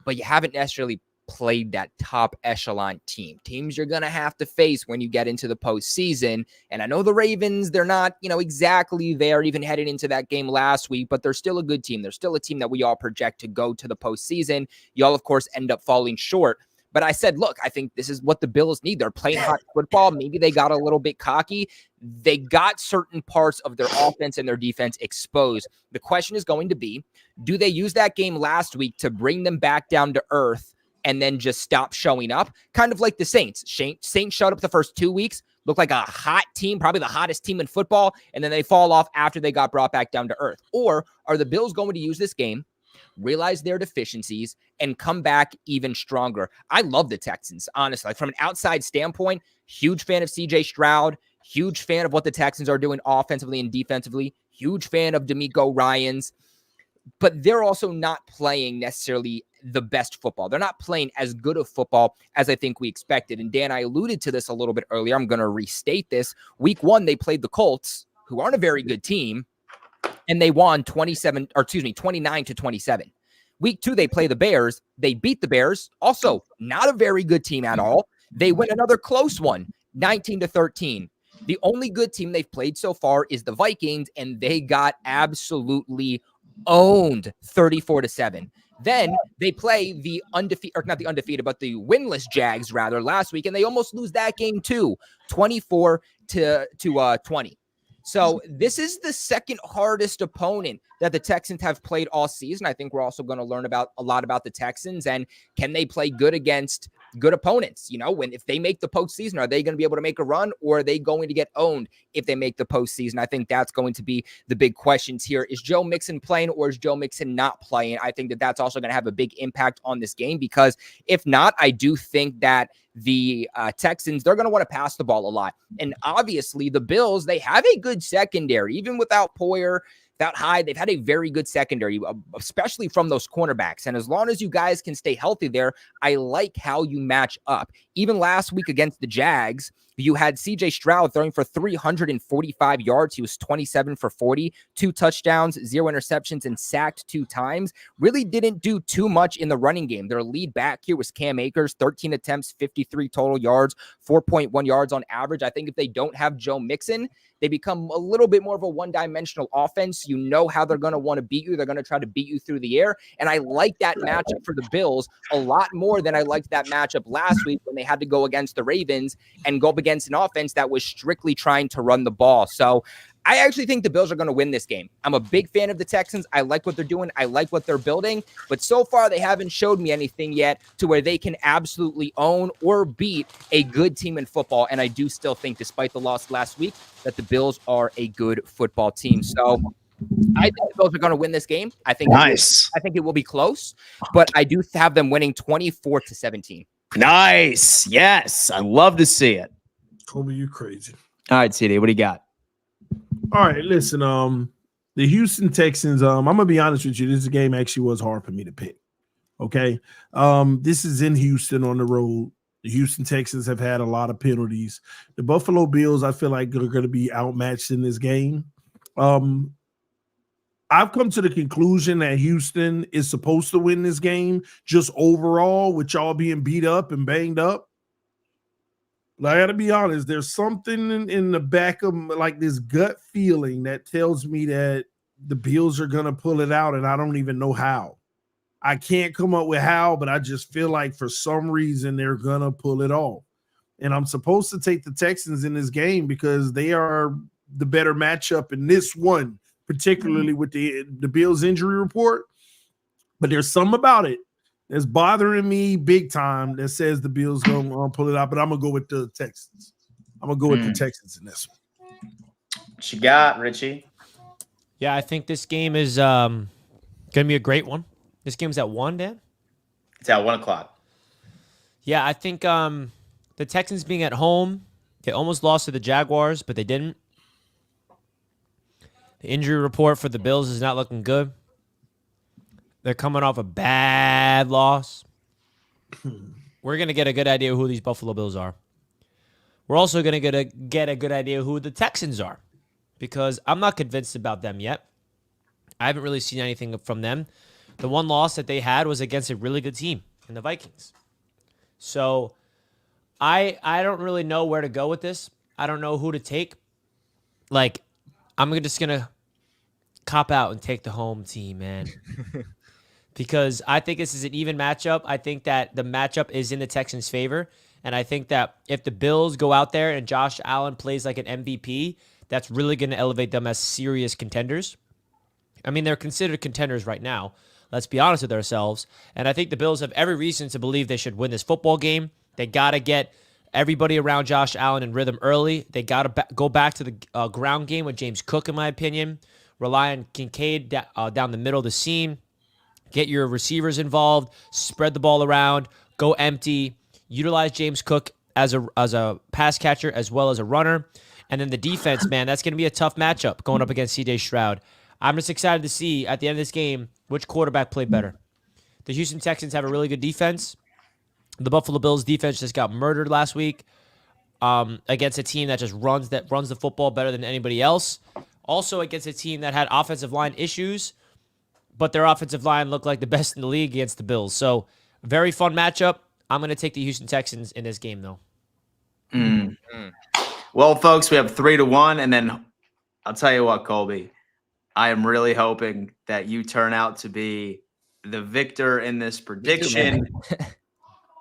but you haven't necessarily played that top echelon teams you're going to have to face when you get into the postseason. And I know the Ravens, they're not, exactly there even headed into that game last week, but they're still a good team. They're still a team that we all project to go to the postseason. Y'all, of course, end up falling short. But I said, look, I think this is what the Bills need. They're playing hot football. Maybe they got a little bit cocky. They got certain parts of their offense and their defense exposed. The question is going to be, do they use that game last week to bring them back down to earth and then just stop showing up? Kind of like the Saints. Saints showed up the first 2 weeks, looked like a hot team, probably the hottest team in football, and then they fall off after they got brought back down to earth. Or are the Bills going to use this game, realize their deficiencies, and come back even stronger? I love the Texans, honestly. Like from an outside standpoint, huge fan of CJ Stroud, huge fan of what the Texans are doing offensively and defensively, huge fan of D'Amico Ryans, but they're also not playing necessarily the best football. They're not playing as good of football as I think we expected. And Dan, I alluded to this a little bit earlier. I'm going to restate this. Week 1, they played the Colts, who aren't a very good team, and they won 29-27. Week 2, they play the Bears. They beat the Bears. Also, not a very good team at all. They win another close one, 19-13. The only good team they've played so far is the Vikings, and they got absolutely owned 34-7. Then they play the winless Jags last week, and they almost lose that game too, 24-20. So this is the second hardest opponent that the Texans have played all season. I think we're also going to learn a lot about the Texans, and can they play good against good opponents? If they make the postseason, are they going to be able to make a run, or are they going to get owned if they make the postseason? I think that's going to be the big questions here. Is Joe Mixon playing, or is Joe Mixon not playing? I think that that's also going to have a big impact on this game, because if not, I do think that the Texans, they're going to want to pass the ball a lot. And obviously the Bills, they have a good secondary, even without Poyer, without Hyde. They've had a very good secondary, especially from those cornerbacks. And as long as you guys can stay healthy there, I like how you match up. Even last week against the Jags, you had CJ Stroud throwing for 345 yards. He was 27 for 40, 2 touchdowns, 0 interceptions, and sacked 2 times. Really didn't do too much in the running game. Their lead back here was Cam Akers, 13 attempts, 53 total yards, 4.1 yards on average. I think if they don't have Joe Mixon, they become a little bit more of a one-dimensional offense. You know how they're going to want to beat you. They're going to try to beat you through the air. And I like that matchup for the Bills a lot more than I liked that matchup last week when they had to go against the Ravens and go up against an offense that was strictly trying to run the ball. So I actually think the Bills are going to win this game. I'm a big fan of the Texans. I like what they're doing. I like what they're building. But so far, they haven't showed me anything yet to where they can absolutely own or beat a good team in football. And I do still think, despite the loss last week, that the Bills are a good football team. So I think the Bills are going to win this game. I think Nice. I think it will be close, but I do have them winning 24-17. Nice. Yes. I love to see it. Kobe, you crazy. All right, CD, what do you got? All right, listen. The Houston Texans. I'm gonna be honest with you. This game actually was hard for me to pick. Okay. This is in Houston on the road. The Houston Texans have had a lot of penalties. The Buffalo Bills, I feel like, are going to be outmatched in this game. I've come to the conclusion that Houston is supposed to win this game just overall, with y'all being beat up and banged up. But I got to be honest, there's something in the back of like this gut feeling that tells me that the Bills are going to pull it out, and I don't even know how. I can't come up with how, but I just feel like for some reason they're going to pull it off. And I'm supposed to take the Texans in this game because they are the better matchup in this one, particularly with the Bills injury report. But there's something about it that's bothering me big time that says the Bills going to pull it out. But I'm going to go with the Texans. I'm going to go with the Texans in this one. What you got, Richie? Yeah, I think this game is going to be a great one. This game's at 1, Dan? It's at 1 o'clock. Yeah, I think the Texans being at home, they almost lost to the Jaguars, but they didn't. The injury report for the Bills is not looking good. They're coming off a bad loss. We're going to get a good idea of who these Buffalo Bills are. We're also going to get a good idea of who the Texans are, because I'm not convinced about them yet. I haven't really seen anything from them. The one loss that they had was against a really good team in the Vikings. So I don't really know where to go with this. I don't know who to take. Like, I'm just going to cop out and take the home team, man. Because I think this is an even matchup. I think that the matchup is in the Texans' favor. And I think that if the Bills go out there and Josh Allen plays like an MVP, that's really going to elevate them as serious contenders. I mean, they're considered contenders right now. Let's be honest with ourselves. And I think the Bills have every reason to believe they should win this football game. They got to get everybody around Josh Allen in rhythm early. They got to go back to the ground game with James Cook, in my opinion. Rely on Kincaid down the middle of the seam. Get your receivers involved. Spread the ball around. Go empty. Utilize James Cook as a pass catcher as well as a runner. And then the defense, man, that's going to be a tough matchup going up against C.J. Stroud. I'm just excited to see at the end of this game which quarterback played better. The Houston Texans have a really good defense. The Buffalo Bills defense just got murdered last week against a team that just runs the football better than anybody else. Also against a team that had offensive line issues, but their offensive line looked like the best in the league against the Bills. So very fun matchup. I'm going to take the Houston Texans in this game, though. Well, folks, we have 3-1, and then I'll tell you what, Colby. I am really hoping that you turn out to be the victor in this prediction.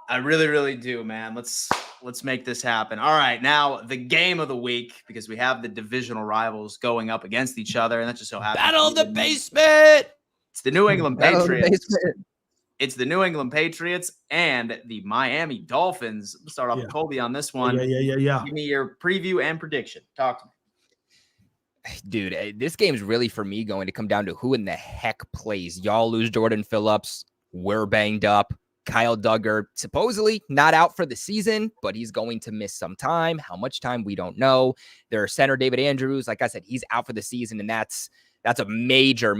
I really, really do, man. Let's make this happen. All right, now the game of the week, because we have the divisional rivals going up against each other, and that just so happens. Battle of the basement. It's the New England Patriots. It's the New England Patriots and the Miami Dolphins. Let's start off with Colby on this one. Yeah. Give me your preview and prediction. Talk to me. Dude, this game's really, for me, going to come down to who in the heck plays. Y'all lose Jordan Phillips. We're banged up. Kyle Duggar, supposedly not out for the season, but he's going to miss some time. How much time, we don't know. Their center, David Andrews, like I said, he's out for the season, and that's a major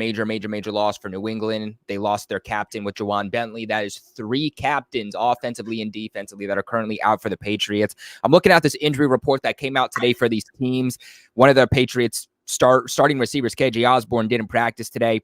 loss for New England. They lost their captain with Juwan Bentley. That is 3 captains offensively and defensively that are currently out for the Patriots. I'm looking at this injury report that came out today for these teams. One of the Patriots starting receivers, KJ Osborne, didn't practice today.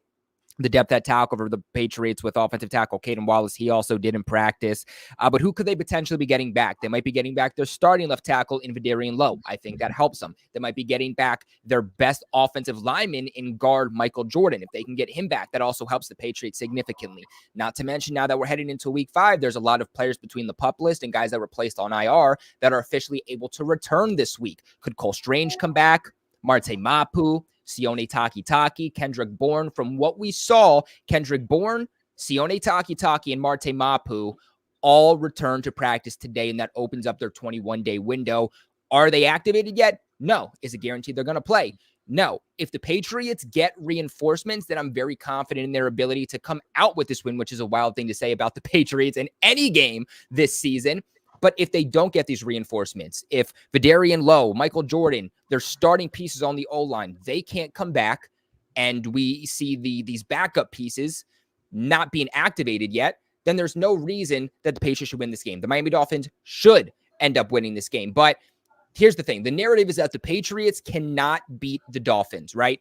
The depth at tackle for the Patriots with offensive tackle Caden Wallace, he also didn't practice. But who could they potentially be getting back? They might be getting back their starting left tackle in Vidarian Lowe. I think that helps them. They might be getting back their best offensive lineman in guard Michael Jordan. If they can get him back, that also helps the Patriots significantly. Not to mention, now that we're heading into week 5, there's a lot of players between the PUP list and guys that were placed on IR that are officially able to return this week. Could Cole Strange come back? Marte Mapu, Sione Takitaki, Kendrick Bourne. From what we saw, Kendrick Bourne, Sione Takitaki, and Marte Mapu all returned to practice today, and that opens up their 21-day window. Are they activated yet? No. Is it guaranteed they're going to play? No. If the Patriots get reinforcements, then I'm very confident in their ability to come out with this win, which is a wild thing to say about the Patriots in any game this season. But if they don't get these reinforcements, if Vidarian Lowe, Michael Jordan, they're starting pieces on the O-line, they can't come back, and we see these backup pieces not being activated yet, then there's no reason that the Patriots should win this game. The Miami Dolphins should end up winning this game. But here's the thing. The narrative is that the Patriots cannot beat the Dolphins, right?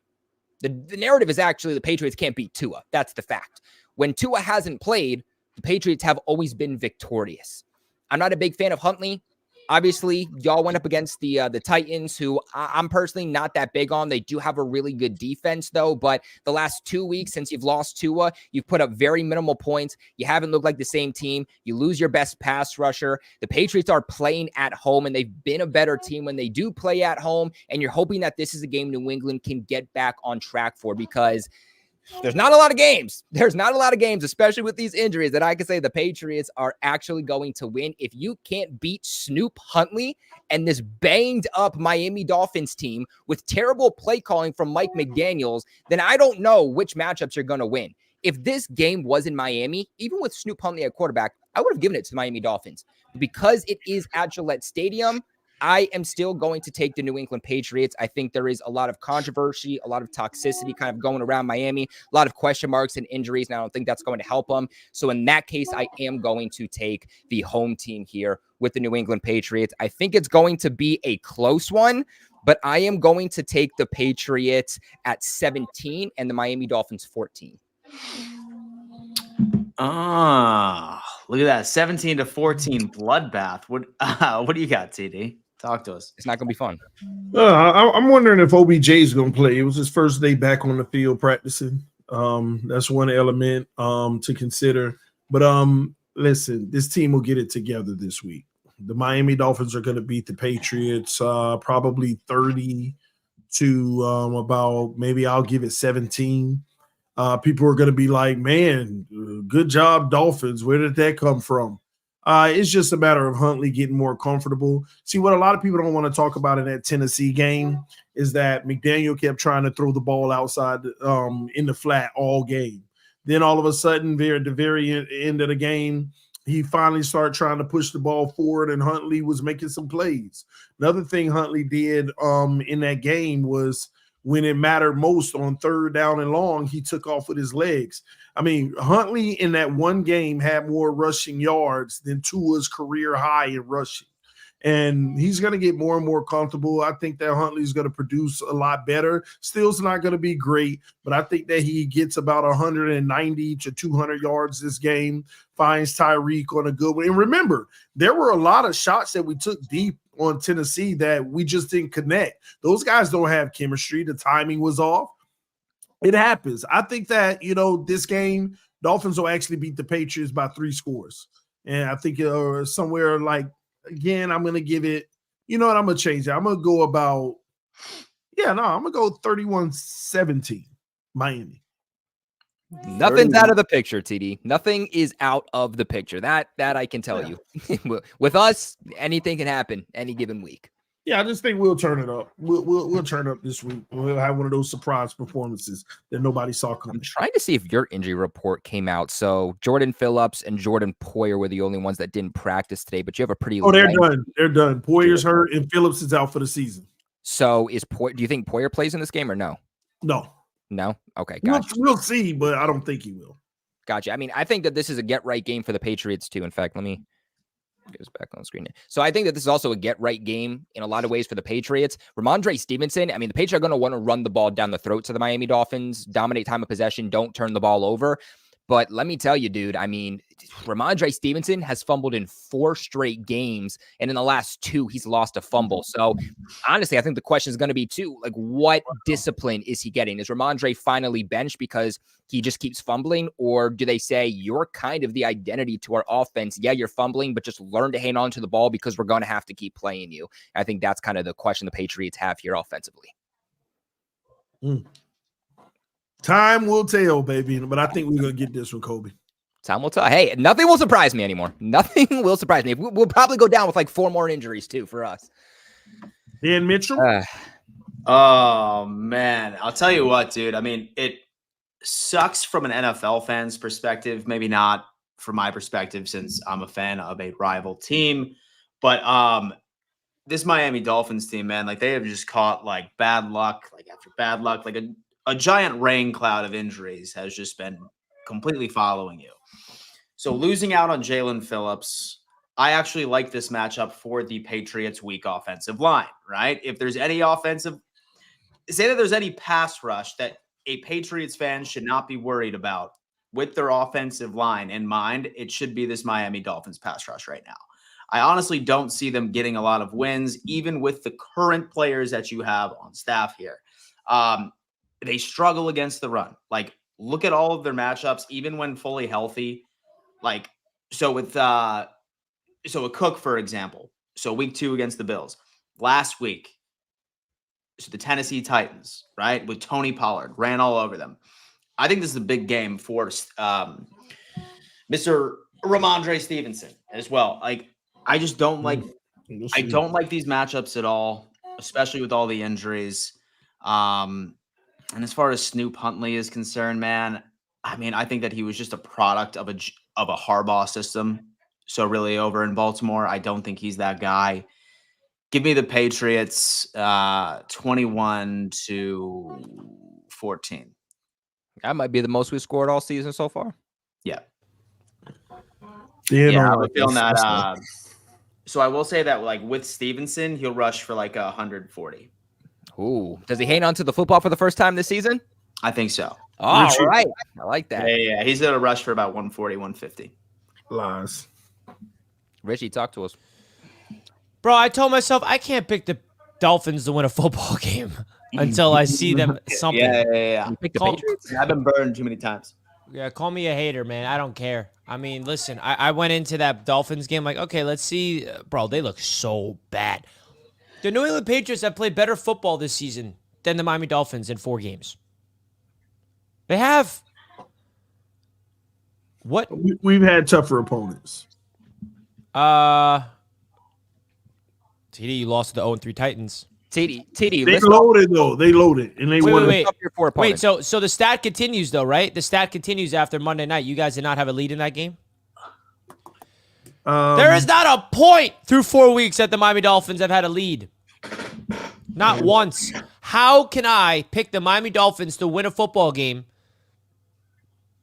The narrative is actually the Patriots can't beat Tua. That's the fact. When Tua hasn't played, the Patriots have always been victorious. I'm not a big fan of Huntley. Obviously, y'all went up against the Titans, who I'm personally not that big on. They do have a really good defense, though. But the last 2 weeks since you've lost Tua, you've put up very minimal points. You haven't looked like the same team. You lose your best pass rusher. The Patriots are playing at home, and they've been a better team when they do play at home. And you're hoping that this is a game New England can get back on track for, because there's not a lot of games. There's not a lot of games, especially with these injuries, that I can say the Patriots are actually going to win. If you can't beat Snoop Huntley and this banged up Miami Dolphins team with terrible play calling from Mike McDaniels, then I don't know which matchups you're going to win. If this game was in Miami, even with Snoop Huntley at quarterback, I would have given it to the Miami Dolphins. But because it is at Gillette Stadium, I am still going to take the New England Patriots. I think there is a lot of controversy, a lot of toxicity kind of going around Miami, a lot of question marks and injuries, and I don't think that's going to help them. So in that case, I am going to take the home team here with the New England Patriots. I think it's going to be a close one, but I am going to take the Patriots at 17 and the Miami Dolphins 14. Look at that. 17-14 bloodbath. What do you got, TD? Talk to us. It's not going to be fun. I'm wondering if OBJ is going to play. It was his first day back on the field practicing. That's one element to consider. But listen, this team will get it together this week. The Miami Dolphins are going to beat the Patriots probably 30 to about, maybe I'll give it 17. People are going to be like, man, good job, Dolphins. Where did that come from? It's just a matter of Huntley getting more comfortable. See, what a lot of people don't want to talk about in that Tennessee game is that McDaniel kept trying to throw the ball outside in the flat all game. Then all of a sudden, at the very end of the game, he finally started trying to push the ball forward, and Huntley was making some plays. Another thing Huntley did in that game was, when it mattered most on 3rd down and long, he took off with his legs. I mean, Huntley in that one game had more rushing yards than Tua's career high in rushing. And he's going to get more and more comfortable. I think that Huntley's going to produce a lot better. Still's not going to be great, but I think that he gets about 190 to 200 yards this game, finds Tyreek on a good one. And remember, there were a lot of shots that we took deep on Tennessee that we just didn't connect. Those guys don't have chemistry. The timing was off. It happens. I think that, this game, Dolphins will actually beat the Patriots by 3 scores. And I think somewhere like, again, I'm going to give it, I'm going to change it. I'm going to go about, I'm going to go 31-17 Miami. Nothing's out of the picture, TD. Nothing is out of the picture. That I can tell you. With us, anything can happen any given week. Yeah, I just think we'll turn it up. We'll turn up this week. We'll have one of those surprise performances that nobody saw coming. I'm trying to see if your injury report came out. So Jordan Phillips and Jordan Poyer were the only ones that didn't practice today, but you have a pretty. They're done. They're done. Poyer's hurt and Phillips is out for the season. So do you think Poyer plays in this game or no? No. No? Okay, gotcha. We'll see, but I don't think he will. Gotcha. I mean, I think that this is a get-right game for the Patriots, too. In fact, let me get this back on the screen. So I think that this is also a get-right game in a lot of ways for the Patriots. Ramondre Stevenson, I mean, the Patriots are going to want to run the ball down the throats of the Miami Dolphins, dominate time of possession, don't turn the ball over. But let me tell you, dude, I mean, Ramondre Stevenson has fumbled in 4 straight games, and in the last 2, he's lost a fumble. So, honestly, I think the question is going to be, too, like, what discipline is he getting? Is Ramondre finally benched because he just keeps fumbling, or do they say, you're kind of the identity to our offense? Yeah, you're fumbling, but just learn to hang on to the ball because we're going to have to keep playing you. I think that's kind of the question the Patriots have here offensively. Time will tell, baby, but I think we're going to get this one, Kobe. Time will tell. Hey, nothing will surprise me anymore. Nothing will surprise me. We'll probably go down with like 4 more injuries, too, for us. Dan Mitchell? Oh man, I'll tell you what, dude. I mean, it sucks from an NFL fan's perspective, maybe not from my perspective since I'm a fan of a rival team, but this Miami Dolphins team, man, like they have just caught like bad luck, like after bad luck, like a giant rain cloud of injuries has just been completely following you. So losing out on Jalen Phillips, I actually like this matchup for the Patriots' weak offensive line, right? If there's any say that there's any pass rush that a Patriots fan should not be worried about with their offensive line in mind, it should be this Miami Dolphins pass rush right now. I honestly don't see them getting a lot of wins, even with the current players that you have on staff here. They struggle against the run. Like, look at all of their matchups, even when fully healthy. Like, so with Cook, for example, so week 2 against the Bills. Last week, so the Tennessee Titans, right, with Tony Pollard, ran all over them. I think this is a big game for Mr. Ramondre Stevenson as well. Like, I just don't like these matchups at all, especially with all the injuries. And as far as Snoop Huntley is concerned, man, I mean, I think that he was just a product of a Harbaugh system. So really over in Baltimore, I don't think he's that guy. Give me the Patriots 21-14. That might be the most we scored all season so far. Yeah. Yeah, I'm feeling that. So I will say that, like, with Stevenson, he'll rush for like 140. Ooh, does he hang on to the football for the first time this season? I think so. All right, I like that. Yeah, he's gonna rush for about 140, 150. Lies. Richie, talk to us. Bro, I told myself I can't pick the Dolphins to win a football game until I see them something. Yeah. You pick the Patriots? I've been burned too many times. Yeah, call me a hater, man. I don't care. I mean, listen, I went into that Dolphins game like, okay, let's see. Bro, they look so bad. The New England Patriots have played better football this season than the Miami Dolphins in 4 games. They have. What? We've had tougher opponents. TD, you lost to the 0-3 Titans. TD. They loaded, though. They loaded. And they wait. So the stat continues, though, right? The stat continues after Monday night. You guys did not have a lead in that game? There is not a point through 4 weeks that the Miami Dolphins have had a lead. Not once. How can I pick the Miami Dolphins to win a football game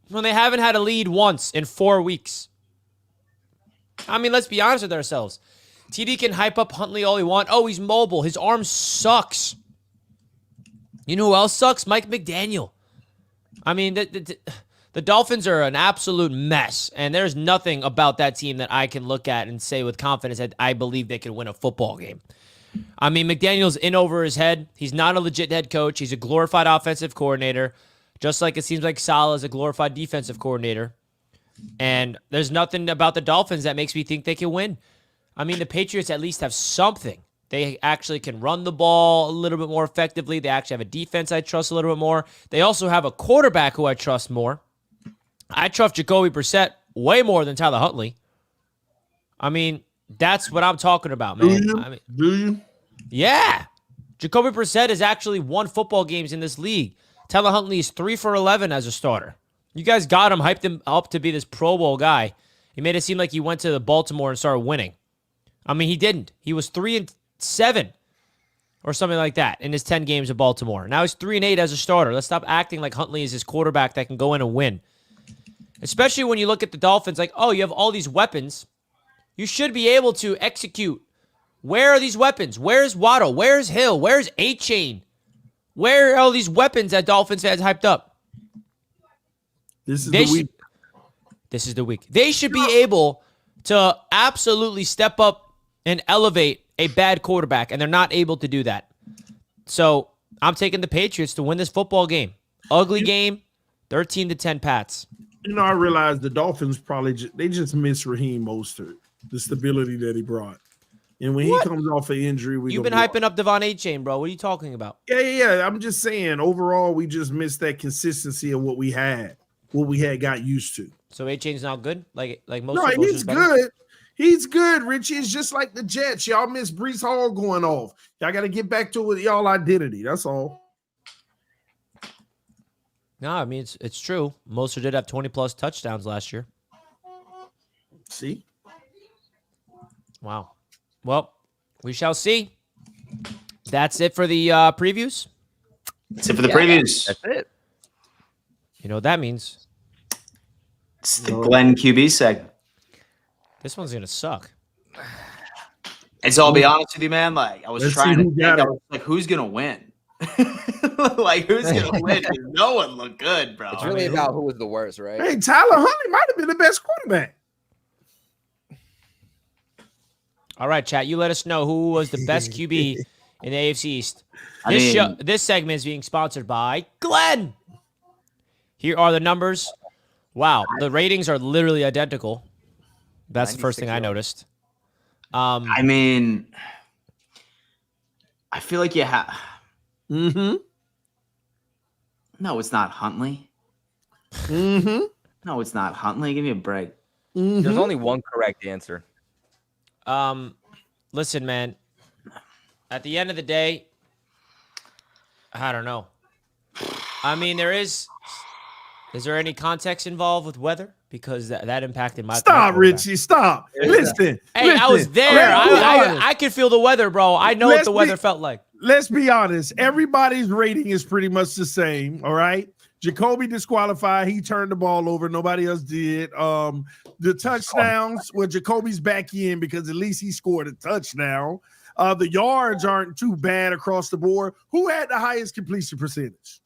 when they haven't had a lead once in 4 weeks? I mean, let's be honest with ourselves. TD can hype up Huntley all he wants. Oh, he's mobile. His arm sucks. You know who else sucks? Mike McDaniel. I mean, the Dolphins are an absolute mess, and there's nothing about that team that I can look at and say with confidence that I believe they can win a football game. I mean, McDaniel's in over his head. He's not a legit head coach. He's a glorified offensive coordinator, just like it seems like Saleh is a glorified defensive coordinator. And there's nothing about the Dolphins that makes me think they can win. I mean, the Patriots at least have something. They actually can run the ball a little bit more effectively. They actually have a defense I trust a little bit more. They also have a quarterback who I trust more. I trust Jacoby Brissett way more than Tyler Huntley. I mean, that's what I'm talking about, man. Do you? Yeah. Jacoby Brissett has actually won football games in this league. Tyler Huntley is 3 for 11 as a starter. You guys got him, hyped him up to be this Pro Bowl guy. He made it seem like he went to Baltimore and started winning. I mean, he didn't. He was 3-7 or something like that in his 10 games of Baltimore. Now he's 3-8 as a starter. Let's stop acting like Huntley is his quarterback that can go in and win. Especially when you look at the Dolphins like, oh, you have all these weapons. You should be able to execute. Where are these weapons? Where's Waddle? Where's Hill? Where's A-Chain? Where are all these weapons that Dolphins fans hyped up? This is the week. This is the week. They should be able to absolutely step up and elevate a bad quarterback, and they're not able to do that. So I'm taking the Patriots to win this football game. Ugly game, 13-10 Pats. You know, I realized the Dolphins probably they just miss Raheem Mostert, the stability that he brought. And when he comes off an injury, you've been hyping up Devante Adams, bro. What are you talking about? Yeah. I'm just saying, overall, we just missed that consistency of what we had got used to. So Adams not good, like most. No, he's good. He's good, Richie. It's just like the Jets. Y'all miss Brees Hall going off. Y'all got to get back to with y'all identity. That's all. No, I mean, it's true. Mostert did have 20-plus touchdowns last year. See? Wow. Well, we shall see. That's it for the previews? That's it for the previews. That's it. You know what that means? It's the Glenn QB segment. This one's going to suck. And so I'll be honest with you, man. Like, I was Let's trying see to who think, got I it. was like, who's going to win? Like, who's going to win? 'Cause no one looked good, bro. It's really about who was the worst, right? Hey, Tyler Huntley might have been the best quarterback. All right, chat. You let us know who was the best QB in the AFC East. I mean- This segment is being sponsored by Glenn. Here are the numbers. Wow, the ratings are literally identical. That's the first thing I noticed. I mean, I feel like you have. Mm-hmm. No, it's not Huntley. Mm-hmm. No, it's not Huntley. Give me a break. There's only one correct answer. Listen, man. At the end of the day, I don't know. I mean, is there any context involved with weather? Because that impacted my Stop, my Richie. Stop. Listen. Hey, I was there. I could feel the weather, bro. I know what the weather felt like. Let's be honest. Everybody's rating is pretty much the same. All right. Jacoby disqualified. He turned the ball over. Nobody else did. The touchdowns, well, Jacoby's back in because at least he scored a touchdown. The yards aren't too bad across the board. Who had the highest completion percentage?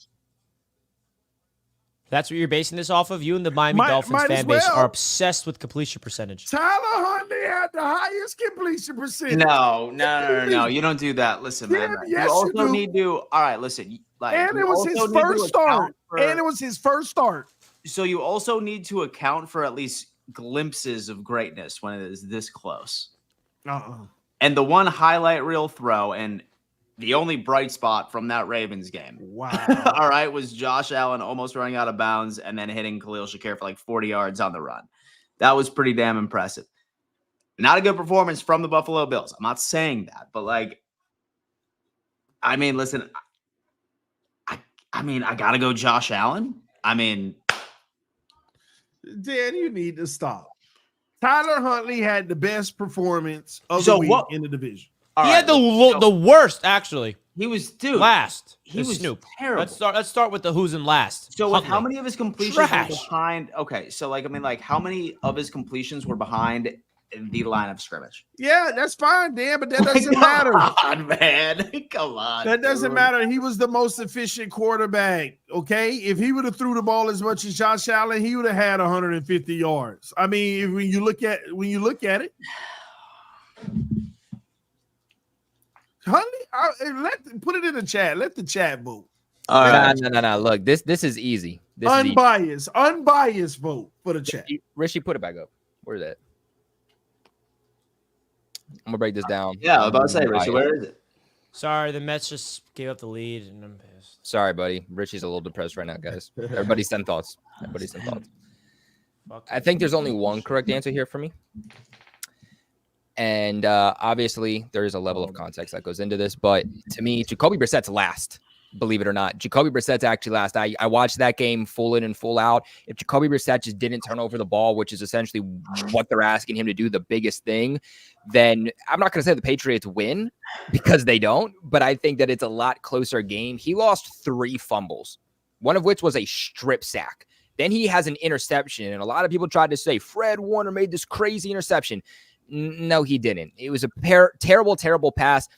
That's what you're basing this off of? You and the Miami Dolphins might as fan base well. are obsessed with completion percentage. Tyler Huntley had the highest completion percentage. No. You don't do that. Listen, man. Yes, you also you do. need to. All right, listen. Like, And you it was also his need to first start. account for- And it was his first start. So you also need to account for at least glimpses of greatness when it is this close. And the one highlight reel throw and the only bright spot from that Ravens game, wow, all right, was Josh Allen almost running out of bounds and then hitting Khalil Shakir for like 40 yards on the run. That was pretty damn impressive. Not a good performance from the Buffalo Bills. I'm not saying that, but like, I mean, listen, I got to go Josh Allen. I mean, Dan, you need to stop. Tyler Huntley had the best performance of the week in the division. He had the worst, actually. He was last. He was Snoop. terrible. Let's start with the who's in last. So with Huntley. how many of his completions were Trash. behind? Okay, so like I mean, like how many of his completions were behind the line of scrimmage? Yeah, that's fine, Dan, but that doesn't Come matter. on, man. Come on. That doesn't dude. matter. He was the most efficient quarterback. Okay, if he would have threw the ball as much as Josh Allen, he would have had 150 yards. I mean, when you look at it, Huntley, put it in the chat. Let the chat vote. All right. No. Look, this is easy. This is easy. Unbiased vote for the chat. Rishi, put it back up. Where's that? I'm gonna break this down. Yeah, I was about to say, Richie, where is it? Sorry, the Mets just gave up the lead, and I'm pissed. Sorry, buddy. Richie's a little depressed right now, guys. Everybody send thoughts. I think there's only one correct answer here for me. And obviously, there is a level of context that goes into this. But to me, Jacoby Brissett's last. Believe it or not, Jacoby Brissett's actually last. I watched that game full in and full out. If Jacoby Brissett just didn't turn over the ball, which is essentially what they're asking him to do, the biggest thing, then I'm not going to say the Patriots win because they don't, but I think that it's a lot closer game. He lost 3 fumbles, one of which was a strip sack. Then he has an interception, and a lot of people tried to say Fred Warner made this crazy interception. No, he didn't. It was a terrible pass.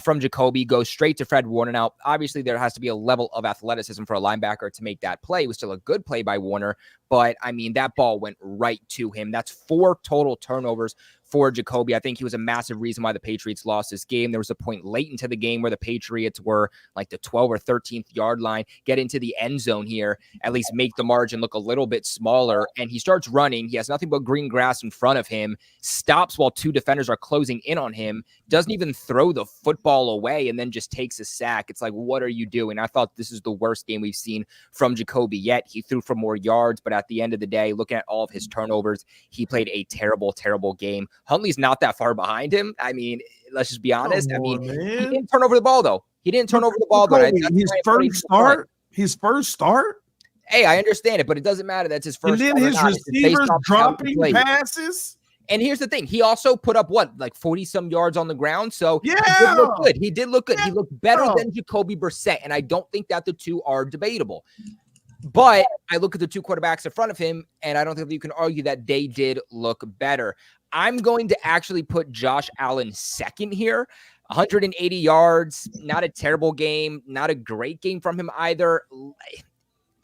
From Jacoby, goes straight to Fred Warner. Now, obviously, there has to be a level of athleticism for a linebacker to make that play. It was still a good play by Warner, but I mean, that ball went right to him. That's 4 total turnovers for Jacoby. I think he was a massive reason why the Patriots lost this game. There was a point late into the game where the Patriots were like the 12 or 13th yard line, get into the end zone here, at least make the margin look a little bit smaller. And he starts running. He has nothing but green grass in front of him, stops while 2 defenders are closing in on him, doesn't even throw the football away, and then just takes a sack. It's like, what are you doing? I thought this is the worst game we've seen from Jacoby yet. He threw for more yards, but at the end of the day, looking at all of his turnovers, he played a terrible game. Huntley's not that far behind him. I mean, let's just be honest. Come on, he man. didn't turn over the ball, though. He didn't turn over the ball, but his first start. Hey, I understand it, but it doesn't matter. That's his first. And then his receivers dropping passes. And here's the thing. He also put up, like 40-some yards on the ground. So yeah, he did look good. He did look good. He looked better than Jacoby Brissett. And I don't think that the two are debatable. But I look at the two quarterbacks in front of him, and I don't think that you can argue that they did look better. I'm going to actually put Josh Allen second here. 180 yards, not a terrible game, not a great game from him either.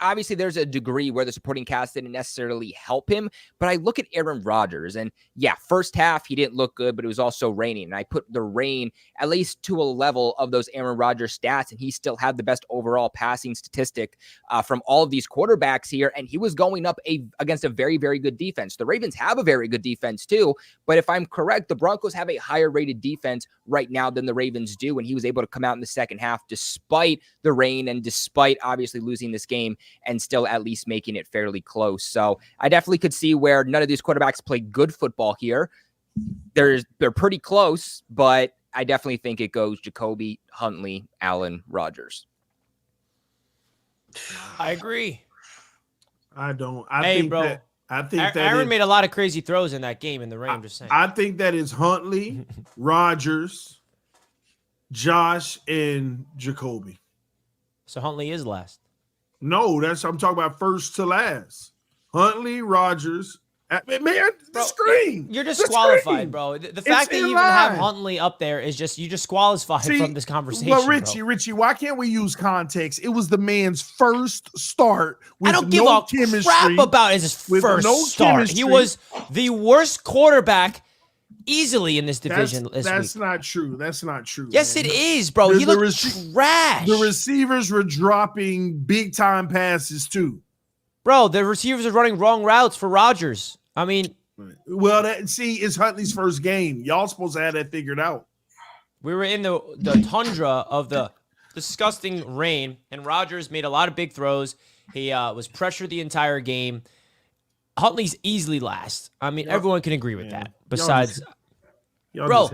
Obviously, there's a degree where the supporting cast didn't necessarily help him, but I look at Aaron Rodgers, and yeah, first half, he didn't look good, but it was also raining, and I put the rain at least to a level of those Aaron Rodgers stats, and he still had the best overall passing statistic from all of these quarterbacks here, and he was going up against a very, very good defense. The Ravens have a very good defense too, but if I'm correct, the Broncos have a higher rated defense right now than the Ravens do, and he was able to come out in the second half despite the rain and despite obviously losing this game and still at least making it fairly close. So I definitely could see where none of these quarterbacks play good football here. They're pretty close, but I definitely think it goes Jacoby, Huntley, Allen, Rodgers. I agree. I don't. I think that Aaron made a lot of crazy throws in that game in the rain. Just saying. I think that is Huntley, Rodgers, Josh, and Jacoby. So Huntley is last. No, I'm talking about first to last. Huntley, Rodgers. Man, the screen. You're disqualified, bro. The fact that you even have Huntley up there is just you disqualified from this conversation. Well, Richie, why can't we use context? It was the man's first start with I don't give a crap about his first start. He was the worst quarterback easily in this division That's not true. That's not true. Yes, it is, bro. He looked trash. The receivers were dropping big time passes too. Bro, the receivers are running wrong routes for Rodgers. I mean, well, it's Huntley's first game. Y'all supposed to have that figured out. We were in the tundra of the disgusting rain, and Rodgers made a lot of big throws. He was pressured the entire game. Huntley's easily last. I mean, everyone can agree with that. Besides, bro,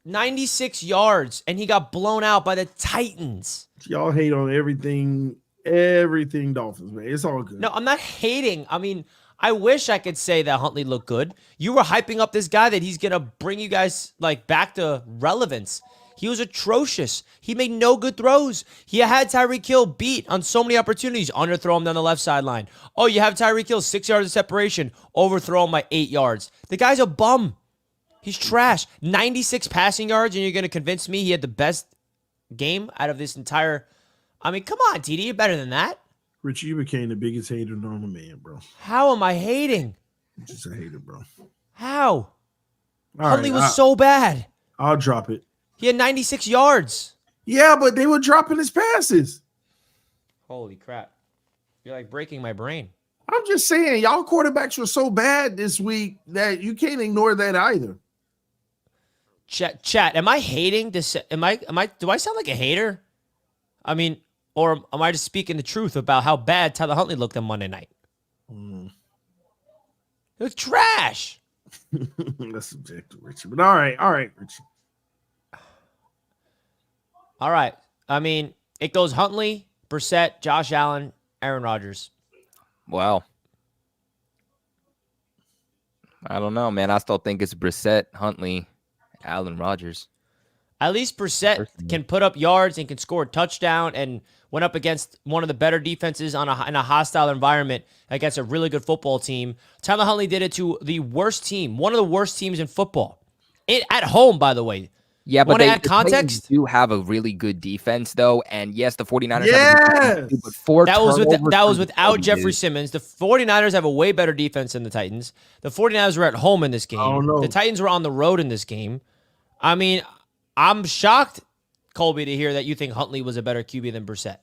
96 yards, and he got blown out by the Titans. Y'all hate on everything Dolphins, man. It's all good. No, I'm not hating. I mean, I wish I could say that Huntley looked good. You were hyping up this guy that he's going to bring you guys back to relevance. He was atrocious. He made no good throws. He had Tyreek Hill beat on so many opportunities. Underthrow him down the left sideline. Oh, you have Tyreek Hill 6 yards of separation. Overthrow him by 8 yards. The guy's a bum. He's trash. 96 passing yards, and you're going to convince me he had the best game out of this entire... I mean, come on, TD. You're better than that. Richie, you became the biggest hater known to man, bro. How am I hating? You're just a hater, bro. How? Huntley was so bad. I'll drop it. He had 96 yards. Yeah, but they were dropping his passes. Holy crap. You're breaking my brain. I'm just saying, y'all quarterbacks were so bad this week that you can't ignore that either. Chat, am I hating this? Do I sound like a hater? I mean, or am I just speaking the truth about how bad Tyler Huntley looked on Monday night? It was trash. That's subjective, Richie. But all right, Richie. All right. I mean, it goes Huntley, Brissett, Josh Allen, Aaron Rodgers. Wow. I don't know, man. I still think it's Brissett, Huntley, Allen, Rodgers. At least Brissett can put up yards and can score a touchdown and went up against one of the better defenses in a hostile environment against a really good football team. Tyler Huntley did it to the worst team, one of the worst teams in football. At home, by the way. Yeah, but they add context? do have a really good defense, though. And yes, the 49ers have a good defense, but that was without Jeffrey Simmons. The 49ers have a way better defense than the Titans. The 49ers were at home in this game. Oh, no. The Titans were on the road in this game. I mean, I'm shocked, Colby, to hear that you think Huntley was a better QB than Brissett.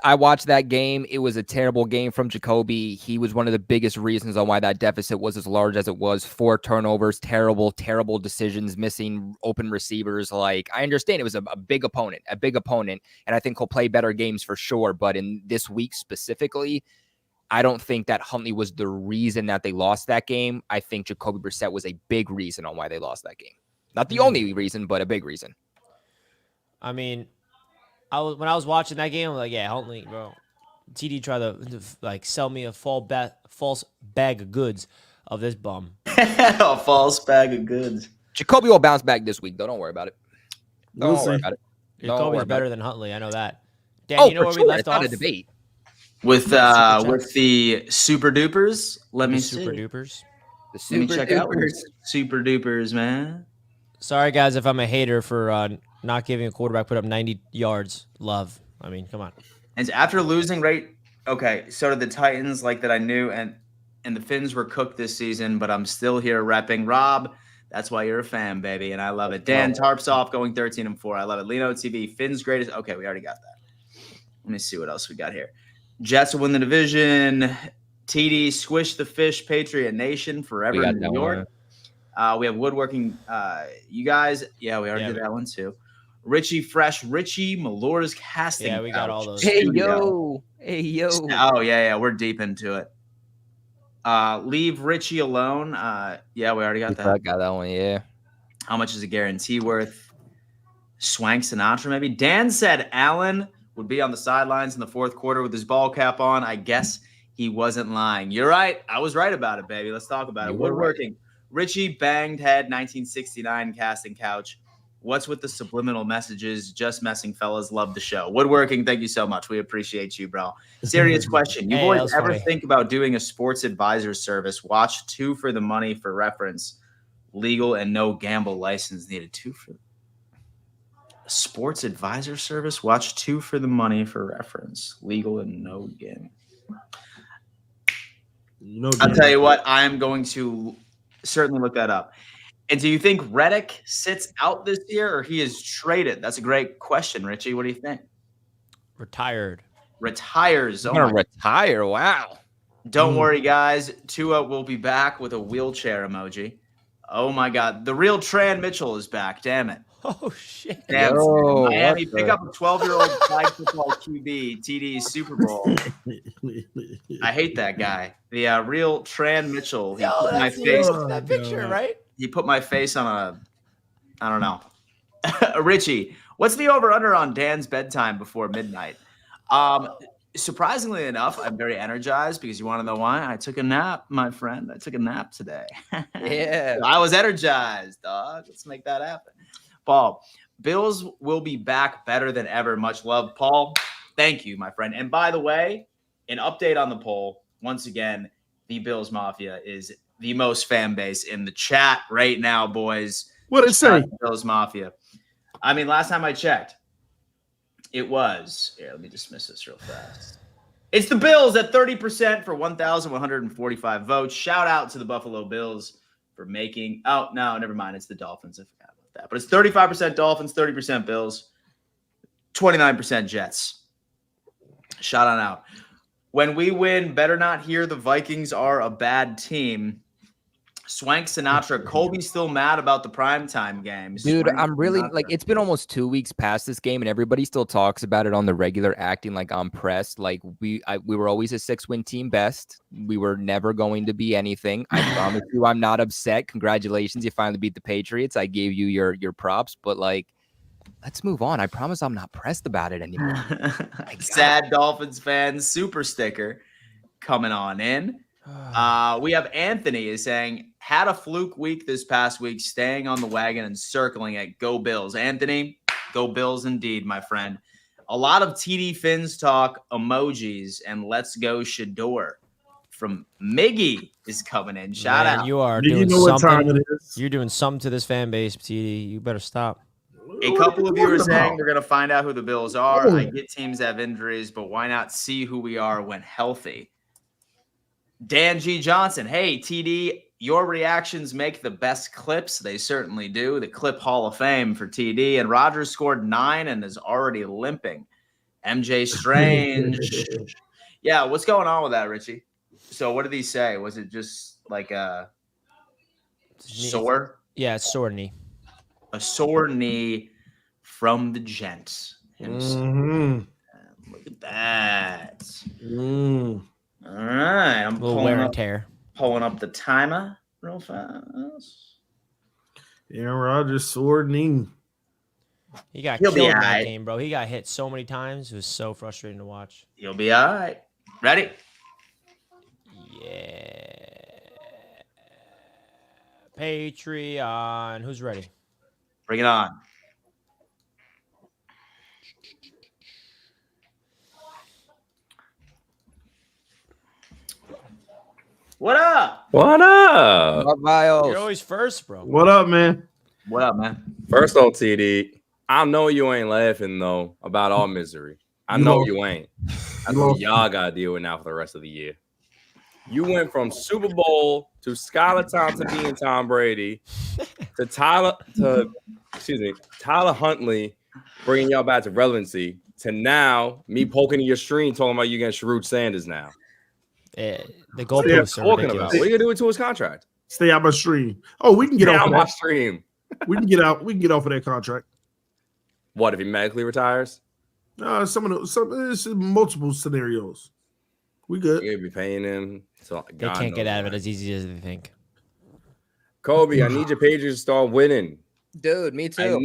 I watched that game. It was a terrible game from Jacoby. He was one of the biggest reasons on why that deficit was as large as it was. 4 turnovers, terrible decisions, missing open receivers. I understand it was a big opponent, and I think he'll play better games for sure. But in this week specifically, I don't think that Huntley was the reason that they lost that game. I think Jacoby Brissett was a big reason on why they lost that game. Not the only reason, but a big reason. I mean, when I was watching that game, I'm like, yeah, Huntley, bro. TD tried to like sell me a false bag of goods of this bum. A false bag of goods. Jacoby will bounce back this week, though. Don't worry about it. Don't We'll worry see. about it. Jacoby's better than Huntley. I know that. Dan, you know where we left it's off? not a debate. With the super dupers, let me see. Super dupers. The Let me super check out dupers. super dupers, man. Sorry, guys, if I'm a hater for not giving a quarterback put up 90 yards. Love. I mean, come on. And after losing, right? Okay, so did the Titans, like that I knew, and the Finns were cooked this season, but I'm still here repping. Rob, that's why you're a fan, baby, and I love it. Dan, tarps off, going 13-4. I love it. Leno TV, Finns greatest. Okay, we already got that. Let me see what else we got here. Jets will win the division. TD, squish the fish, Patriot Nation, forever in New York. We have woodworking. You guys, yeah, we already did that one too. Richie Fresh, Richie Malora's casting. Yeah, we got all those. Hey, yo. Hey, yo. Oh, yeah, we're deep into it. Leave Richie alone. Yeah, we already got that. I got that one, yeah. How much is a guarantee worth? Swank Sinatra, maybe. Dan said Allen would be on the sidelines in the fourth quarter with his ball cap on. I guess he wasn't lying. You're right. I was right about it, baby. Let's talk about it. Woodworking. Richie banged head, 1969 casting couch. What's with the subliminal messages? Just messing, fellas. Love the show. Woodworking, thank you so much. We appreciate you, bro. Serious question. You boys ever think about doing a sports advisor service? Watch 2 for the money for reference. Legal and no gamble license needed. 2 for sports advisor service. Watch 2 for the money for reference. Legal and no gamble. I'll tell you what. I am going to certainly look that up. And do you think Reddick sits out this year or he is traded? That's a great question, Richie. What do you think? Retires. I'm gonna retire. Wow. Don't worry, guys. Tua will be back with a wheelchair emoji. Oh my God, the real Tran Mitchell is back. Damn it. Oh shit. Damn. Miami, pick up a 12-year-old flag football QB, TD Super Bowl. I hate that guy. The real Tran Mitchell. He put my face on that picture, right? He put my face on I don't know. Richie, what's the over-under on Dan's bedtime before midnight? Surprisingly enough, I'm very energized because you want to know why? I took a nap, my friend. I took a nap today. Yeah. I was energized, dog. Let's make that happen. Paul, Bills will be back better than ever. Much love, Paul. Thank you, my friend. And by the way, an update on the poll. Once again, the Bills Mafia is the most fan base in the chat right now, boys. What did it say? Bills Mafia. I mean, last time I checked, it was. Here, let me dismiss this real fast. It's the Bills at 30% for 1,145 votes. Shout out to the Buffalo Bills for making. Oh, no, never mind. It's the Dolphins. I forgot about that. But it's 35% Dolphins, 30% Bills, 29% Jets. Shout on out. When we win, better not hear the Vikings are a bad team. Swank Sinatra, Colby's still mad about the primetime games. Dude, Swank I'm really Sinatra. like, it's been almost 2 weeks past this game and everybody still talks about it on the regular, acting like I'm pressed. Like we were always a 6-win team best. We were never going to be anything. I promise you I'm not upset. Congratulations. You finally beat the Patriots. I gave you your props, but like, let's move on. I promise I'm not pressed about it anymore. Sad Dolphins fans, super sticker coming on in. We have Anthony is saying, had a fluke week this past week, staying on the wagon and circling it. Go Bills. Anthony, go Bills indeed, my friend. A lot of TD Finns talk, emojis, and let's go Shador from Miggy is coming in. Shout out. You are You doing know what time something. it is. You're doing something to this fan base, TD. You better stop. A couple of you are saying we're going to find out who the Bills are. I get teams have injuries, but why not see who we are when healthy? Dan G. Johnson, hey, TD, your reactions make the best clips. They certainly do. The Clip Hall of Fame for TD. And Rodgers scored 9 and is already limping. MJ Strange. Yeah, what's going on with that, Richie? So what did he say? Was it just like a sore? Yeah, it's sore knee. A sore knee from the gent himself. Look at that. All right, I'm little wear and tear. Pulling up the timer real fast. Aaron Rodgers sword knee. He got He'll killed be in that alright. game, bro. He got hit so many times. It was so frustrating to watch. You'll be all right. Ready? Yeah. Patreon. Who's ready? Bring it on. What up? What up? You're always first, bro. What up, man? What up, man? First on TD, I know you ain't laughing though about our misery. I know you ain't. That's what y'all gotta deal with now for the rest of the year. You went from Super Bowl to Skylar Thompson being Tom Brady to Tyler Huntley bringing y'all back to relevancy to now me poking in your stream talking about you against Sherrod Sanders now. The goalposts are ridiculous. What are you gonna do to his contract? Stay out my stream. Oh, we can get Stay off out of my that. stream. We can get out. We can get off of that contract. What if he medically retires? There's multiple scenarios. We good. You're gonna be paying him. So They can't get out of it as easy as they think. Kobe, I need your Patriots to start winning. Dude, me too.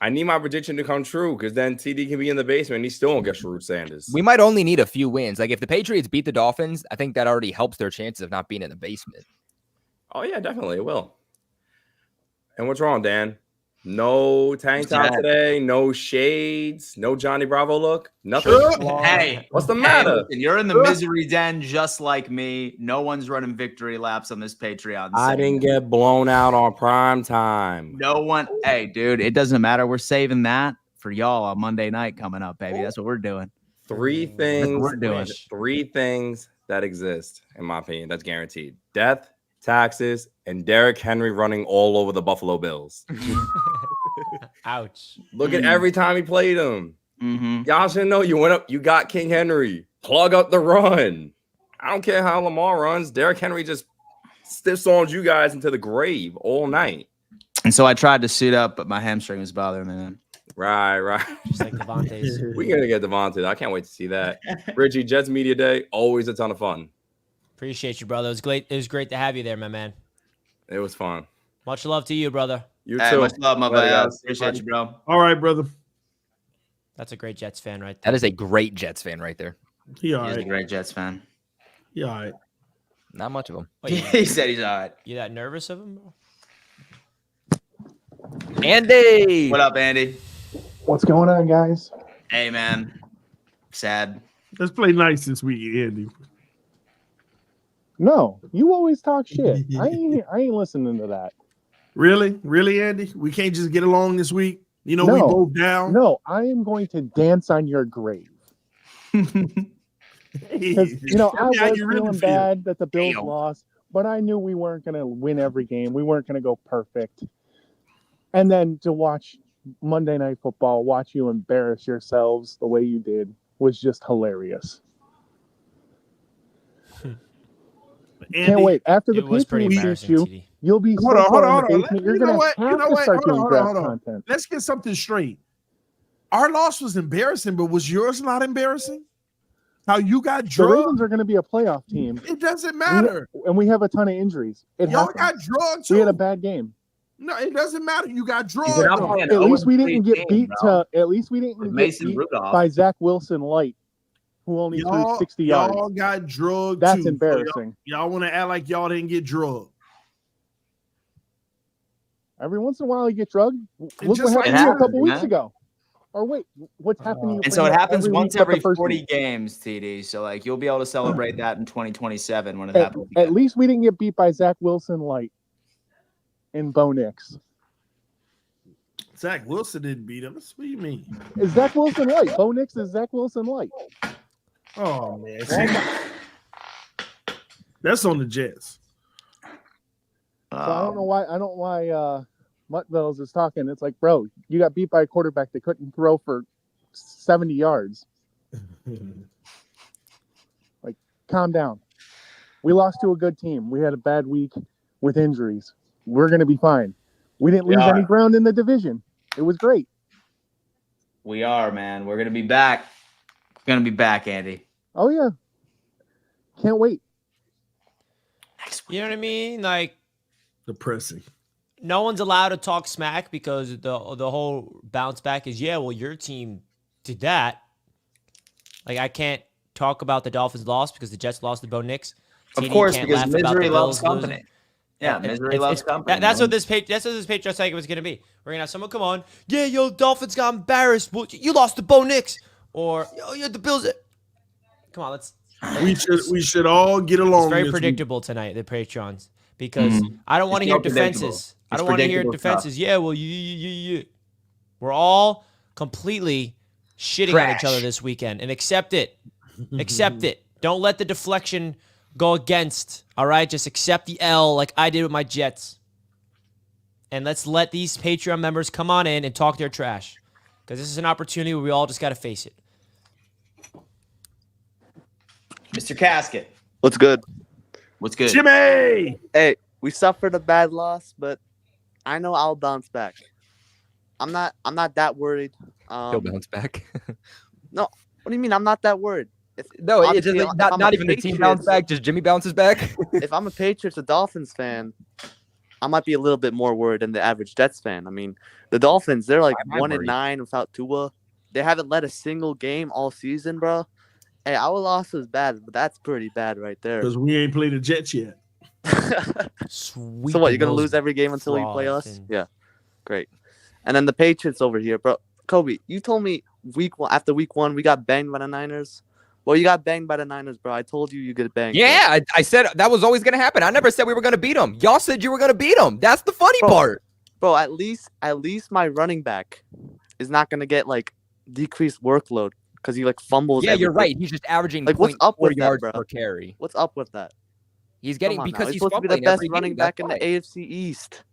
I need my prediction to come true because then TD can be in the basement and he still won't get Sherrod Sanders. We might only need a few wins. Like if the Patriots beat the Dolphins, I think that already helps their chances of not being in the basement. Oh yeah, definitely it will. And what's wrong, Dan? No tank top today, no shades, no Johnny Bravo look, nothing. Hey, what's the matter? Listen, you're in the misery den just like me. No one's running victory laps on this Patreon. I didn't get blown out on prime time. No one. Hey, dude, it doesn't matter. We're saving that for y'all on Monday night coming up, baby. That's what we're doing. Three things we're doing. Three things that exist, in my opinion, that's guaranteed: death, taxes, and Derrick Henry running all over the Buffalo Bills. Ouch. Look at every time he played him. Mm-hmm. Y'all should know you went up, you got King Henry. Plug up the run. I don't care how Lamar runs. Derrick Henry just stiff-armed you guys into the grave all night. And so I tried to suit up, but my hamstring was bothering me, man. Right. Just like Devante's. We're going to get Devante. I can't wait to see that. Richie, Jets Media Day, always a ton of fun. Appreciate you, brother. It was great to have you there, my man. It was fun. Much love to you, brother. You Hey, too. much love, my Later, bad. guys. Appreciate you, bro. All right, brother. That's a great Jets fan right there. That is a great Jets fan right there. He all He's a right. great Jets fan. He all right. Not much of them. He said he's all right. You that nervous of him, bro? Andy! What up, Andy? What's going on, guys? Hey, man. Sad. Let's play nice this week, Andy. No, you always talk shit. I ain't listening to that. Really, Andy? We can't just get along this week. You know, No. we both down. No, I am going to dance on your grave. Because I How was you really feeling feel? bad that the Bills Damn. lost, but I knew we weren't going to win every game. We weren't going to go perfect. And then to watch Monday Night Football, watch you embarrass yourselves the way you did was just hilarious. Andy, Can't wait. After the It was pretty Patriots beat embarrassing, you, TD. you'll be Hold so on. far in the basement, you're You going know to what? have You know to what? start doing Hold draft on. content. Let's get something straight. Our loss was embarrassing, but was yours not embarrassing? How you got The drugged? Ravens are going to be a playoff team. It doesn't matter. And we have a ton of injuries. It Y'all happens. got drugged too. We had a bad game. No, it doesn't matter. You got drugged. He's not though. playing At least we 0-3 didn't get game, beat bro. to. At least we didn't With get Mason beat Rudolph. by Zach Wilson Light, who only threw 60 yards. Y'all got drugged That's too. embarrassing. Y'all want to act like y'all didn't get drugged. Every once in a while, you get drugged. Look what just happened like to you a happens, couple weeks man. ago. Or wait, what's happened to you? And so it pretty much happens week once but the every first 40 week. games, TD. So, like, you'll be able to celebrate that in 2027 when it At, happens. at least we didn't get beat by Zach Wilson Light and Bo Nix. Zach Wilson didn't beat him. What do you mean? Is Zach Wilson Light? Bo Nix is Zach Wilson Light. Oh man, that's on the Jets. So I don't know why. I don't know why Muttvells is talking. It's like, bro, you got beat by a quarterback that couldn't throw for 70 yards. Like, calm down. We lost to a good team. We had a bad week with injuries. We're going to be fine. We didn't lose any ground in the division. It was great. We are, man. We're going to be back. Going to be back, Andy. Oh, yeah. Can't wait. You know what I mean? Like, depressing. no one's allowed to talk smack because the whole bounce back is, yeah, well, your team did that. Like, I can't talk about the Dolphins' loss because the Jets lost to Bo Nix. Of TD course, can't because laugh about misery the loves Bills company. losing. Yeah, misery loves company. That's what this Patriots segment was going to be. We're going to have someone come on. Yeah, yo, Dolphins got embarrassed. Well, you lost to Bo Nix. Or, yo, the Bills. Come on, let's. We should all get along. It's very this predictable tonight, the Patrons, because I don't want to hear defenses. I don't want to hear defenses. Yeah, well, you. We're all completely shitting on each other this weekend, and accept it. Accept it. Don't let the deflection go against. All right, just accept the L like I did with my Jets, and let's let these Patreon members come on in and talk their trash, because this is an opportunity where we all just got to face it. Mr. Casket. What's good? What's good? Jimmy! Hey, we suffered a bad loss, but I know I'll bounce back. I'm not that worried. He'll bounce back. No, what do you mean? I'm not that worried. No, it's just not even the team bounce back. Just Jimmy bounces back. If I'm a Patriots, a Dolphins fan, I might be a little bit more worried than the average Jets fan. I mean, the Dolphins, they're like 1-9 without Tua. They haven't led a single game all season, bro. Hey, our loss was bad, but that's pretty bad right there. Because we ain't played the Jets yet. So what, you're going to lose every game until you play us? Yeah, great. And then the Patriots over here, bro. Kobe, you told me after week one, we got banged by the Niners. Well, you got banged by the Niners, bro. I told you get banged. Yeah, I said that was always going to happen. I never said we were going to beat them. Y'all said you were going to beat them. That's the funny part. Bro, at least my running back is not going to get, like, decreased workload. Because he fumbles. Yeah, you're right. He's just averaging what's up with yards that, bro? per carry. What's up with that? He's getting because he's supposed to be the best running back in the AFC East,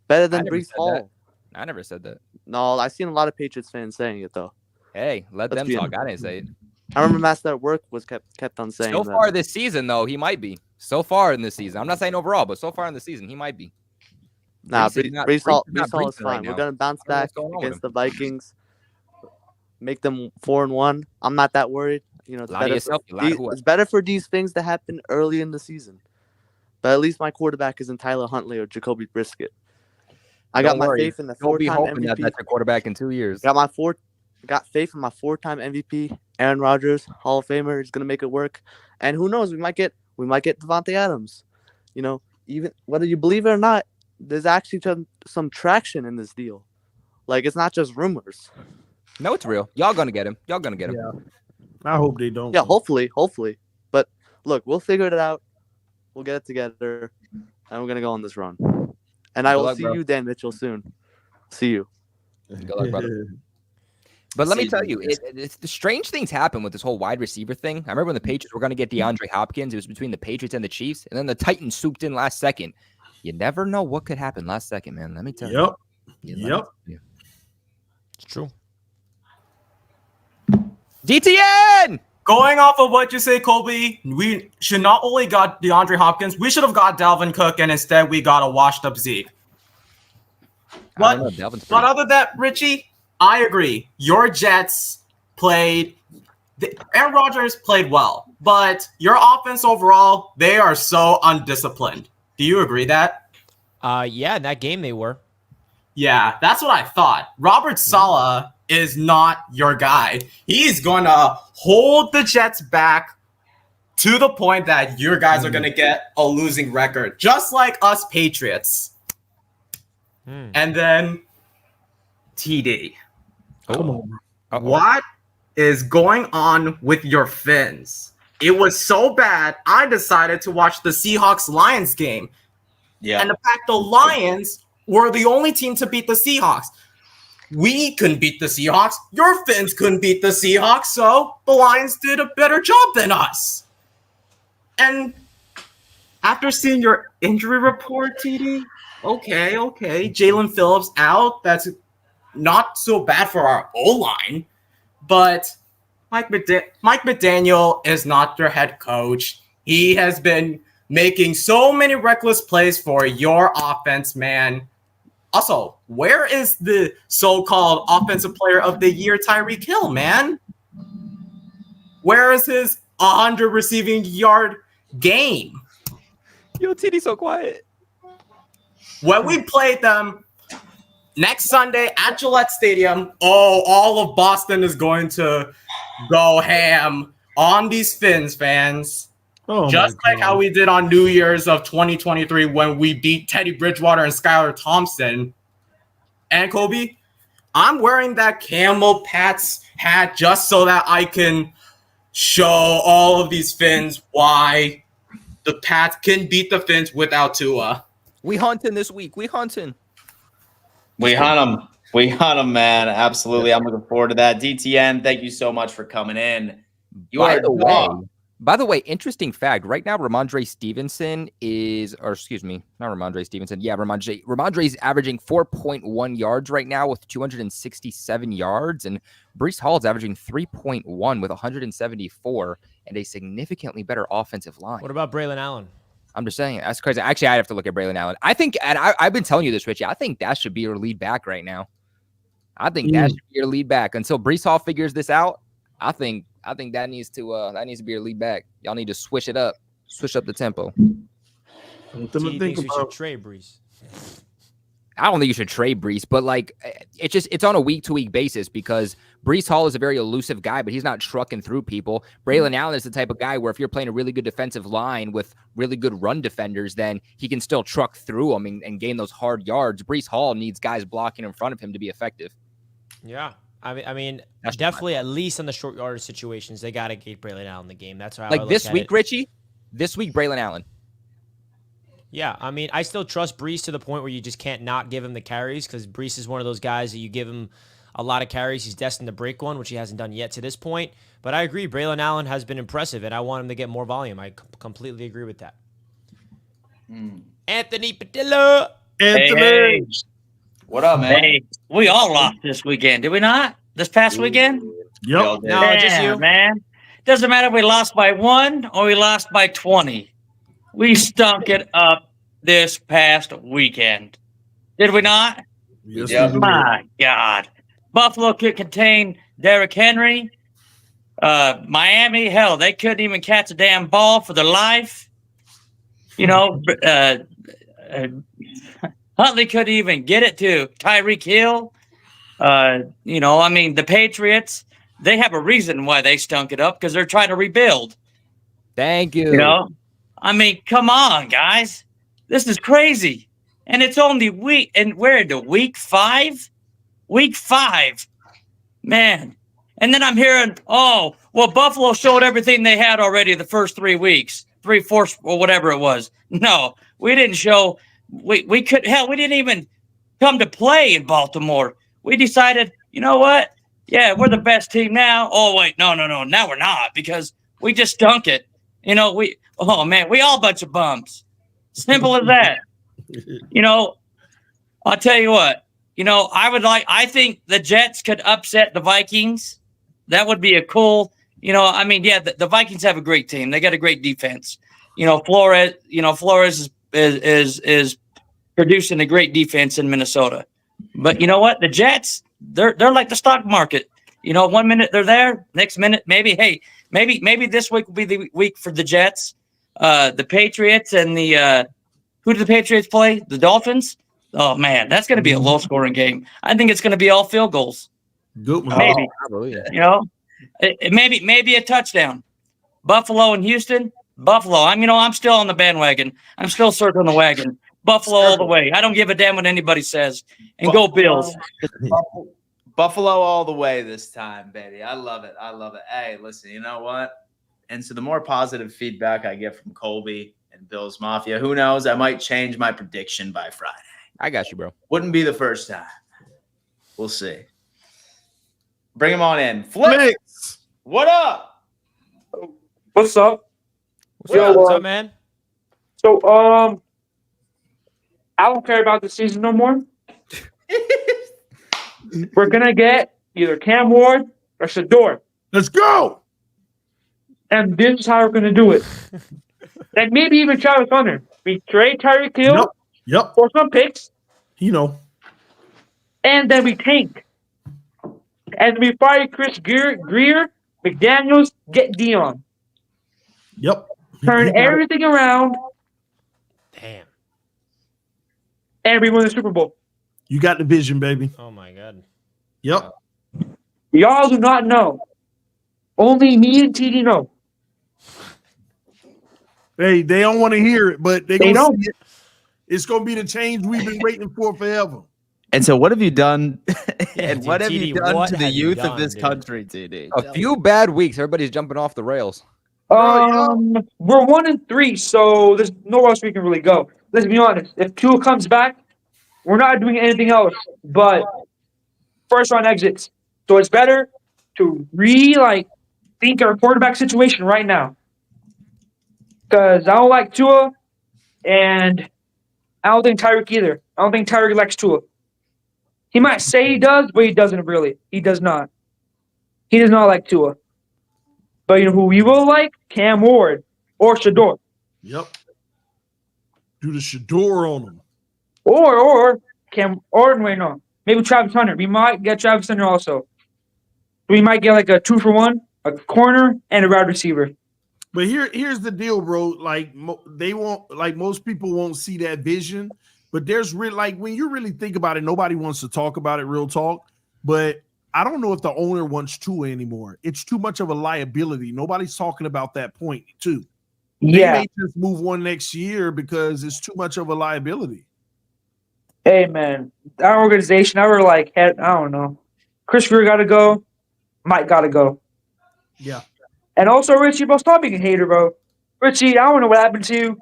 better than Breece Hall. I never said that. No, I've seen a lot of Patriots fans saying it though. Hey, let them talk. I didn't say it. I remember Master at Work was kept on saying. So far this season, though, he might be. So far in this season, I'm not saying overall, but so far in the season, he might be. Nah, Breece Hall is fine. We're gonna bounce back against the Vikings. Make them 4-1. I'm not that worried. You know, it's better for these things to happen early in the season. But at least my quarterback isn't Tyler Huntley or Jacoby Brissett. I got my faith in the four-time MVP. That's a quarterback in 2 years. Got faith in my four-time MVP, Aaron Rodgers, Hall of Famer. He's gonna make it work. And who knows? We might get Devante Adams. You know, even whether you believe it or not, there's actually some traction in this deal. Like, it's not just rumors. No, it's real. Y'all gonna get him. Y'all gonna get him. Yeah. I hope they don't. Yeah, hopefully. But look, we'll figure it out. We'll get it together, and we're gonna go on this run. And I will see you, Dan Mitchell, soon. See you. Good luck, brother. But let me tell you, the strange things happen with this whole wide receiver thing. I remember when the Patriots were going to get DeAndre Hopkins. It was between the Patriots and the Chiefs, and then the Titans swooped in last second. You never know what could happen last second, man. Let me tell you. Yep. It's true. DTN! Going off of what you say, Colby, we should not only got DeAndre Hopkins, we should have got Dalvin Cook, and instead we got a washed-up Zeke. But other than that, Richie, I agree. Your Jets played – Aaron Rodgers played well, but your offense overall, they are so undisciplined. Do you agree that? Yeah, in that game they were. Yeah, that's what I thought. Robert Saleh is not your guy. He's going to hold the Jets back to the point that your guys are going to get a losing record, just like us Patriots. And then TD. What is going on with your Fins? It was so bad, I decided to watch the Seahawks-Lions game. Yeah. And the fact the Lions were the only team to beat the Seahawks. We couldn't beat the Seahawks. Your Fins couldn't beat the Seahawks, so the Lions did a better job than us. And after seeing your injury report, TD, okay. Jalen Phillips out. That's not so bad for our O-line. But Mike McDaniel is not your head coach. He has been making so many reckless plays for your offense, man. Also, where is the so-called Offensive Player of the Year, Tyreek Hill, man? Where is his 100 receiving yard game. Yo, TD so quiet. When we played them next Sunday at Gillette Stadium, all of Boston is going to go ham on these Fins fans. Just like how we did on New Year's of 2023 when we beat Teddy Bridgewater and Skylar Thompson. And Kobe, I'm wearing that Camel Pats hat just so that I can show all of these Fins why the Pats can beat the Fins without Tua. We hunting this week. We hunting. We hunt them. We hunt them, man. Absolutely. I'm looking forward to that. DTN, thank you so much for coming in. By the way, interesting fact. Right now, Ramondre Stevenson is, or excuse me, not Ramondre Stevenson. Yeah, Ramondre is averaging 4.1 yards right now with 267 yards, and Breece Hall is averaging 3.1 with 174 and a significantly better offensive line. What about Braylon Allen? I'm just saying, that's crazy. Actually, I'd have to look at Braylon Allen. I think, and I've been telling you this, Richie, I think that should be your lead back right now. I think that should be your lead back until Breece Hall figures this out. I think that needs to be your lead back. Y'all need to switch it up, switch up the tempo. Do you think we should trade Breece? I don't think you should trade Breece, but like it's on a week-to-week basis because Breece Hall is a very elusive guy, but he's not trucking through people. Braylon Allen is the type of guy where if you're playing a really good defensive line with really good run defenders, then he can still truck through them and gain those hard yards. Breece Hall needs guys blocking in front of him to be effective. Yeah. I mean, definitely at least on the short yardage situations, they got to get Braylon Allen in the game. That's how like this week, Richie. This week, Braylon Allen. Yeah, I mean, I still trust Breece to the point where you just can't not give him the carries because Breece is one of those guys that you give him a lot of carries, he's destined to break one, which he hasn't done yet to this point. But I agree, Braylon Allen has been impressive, and I want him to get more volume. I completely agree with that. Anthony Padilla. Hey. What up, man? Hey, we all lost this weekend, did we not? This past weekend? Yep. No, just you. Man. Doesn't matter if we lost by 1 or we lost by 20. We stunk it up this past weekend. Did we not? Yes, my God. Buffalo could contain Derrick Henry. Miami, hell, they couldn't even catch a damn ball for their life. You know, Huntley couldn't even get it to Tyreek Hill. You know, I mean, the Patriots, they have a reason why they stunk it up because they're trying to rebuild. Thank you. You know, I mean, come on, guys. This is crazy. And it's only week, and we're into week 5? Week 5. Man. And then I'm hearing, oh, well, Buffalo showed everything they had already the first 3 weeks, 3/4 or whatever it was. No, we didn't show. We didn't even come to play in Baltimore. We decided, you know what? Yeah, we're the best team now. Oh, wait, no. Now we're not because we just stunk it. You know, we all a bunch of bums. Simple as that. You know, I'll tell you what, you know, I think the Jets could upset the Vikings. That would be a cool, you know, I mean, yeah, the Vikings have a great team. They got a great defense. You know, Flores is producing a great defense in Minnesota. But you know what? The Jets, they're like the stock market. You know, 1 minute they're there, next minute, maybe this week will be the week for the Jets. The Patriots and who do the Patriots play? The Dolphins? Oh, man, that's going to be a low-scoring game. I think it's going to be all field goals. Good. Maybe. You know, maybe a touchdown. Buffalo and Houston? Buffalo. I'm still on the bandwagon. I'm still circling the wagon. Buffalo all the way. I don't give a damn what anybody says. And go Bills. Buffalo all the way this time, baby. I love it. Hey, listen, you know what? And so the more positive feedback I get from Colby and Bills Mafia, who knows? I might change my prediction by Friday. I got you, bro. Wouldn't be the first time. We'll see. Bring him on in. Flex. What up? What's up? What's up, man? So, I don't care about the season no more. We're going to get either Cam Ward or Shador. Let's go. And this is how we're going to do it. And maybe even Travis Hunter. We trade Tyreek Hill for some picks. You know. And then we tank. And we fire Chris Greer, McDaniels, get Dion. Yep. Turn everything around. Damn. And we win the Super Bowl. You got the vision, baby. Oh my God. Yep. Y'all do not know. Only me and TD know. Hey, they don't want to hear it, but they don't. see it. It's gonna be the change we've been waiting for forever. And so, what have you done? And dude, what have TD, you done what to the have you youth done, of this dude? country, TD? A few bad weeks. Everybody's jumping off the rails. We're 1-3, so there's nowhere else we can really go. Let's be honest. If Tua comes back, we're not doing anything else but first round exits. So it's better to think our quarterback situation right now. Because I don't like Tua, and I don't think Tyreek either. I don't think Tyreek likes Tua. He might say he does, but he doesn't really. He does not. He does not like Tua. But you know who we will like? Cam Ward or Shador. Yep. Do the Shador on them. Or Cam or wait, no. Maybe Travis Hunter. We might get Travis Hunter also. We might get like a 2-for-1, a corner, and a wide receiver. But here's the deal, bro. Like they won't, like most people won't see that vision. But there's when you really think about it, nobody wants to talk about it, real talk. But I don't know if the owner wants Tua anymore. It's too much of a liability. Nobody's talking about that point, too. Yeah. They may just move one next year because it's too much of a liability. Hey, man. Our organization, I don't know. Chris Greer got to go. Mike got to go. Yeah. And also, Richie, bro, stop being a hater, bro. Richie, I don't know what happened to you.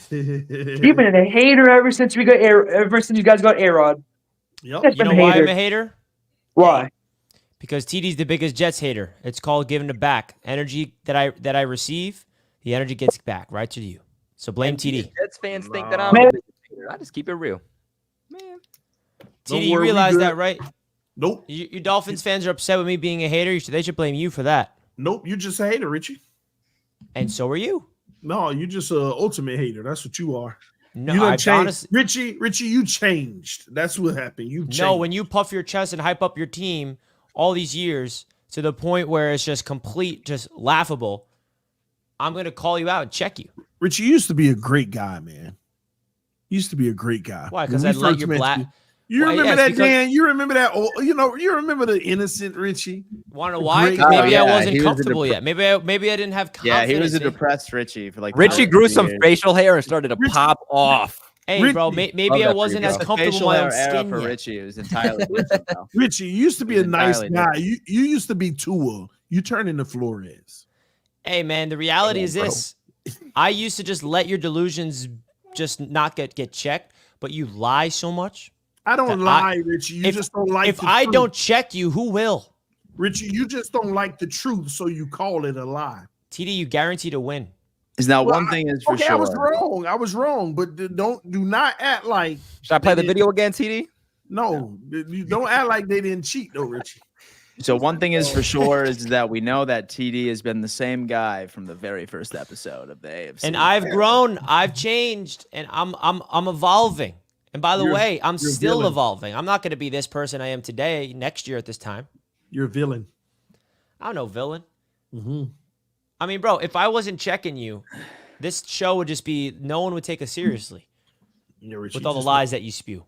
You've been a hater ever since you guys got A-Rod. Yep. You know why I'm a hater? Why? Because TD's the biggest Jets hater. It's called giving it back. Energy that I receive, the energy gets back right to you. So blame TD. Jets fans think that I'm a biggest hater. I just keep it real. TD, you realize that, right? Nope. You Dolphins fans are upset with me being a hater. They should blame you for that. Nope. You're just a hater, Richie. And so are you. No, you're just an ultimate hater. That's what you are. No, you I changed. Richie, you changed. That's what happened. You changed. No, when you puff your chest and hype up your team all these years to the point where it's just just laughable, I'm going to call you out and check you. Richie, you used to be a great guy, man. You used to be a great guy. Why? Because I let your black. You remember that, Dan? You remember that? You remember the innocent Richie? Want to know why? Because maybe I wasn't comfortable yet. Maybe I didn't have confidence. Yeah, he was a depressed Richie for Richie grew some facial hair and started to pop off. Hey, Richie, bro, maybe I wasn't as comfortable in my own skin for yet. Richie. It was entirely different now. Richie, you used to be a nice guy. You used to be Tua. You turned into Flores. Hey, man, the reality is this. I used to just let your delusions just not get checked, but you lie so much. I don't lie, Richie. You just don't like If I don't check you, who will? Richie, you just don't like the truth, so you call it a lie. TD, you guarantee to win. One thing is for sure. I was wrong, but do not act like. Should I play the video again, TD? No, you don't act like they didn't cheat, though, Richie. So one thing is for sure is that we know that TD has been the same guy from the very first episode of the AFC. And I've grown, I've changed, and I'm evolving. And by the way, I'm still evolving. I'm not going to be this person I am today next year at this time. You're a villain. I'm no villain. Mm-hmm. I mean, bro, if I wasn't checking you, this show would just be, no one would take us seriously with all the lies that you spew.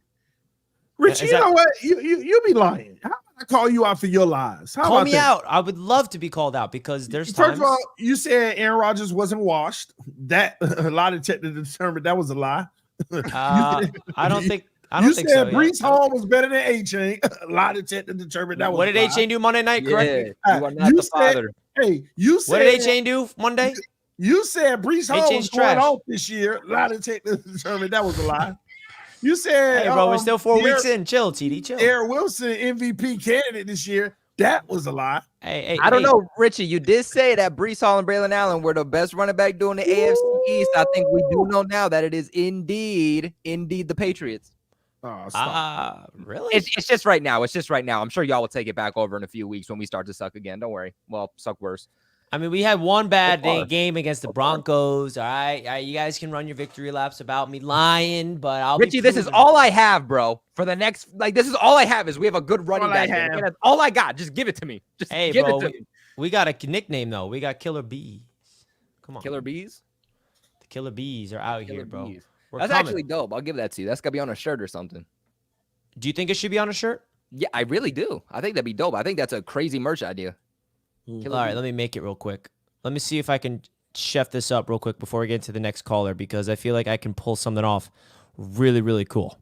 Richie, you know what? You be lying. How about I call you out for your lies? Call me out. I would love to be called out because there's times. First of all, you said Aaron Rodgers wasn't washed. That a lot of technical determined that was a lie. I don't think so. You said Breece Hall was better than A-Chain. A lot of technical determined that was. What did A-Chain do Monday night? Correct? Yeah, you are not the father. Hey, you said. What did A-Chain do Monday? You said Breece Hall was going off this year. A lot of technical determined that was a lie. You said, hey, bro, we're still 4 weeks in. Chill, TD, chill. Eric Wilson, MVP candidate this year. That was a lie. Hey, I don't know, Richie. You did say that Breece Hall and Braylon Allen were the best running back doing the AFC East. I think we do know now that it is indeed the Patriots. Oh, really? It's just right now. It's just right now. I'm sure y'all will take it back over in a few weeks when we start to suck again. Don't worry. Well, suck worse. I mean, we had one bad game against the Broncos. All right, you guys can run your victory laps about me lying, but I'll Richie, this is all I have, bro. For the next, this is all I have is we have a good running back. That's all I got. Just give it to me. Just hey, give bro, it to me. We got a nickname though. We got Killer Bees. Come on. Killer Bees? The Killer Bees are out here, bro. We're That's coming. actually dope. I'll give that to you. That's got to be on a shirt or something. Do you think it should be on a shirt? Yeah, I really do. I think that'd be dope. I think that's a crazy merch idea. All right, let me make it real quick. Let me see if I can chef this up real quick before we get to the next caller, because I feel like I can pull something off really, really cool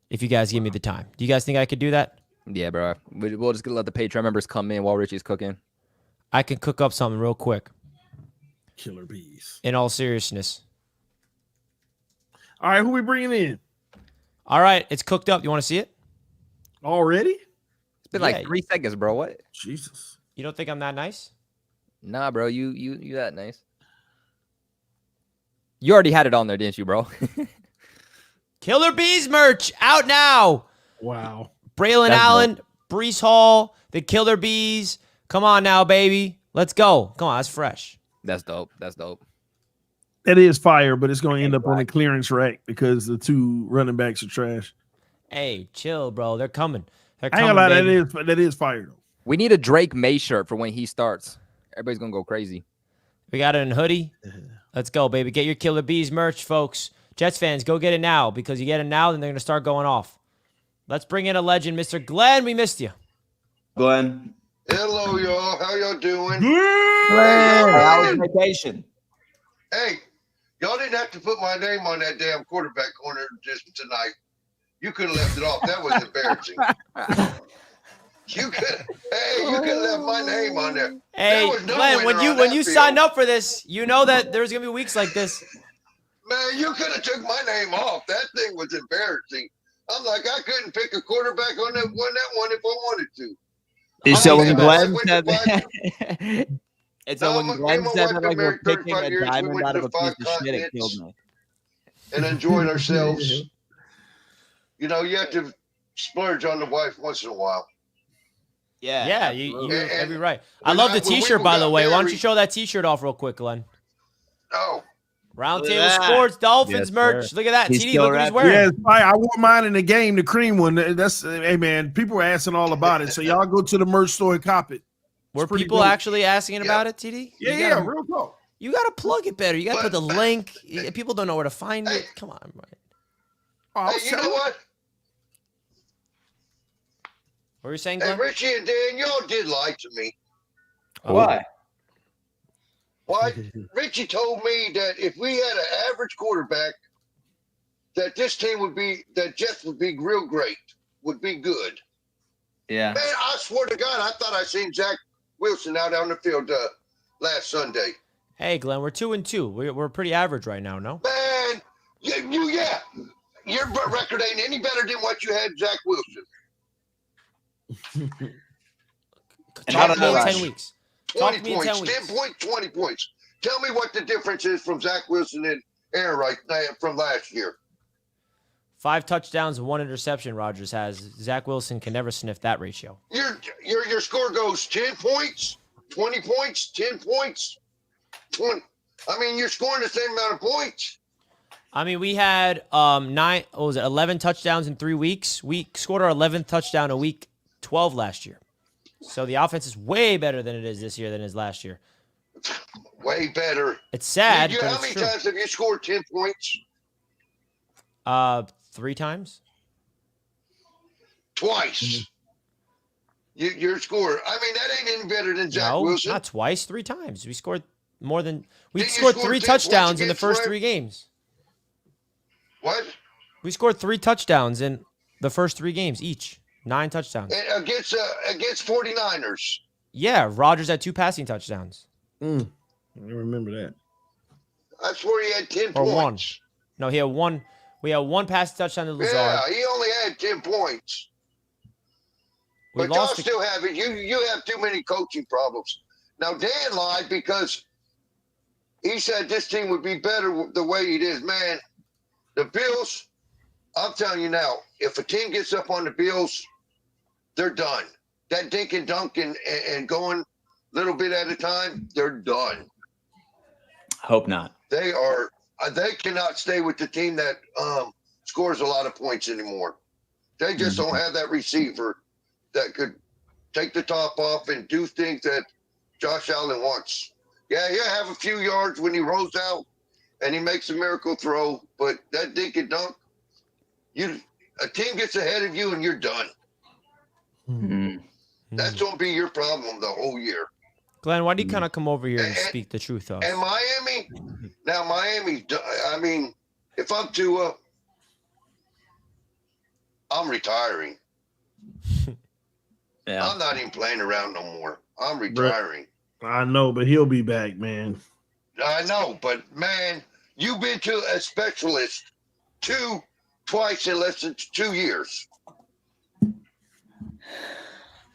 if you guys give me the time. Do you guys think I could do that? Yeah, bro. We'll just let the Patreon members come in while Richie's cooking. I can cook up something real quick. Killer Bees. In all seriousness. All right, who we bringing in? All right, it's cooked up. You want to see it? Already? It's been like 3 seconds, bro. What? Jesus. You don't think I'm that nice? Nah, bro. You that nice. You already had it on there, didn't you, bro? Killer Bees merch out now. Wow. Braylon Allen, Breece Hall, the Killer Bees. Come on now, baby. Let's go. Come on, that's fresh. That's dope. That's dope. That is fire, but it's going to end up on the clearance rack because the 2 running backs are trash. Hey, chill, bro. They're coming. They're I ain't coming, gonna lie, baby. that is fire though. We need a Drake May shirt for when he starts. Everybody's gonna go crazy. We got it in hoodie. Let's go, baby. Get your Killer Bees merch, folks. Jets fans, go get it now, because you get it now, then they're gonna start going off. Let's bring in a legend, Mr. Glenn. We missed you. Glenn. Hello, y'all. How y'all doing? How was vacation? Hey, y'all didn't have to put my name on that damn quarterback corner just tonight. You could have left it off. That was embarrassing. You could have left my name on there. Hey, There was no Glenn, when winner you on when that you field. signed up for this, you know that there's gonna be weeks like this. Man, you could have took my name off. That thing was embarrassing. I'm like, I couldn't pick a quarterback on that one if I wanted to. So when Glenn went said to that, and so when Glenn said that, like we're picking a diamond out of a piece of shit, it killed me. And enjoyed ourselves. You know, you have to splurge on the wife once in a while. Yeah, you every right. I when love I- the when we T-shirt, by the got way. Why don't you married- show that T-shirt off real quick, Glenn? Oh. Roundtable Yeah. Sports Dolphins Yes, merch. sir. Look at that. He's TD, still look what he's rapping. wearing. Yeah, it's fire. I wore mine in the game, the cream one. That's hey man, people are asking all about it. So y'all go to the merch store and cop it. Were pretty people dope. actually asking about it, TD? Yeah, real talk. You gotta plug it better. You gotta put the link. People don't know where to find it. Come on, man. Hey, you know what? What were you saying, Hey, Glenn? Richie and Dan, y'all did lie to me. Why? Why? Richie told me that if we had an average quarterback, that this team would be, that Jets would be real great, would be good. Yeah. Man, I swear to God, I thought I seen Zach Wilson out on the field last Sunday. Hey, Glenn, we're 2-2. We're pretty average right now, no? Man, your record ain't any better than what you had Zach Wilson. Talk to me in 10 points. weeks. Talk 20 to me in 10 points, weeks. 10 points, 20 points. Tell me what the difference is from Zach Wilson and Aaron right now from last year. 5 touchdowns and 1 interception Rodgers has. Zach Wilson can never sniff that ratio. Your score goes 10 points, 20 points, 10 points, 20. I mean, you're scoring the same amount of points. I mean, we had 11 touchdowns in 3 weeks. We scored our 11th touchdown in week 12 last year. So the offense is way better than it is this year than it is last year. Way better. It's sad, but How it's many true. times have you scored 10 points? 3 times. Twice. Your score. I mean, that ain't any better than Zach No, Wilson. not twice. 3 times. We scored more than we Didn't you scored score 3 10 points touchdowns in the against first Ram- 3 games. What? We scored 3 touchdowns in the first 3 games each. 9 touchdowns. Against 49ers. Yeah, Rodgers had 2 passing touchdowns. I remember that. I swear he had 10 Or points. 1. No, he had 1. We had 1 passing touchdown to Lazard. Yeah, he only had 10 points. We But y'all lost the- still have it. You have too many coaching problems. Now, Dan lied because he said this team would be better the way it is. Man, the Bills, I'm telling you now, if a team gets up on the Bills, they're done. That dink and dunk and going a little bit at a time, they're done. Hope not. They cannot stay with the team that scores a lot of points anymore. They just don't have that receiver that could take the top off and do things that Josh Allen wants. Yeah, he'll have a few yards when he rolls out and he makes a miracle throw. But that dink and dunk, a team gets ahead of you and you're done. That's going to be your problem the whole year. Glenn, why do you kind of come over here and speak the truth of? And Miami, I mean, if I'm Tua, I'm retiring. Yeah. I'm not even playing around no more. I'm retiring. I know, but he'll be back, man. I know, but man, you've been to a specialist twice in less than 2 years.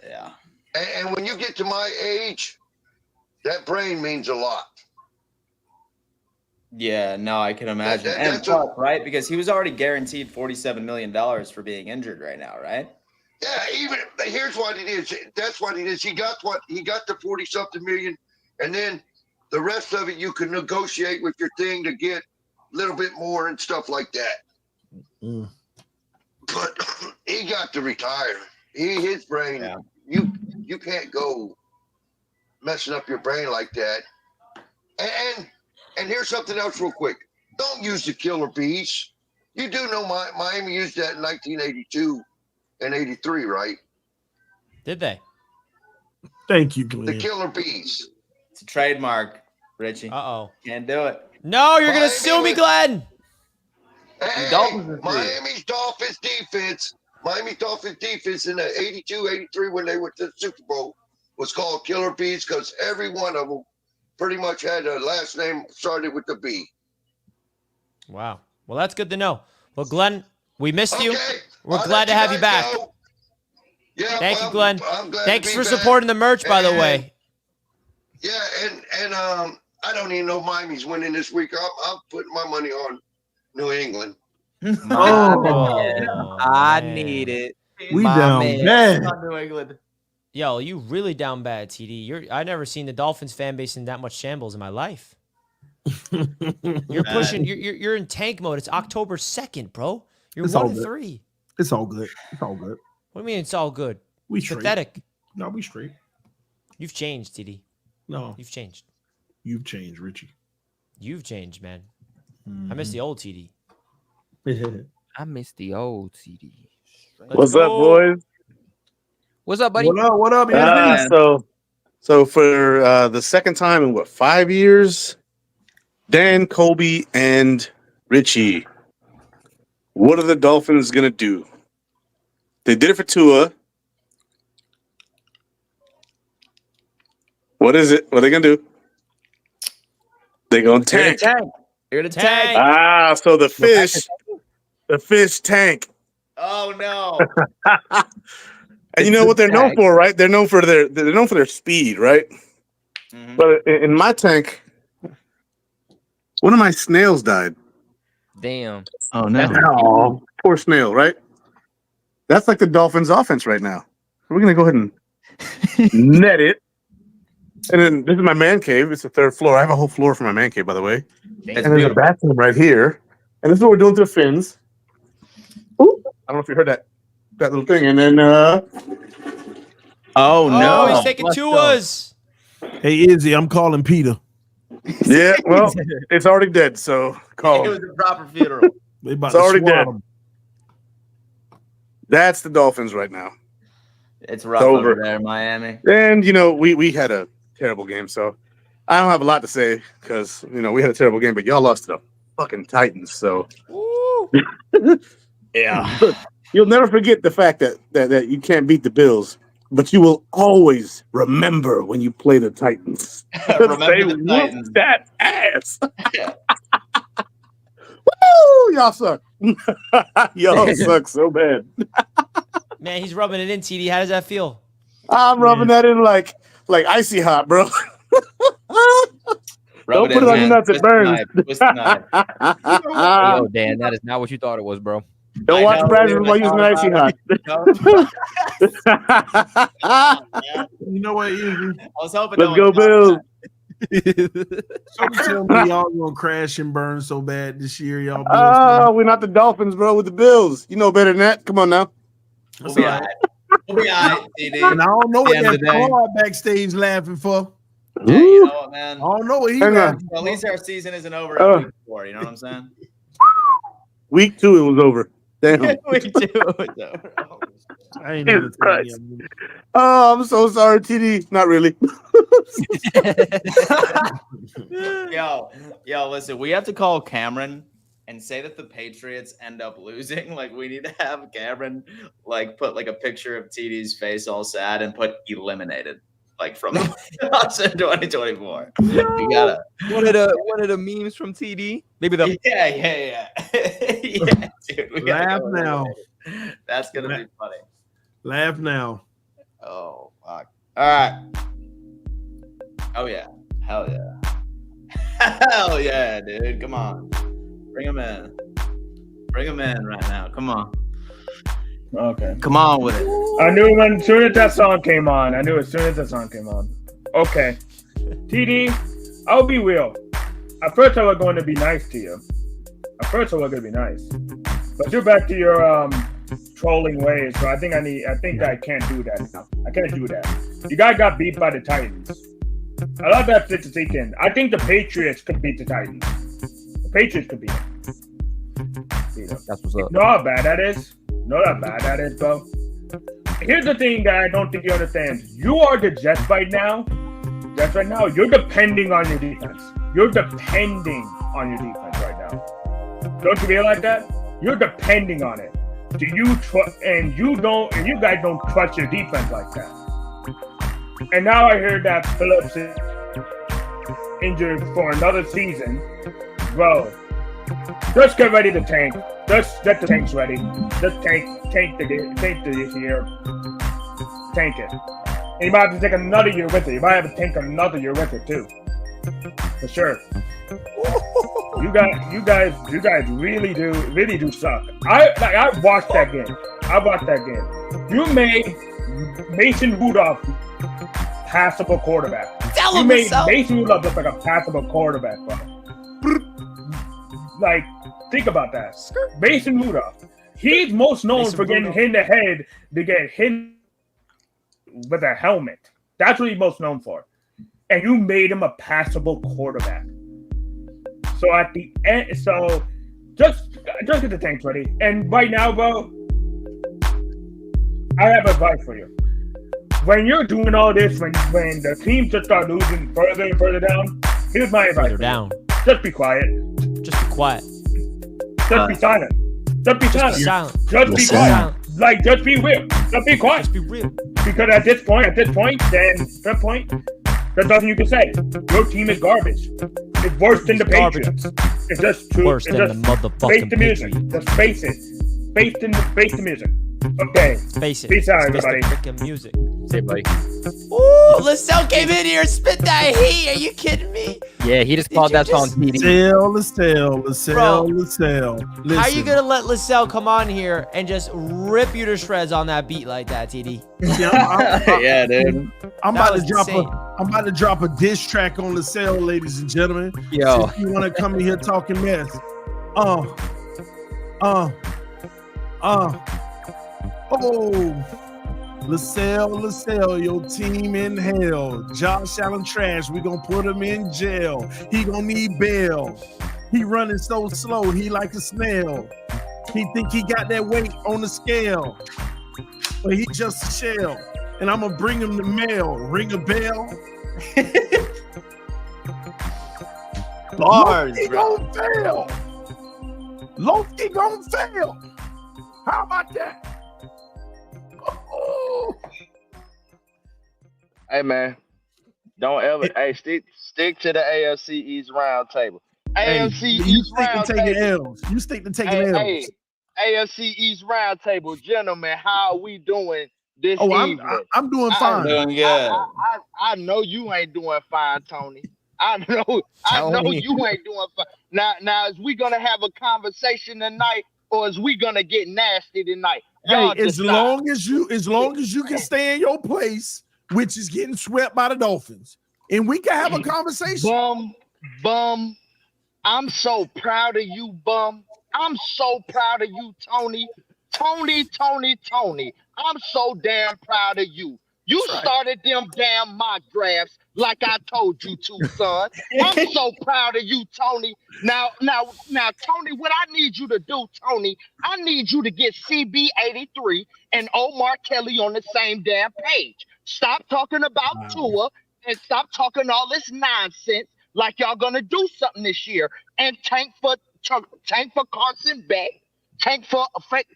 Yeah. And when you get to my age, that brain means a lot. Yeah, no, I can imagine. And plus, right? Because he was already guaranteed $47 million for being injured right now, right? Yeah, here's what it is. That's what it is. He got the 40-something million, and then the rest of it you can negotiate with your thing to get a little bit more and stuff like that. But he got to retire. His brain, you can't go messing up your brain like that. And here's something else real quick. Don't use the killer bees. You do know Miami used that in 1982 and 83, right? Did they? Thank you, Glenn. The killer bees. It's a trademark, Richie. Uh-oh. Can't do it. No, you're going to sue me, Glenn. Hey, Miami Dolphins defense in the 82, 83 when they went to the Super Bowl was called Killer Bees because every one of them pretty much had a last name started with the B. Wow. Well, that's good to know. Well, Glenn, we missed you. Okay. We're glad to have you back. Yeah, Thank you, Glenn. I'm glad Thanks to for be back. supporting the merch, by the way. Yeah, and I don't even know Miami's winning this week. I'm putting my money on New England. I need it. We down bad. New England. Yo, you really down bad, TD. I never seen the Dolphins fan base in that much shambles in my life. You're pushing. You're in tank mode. It's October 2nd, bro. You're 1-3. It's all good. It's all good. What do you mean it's all good? We straight. Pathetic. No, we straight. You've changed, TD. No, you've changed. You've changed, Richie. You've changed, man. I miss the old TD. I miss the old TD. What's up, boys? What's up, buddy? What up, Anthony? So for the second time in 5 years, Dan, Colby, and Richie, what are the Dolphins gonna do? They did it for Tua. What is it? What are they gonna do? They're gonna tank. They're gonna tank. Ah, so the fish tank. Oh no. And you know what they're known for, right? They're known for their speed, right? Mm-hmm. But in my tank, one of my snails died. Damn. Oh no. Oh, poor snail, right? That's like the Dolphins' offense right now. We're gonna go ahead and net it. And then this is my man cave. It's the 3rd floor. I have a whole floor for my man cave, by the way. That's and there's a bathroom right here. And this is what we're doing to the fins. Ooh, I don't know if you heard that little thing. And then oh no, he's taking Tua's. Hey, Izzy, I'm calling Peter. Yeah, well, it's already dead, so call It him. was a proper funeral. It's already dead. That's the Dolphins right now. It's rough over over there in Miami. And we had a terrible game, so I don't have a lot to say because we had a terrible game, but y'all lost to the fucking Titans, so yeah. You'll never forget the fact that you can't beat the Bills, but you will always remember when you play the Titans. Remember the Titans. That ass. Woo! Y'all suck. Y'all suck so bad. Man, he's rubbing it in, TD. How does that feel? I'm rubbing that in like icy hot, bro. Rub Don't put it on your nuts, it burns. Yo, Dan, that is not what you thought it was, bro. Don't watch Brazil while using icy hot. You know what, Izzy? I was hoping. Let's go, Bills. Somebody tell me y'all gonna crash and burn so bad this year, y'all. Bills, we're not the Dolphins, bro. With the Bills, you know better than that. Come on now. We'll be all right. We'll be all right, TD. And I don't know what At the end of that the day. car backstage laughing for. Hey, you know what, man? I don't know what he Hang got. on. At least our season isn't over at week 4. You know what I'm saying? Week 2, it was over. Damn. Week 2, it was over. I ain't even Christ. Oh, I'm so sorry, TD. Not really. Yo, listen, we have to call Cameron and say that the Patriots end up losing. Like, we need to have Cameron like put like a picture of TD's face all sad and put eliminated. Like from us in 2024. You gotta one of the memes from TD. Maybe the yeah, dude. We Laugh now. That's gonna be funny. Laugh now. Oh fuck. All right. Oh yeah. Hell yeah. Hell yeah, dude. Come on. Bring him in. Bring him in right now. Come on. Okay. Come on with it. I knew as soon as that song came on. Okay. TD, I'll be real. At first I was going to be nice to you. But you're back to your trolling ways, so I think I can't do that now. I can't do that. You guys got beat by the Titans. I love that statistic in. I think the Patriots could beat the Titans. The Patriots could beat them. That's what's up. Know how bad that is? Bro. Here's the thing that I don't think you understand. You are the Jets right now. You're depending on your defense. Right now. Don't you realize that? You're depending on it. You guys don't trust your defense like that. And now I hear that Phillips is injured for another season. Bro, just get ready to tank. Just get the tanks ready. Just tank this year. Tank it. And you might have to take another year with it. You might have to tank another year with it too. For sure. You guys really do suck. I watched that game. You made Mason Rudolph passable quarterback. You made Mason Rudolph look like a passable quarterback, bro. Like, think about that. Mason Rudolph. He's most known for getting hit in the head to get hit with a helmet. That's what he's most known for. And you made him a passable quarterback. So at the end, just get the tanks ready. And right now, bro, I have advice for you. When you're doing all this, when the teams just start losing further and further down, here's my advice. Further down. Just be quiet. Just be quiet. Just be silent. Just be silent. Just be quiet. Like, just be real. Just be quiet. Just be real. Because at this point, there's nothing you can say. Your team is garbage. It's worse than the Patriots. It's just true. Worse than the motherfucking Patriots. Just face it. Face the music. Okay. Face it. Peace out, everybody. Face the freaking music. Say, buddy. Ooh, LaSalle came in here and spit that heat. Are you kidding me? Yeah, he just called that song TD. LaSalle. How are you gonna let LaSalle come on here and just rip you to shreds on that beat like that, TD? Yeah, dude. I'm about to drop a diss track on LaSalle, ladies and gentlemen. Yo. If you want to come in here talking mess. LaSalle, your team in hell. Josh Allen trash, we gonna put him in jail. He gonna need bail. He running so slow, he like a snail. He think he got that weight on the scale, but he just a shell. And I'm gonna bring him the mail. Ring a bell. Bars, Loki gonna fail. Loki gonna fail. How about that? Oh. Hey man, don't ever stick to the AFC East Roundtable. AFC East Roundtable. You stick to taking L's. AFC East Roundtable, gentlemen. How are we doing this evening? I'm doing fine. Doing good. I know you ain't doing fine, Tony. I know you ain't doing fine. Now, is we gonna have a conversation tonight, or is we gonna get nasty tonight? Hey, as long as you can stay in your place, which is getting swept by the Dolphins, and we can have a conversation. Bum. I'm so proud of you, bum. I'm so proud of you, Tony. Tony. I'm so damn proud of you. You started them damn mock drafts like I told you to, son. I'm so proud of you, Tony. Now, Tony, what I need you to do, Tony, I need you to get CB83 and Omar Kelly on the same damn page. Stop talking about Tua and stop talking all this nonsense like y'all gonna do something this year. And tank for Carson Beck, tank for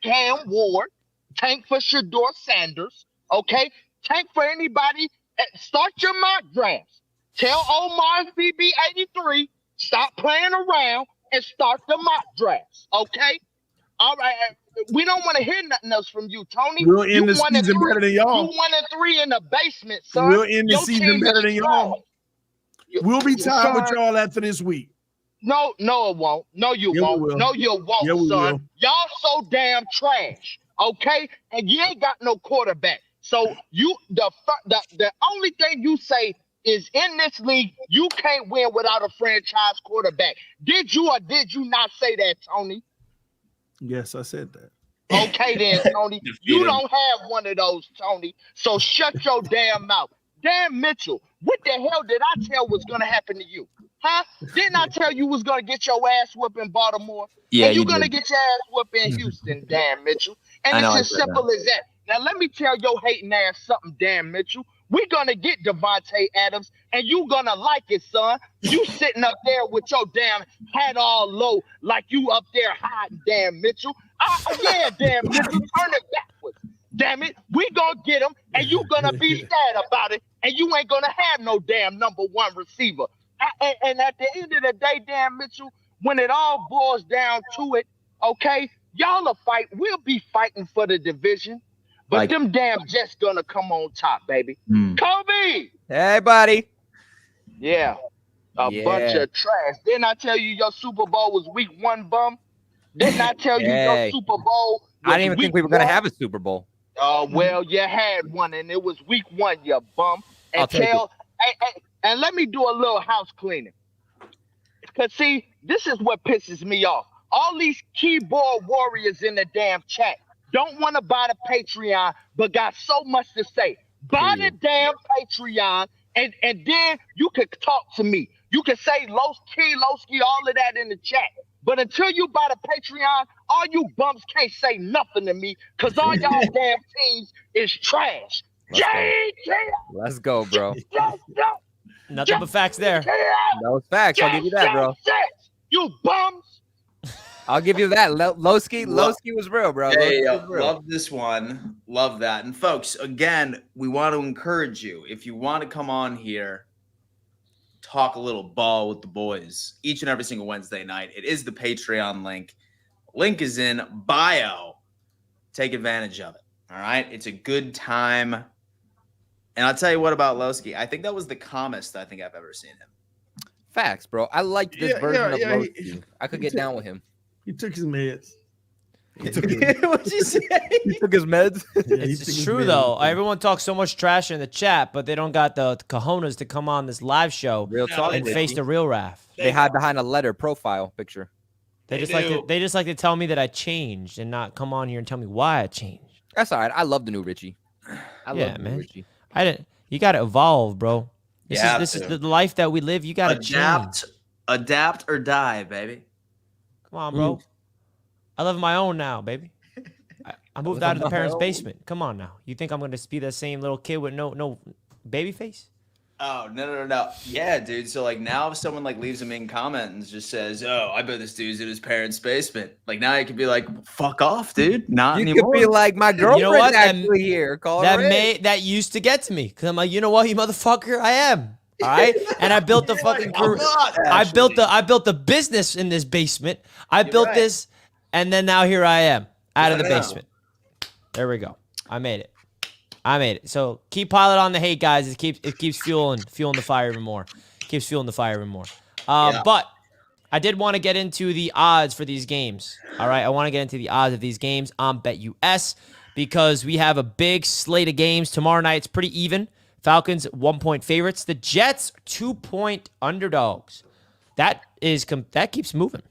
Cam Ward, tank for Shador Sanders, okay? Tank for anybody. Start your mock drafts. Tell Omar BB83, stop playing around and start the mock drafts, okay? All right. We don't want to hear nothing else from you, Tony. We'll end the season better than y'all. You 1-3 in the basement, son. We'll end the season better than y'all. We'll be tied with y'all after this week. No, it won't. No, you won't. No, you won't, son. Y'all so damn trash, okay? And you ain't got no quarterback. So the only thing you say is in this league, you can't win without a franchise quarterback. Did you or did you not say that, Tony? Yes, I said that. Okay then, Tony. You don't have one of those, Tony. So shut your damn mouth. Damn Mitchell, what the hell did I tell was gonna happen to you? Huh? Didn't I tell you was gonna get your ass whooped in Baltimore? Yeah, and you're you gonna did. get your ass whooped in Houston, damn Mitchell. And I know, it's as I said simple as that. Now let me tell your hating ass something, damn Mitchell. We're gonna get Devante Adams, and you gonna like it, son. You sitting up there with your damn hat all low, like you up there hiding, damn Mitchell. Yeah, damn Mitchell, turn it backwards. Damn it, we gonna get him, and you gonna be sad about it, and you ain't gonna have no damn number one receiver. And at the end of the day, damn Mitchell, when it all boils down to it, okay, y'all will fight. We'll be fighting for the division. But them damn Jets gonna come on top, baby. Kobe! Hey, buddy. Yeah. A bunch of trash. Didn't I tell you your Super Bowl was week 1, bum? Didn't I tell you your Super Bowl was I didn't even think we were going to have a Super Bowl. Well, you had one, and it was week 1, you bum. And I'll take it. And let me do a little house cleaning. Because, see, this is what pisses me off. All these keyboard warriors in the damn chat don't want to buy the Patreon, but got so much to say. Buy the damn Patreon, and then you could talk to me. You can say Lowski, all of that in the chat. But until you buy the Patreon, all you bums can't say nothing to me because all y'all damn teams is trash. Let's go, bro. Nothing but facts there. No facts. I'll give you that, bro. You bums. I'll give you that. Lowski was real, bro. Hey, Lowski was real. love this one. Love that. And folks, again, we want to encourage you. If you want to come on here, talk a little ball with the boys each and every single Wednesday night. It is the Patreon link. Link is in bio. Take advantage of it. All right. It's a good time. And I'll tell you what about Lowski. I think that was the calmest I think I've ever seen him. Facts, bro. I liked this version of Lowski. I could get down with him. He took his meds. What'd you say? He took his meds. It's true though. Everyone talks so much trash in the chat, but they don't got the cojones to come on this live show and face the real Raph. They hide behind a letter profile picture. They just like to tell me that I changed and not come on here and tell me why I changed. That's all right. I love the new Richie. Richie. You got to evolve, bro. This is the life that we live. You got to change. Adapt or die, baby. Come on, bro. I live on my own now, baby. I moved out of the parents' basement. Come on now. You think I'm going to be that same little kid with no baby face? Oh, no. Yeah, dude. So, like, now if someone, like, leaves a mean comment and just says, oh, I bet this dude's in his parents' basement. Like, now you can be like, fuck off, dude. Not anymore. You could be like, my girlfriend's actually here. Call her in. That used to get to me. Because I'm like, you know what, you motherfucker? I am. All right? And I built the fucking career. I built the business in this basement. I built this, and then now here I am out of the basement. There we go. I made it. So keep piling on the hate, guys. It keeps fueling the fire even more. Keeps fueling the fire even more. But I did want to get into the odds for these games. All right, I want to get into the odds of these games on BetUS because we have a big slate of games tomorrow night. It's pretty even. Falcons 1-point favorites. The Jets 2-point underdogs. That keeps moving.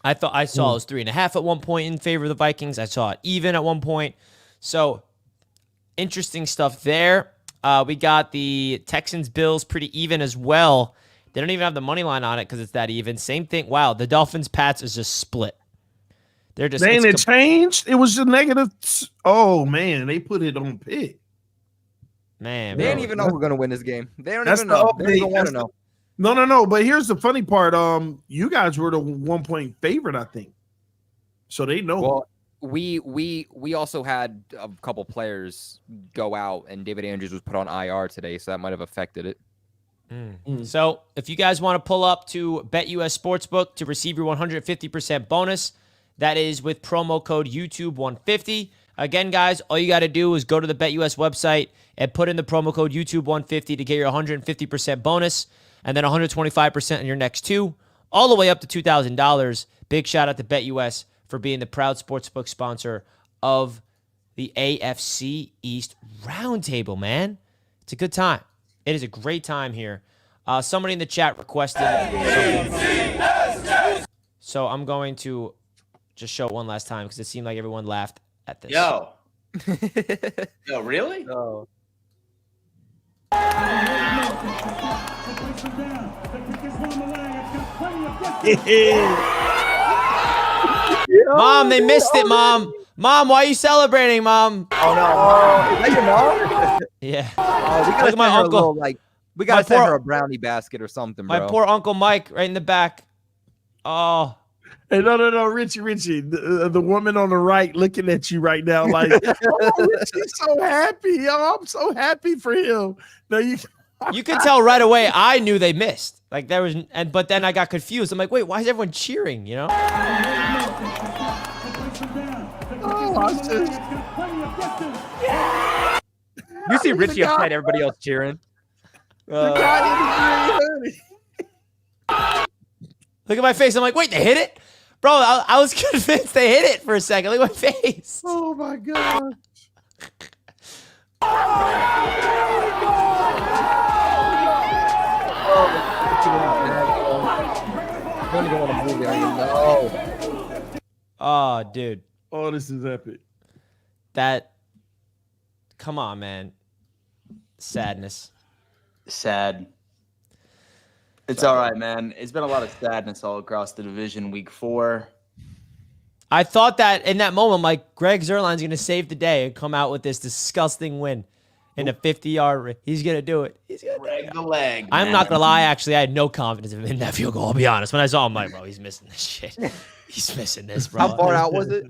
I saw it was 3.5 at one point in favor of the Vikings. I saw it even at one point. So interesting stuff there. We got the Texans Bills pretty even as well. They don't even have the money line on it because it's that even. Same thing. Wow, the Dolphins Pats is just split. They're just Then it changed. It was just negative. Oh man, they put it on pick. Man, they bro. don't even know who's going to win this game. They don't even know. They don't even want to know. No. But here's the funny part. You guys were the 1-point favorite, I think. So they know. Well, we also had a couple players go out, and David Andrews was put on IR today, so that might have affected it. So if you guys want to pull up to BetUS Sportsbook to receive your 150% bonus, that is with promo code YouTube150. Again, guys, all you got to do is go to the BetUS website and put in the promo code YouTube150 to get your 150% bonus, and then 125% on your next two, all the way up to $2,000. Big shout out to BetUS for being the proud sportsbook sponsor of the AFC East Roundtable, man. It's a good time. It is a great time here. Somebody in the chat requested something. So I'm going to just show it one last time because it seemed like everyone laughed at this. Yo, really? Oh. Mom, they missed it, Mom. Mom, why are you celebrating, Mom? Oh, no. Is that your mom? Yeah. Oh, we gotta Look at my send her a uncle. little, we got to send her a brownie basket or something, bro. My poor Uncle Mike right in the back. Oh. Hey, no, Richie. The woman on the right looking at you right now like, oh, Richie's so happy. Yo, I'm so happy for him. No, you could tell right away I knew they missed. Like there was, but then I got confused. I'm like, wait, why is everyone cheering? You know? You see Richie upset, everybody else cheering. Look at my face. I'm like, wait, they hit it? Bro, I was convinced they hit it for a second. Look at my face. Oh, my God. Oh, dude. Oh, this is epic. Come on, man. Sadness. Sad. It's all right, man. It's been a lot of sadness all across the division week 4. I thought that in that moment, like, Greg Zuerlein's going to save the day and come out with this disgusting win in a 50-yard. He's going to do it. He's going to drag the leg. I'm not going to lie. Actually, I had no confidence in him in that field goal. I'll be honest. When I saw him, I'm like, bro, he's missing this shit. He's missing this, bro. How far out was it?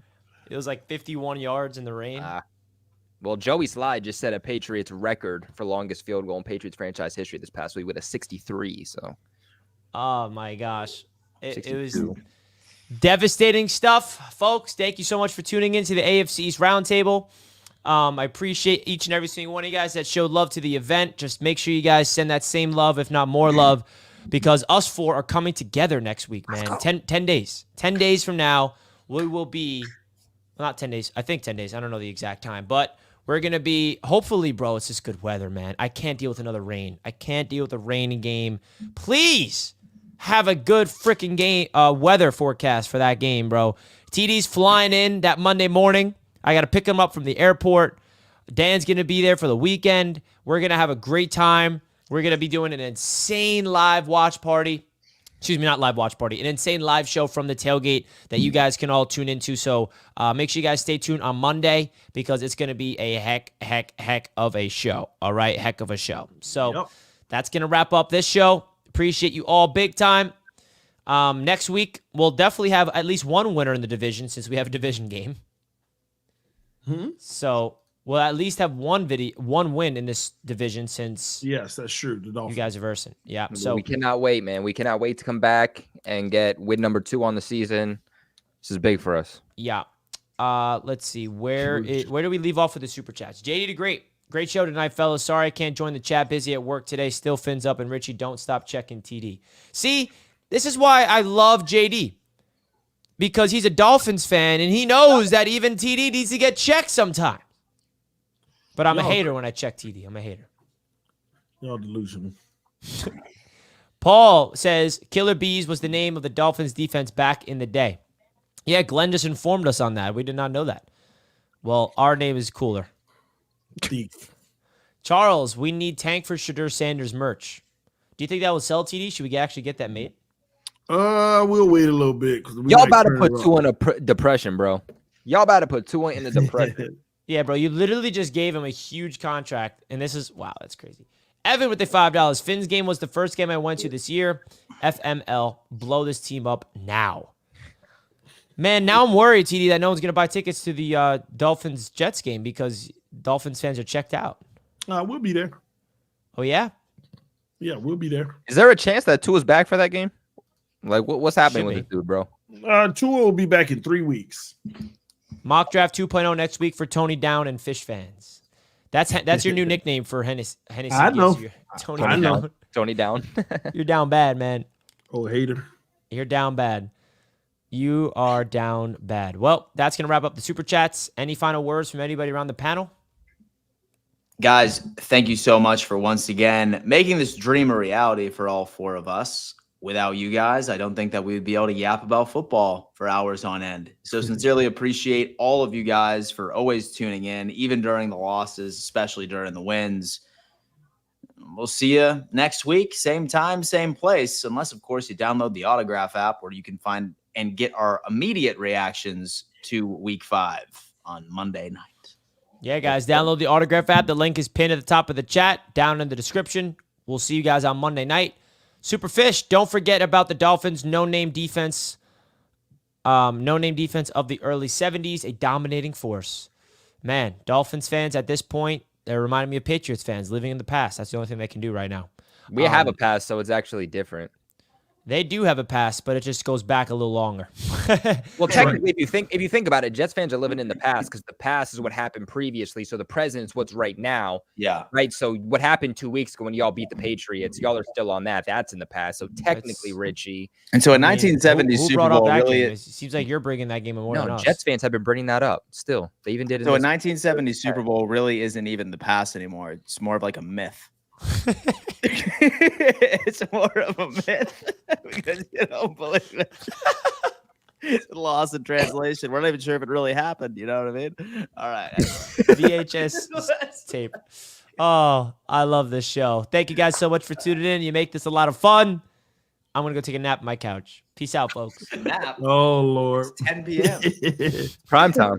It was like 51 yards in the rain. Well, Joey Slide just set a Patriots record for longest field goal in Patriots franchise history this past week with a 63. So, oh my gosh, it was devastating stuff, folks. Thank you so much for tuning into the AFC East Roundtable. I appreciate each and every single one of you guys that showed love to the event. Just make sure you guys send that same love, if not more love, because us four are coming together next week, man. 10 days. 10 days from now, we will be, well, not 10 days. I think 10 days. I don't know the exact time, but we're going to be, hopefully, bro, it's just good weather, man. I can't deal with another rain. I can't deal with a rainy game. Please have a good freaking game, weather forecast for that game, bro. TD's flying in that Monday morning. I got to pick him up from the airport. Dan's going to be there for the weekend. We're going to have a great time. We're going to be doing an insane live watch party. Excuse me, not live watch party. An insane live show from the tailgate that you guys can all tune into. So make sure you guys stay tuned on Monday because it's going to be a heck of a show. All right? Heck of a show. So that's going to wrap up this show. Appreciate you all big time. Next week, we'll definitely have at least one winner in the division since we have a division game. So we'll at least have one win in this division since yes, that's true. The Dolphins. You guys are versing. Yeah. So we cannot wait, man. We cannot wait to come back and get win number 2 on the season. This is big for us. Yeah. Let's see. Where do we leave off with the super chats? JD the Great show tonight, fellas. Sorry I can't join the chat. Busy at work today. Still fins up. And Richie, don't stop checking TD. See, this is why I love JD. Because he's a Dolphins fan, and he knows that even TD needs to get checked sometimes. But I'm a hater when I check TD. I'm a hater. Y'all delusional. Paul says, Killer Bees was the name of the Dolphins defense back in the day. Yeah, Glenn just informed us on that. We did not know that. Well, our name is cooler. Charles, we need Tank for Shadur Sanders merch. Do you think that will sell, TD? Should we actually get that made? We'll wait a little bit. Y'all about to put two in a depression, bro. Y'all about to put two in the depression. Yeah, bro. You literally just gave him a huge contract, and this is wow. That's crazy. Evan with the $5. Finn's game was the first game I went to this year. FML, blow this team up now. Man, now I'm worried, TD, that no one's gonna buy tickets to the Dolphins Jets game because Dolphins fans are checked out. We'll be there. Oh yeah. Yeah, we'll be there. Is there a chance that Tua's back for that game? Like, what's happening with this dude, bro? Tua will be back in 3 weeks. Mock Draft 2.0 next week for Tony Down and Fish fans. That's your new nickname for Hennessy. I know. Tony Down. Tony Down. You're down bad, man. Oh, hater. You're down bad. You are down bad. Well, that's going to wrap up the Super Chats. Any final words from anybody around the panel? Guys, thank you so much for once again making this dream a reality for all four of us. Without you guys, I don't think that we would be able to yap about football for hours on end. So sincerely appreciate all of you guys for always tuning in, even during the losses, especially during the wins. We'll see you next week, same time, same place, unless, of course, you download the Autograph app where you can find and get our immediate reactions to Week 5 on Monday night. Yeah, guys, download the Autograph app. The link is pinned at the top of the chat, down in the description. We'll see you guys on Monday night. Superfish, don't forget about the Dolphins' no-name defense. No-name defense of the early 70s, a dominating force. Man, Dolphins fans at this point, they're reminding me of Patriots fans living in the past. That's the only thing they can do right now. We have a past, so it's actually different. They do have a past, but it just goes back a little longer. Well, technically, if you think about it, Jets fans are living in the past because the past is what happened previously. So the present is what's right now. Yeah. Right. So what happened 2 weeks ago when y'all beat the Patriots, y'all are still on that. That's in the past. So technically, Richie. And so a 1970 Super Bowl really it seems like you're bringing that game more than us. Jets fans have been bringing that up. Still, they even did it. So a 1970 Super Bowl really isn't even the past anymore. It's more of like a myth. It's more of a myth because you don't believe it. It's lost in translation. We're not even sure if it really happened. You know what I mean? All right. VHS tape. Oh, I love this show. Thank you guys so much for tuning in. You make this a lot of fun. I'm going to go take a nap on my couch. Peace out, folks. Nap? Oh, Lord. It's 10 p.m. Prime time.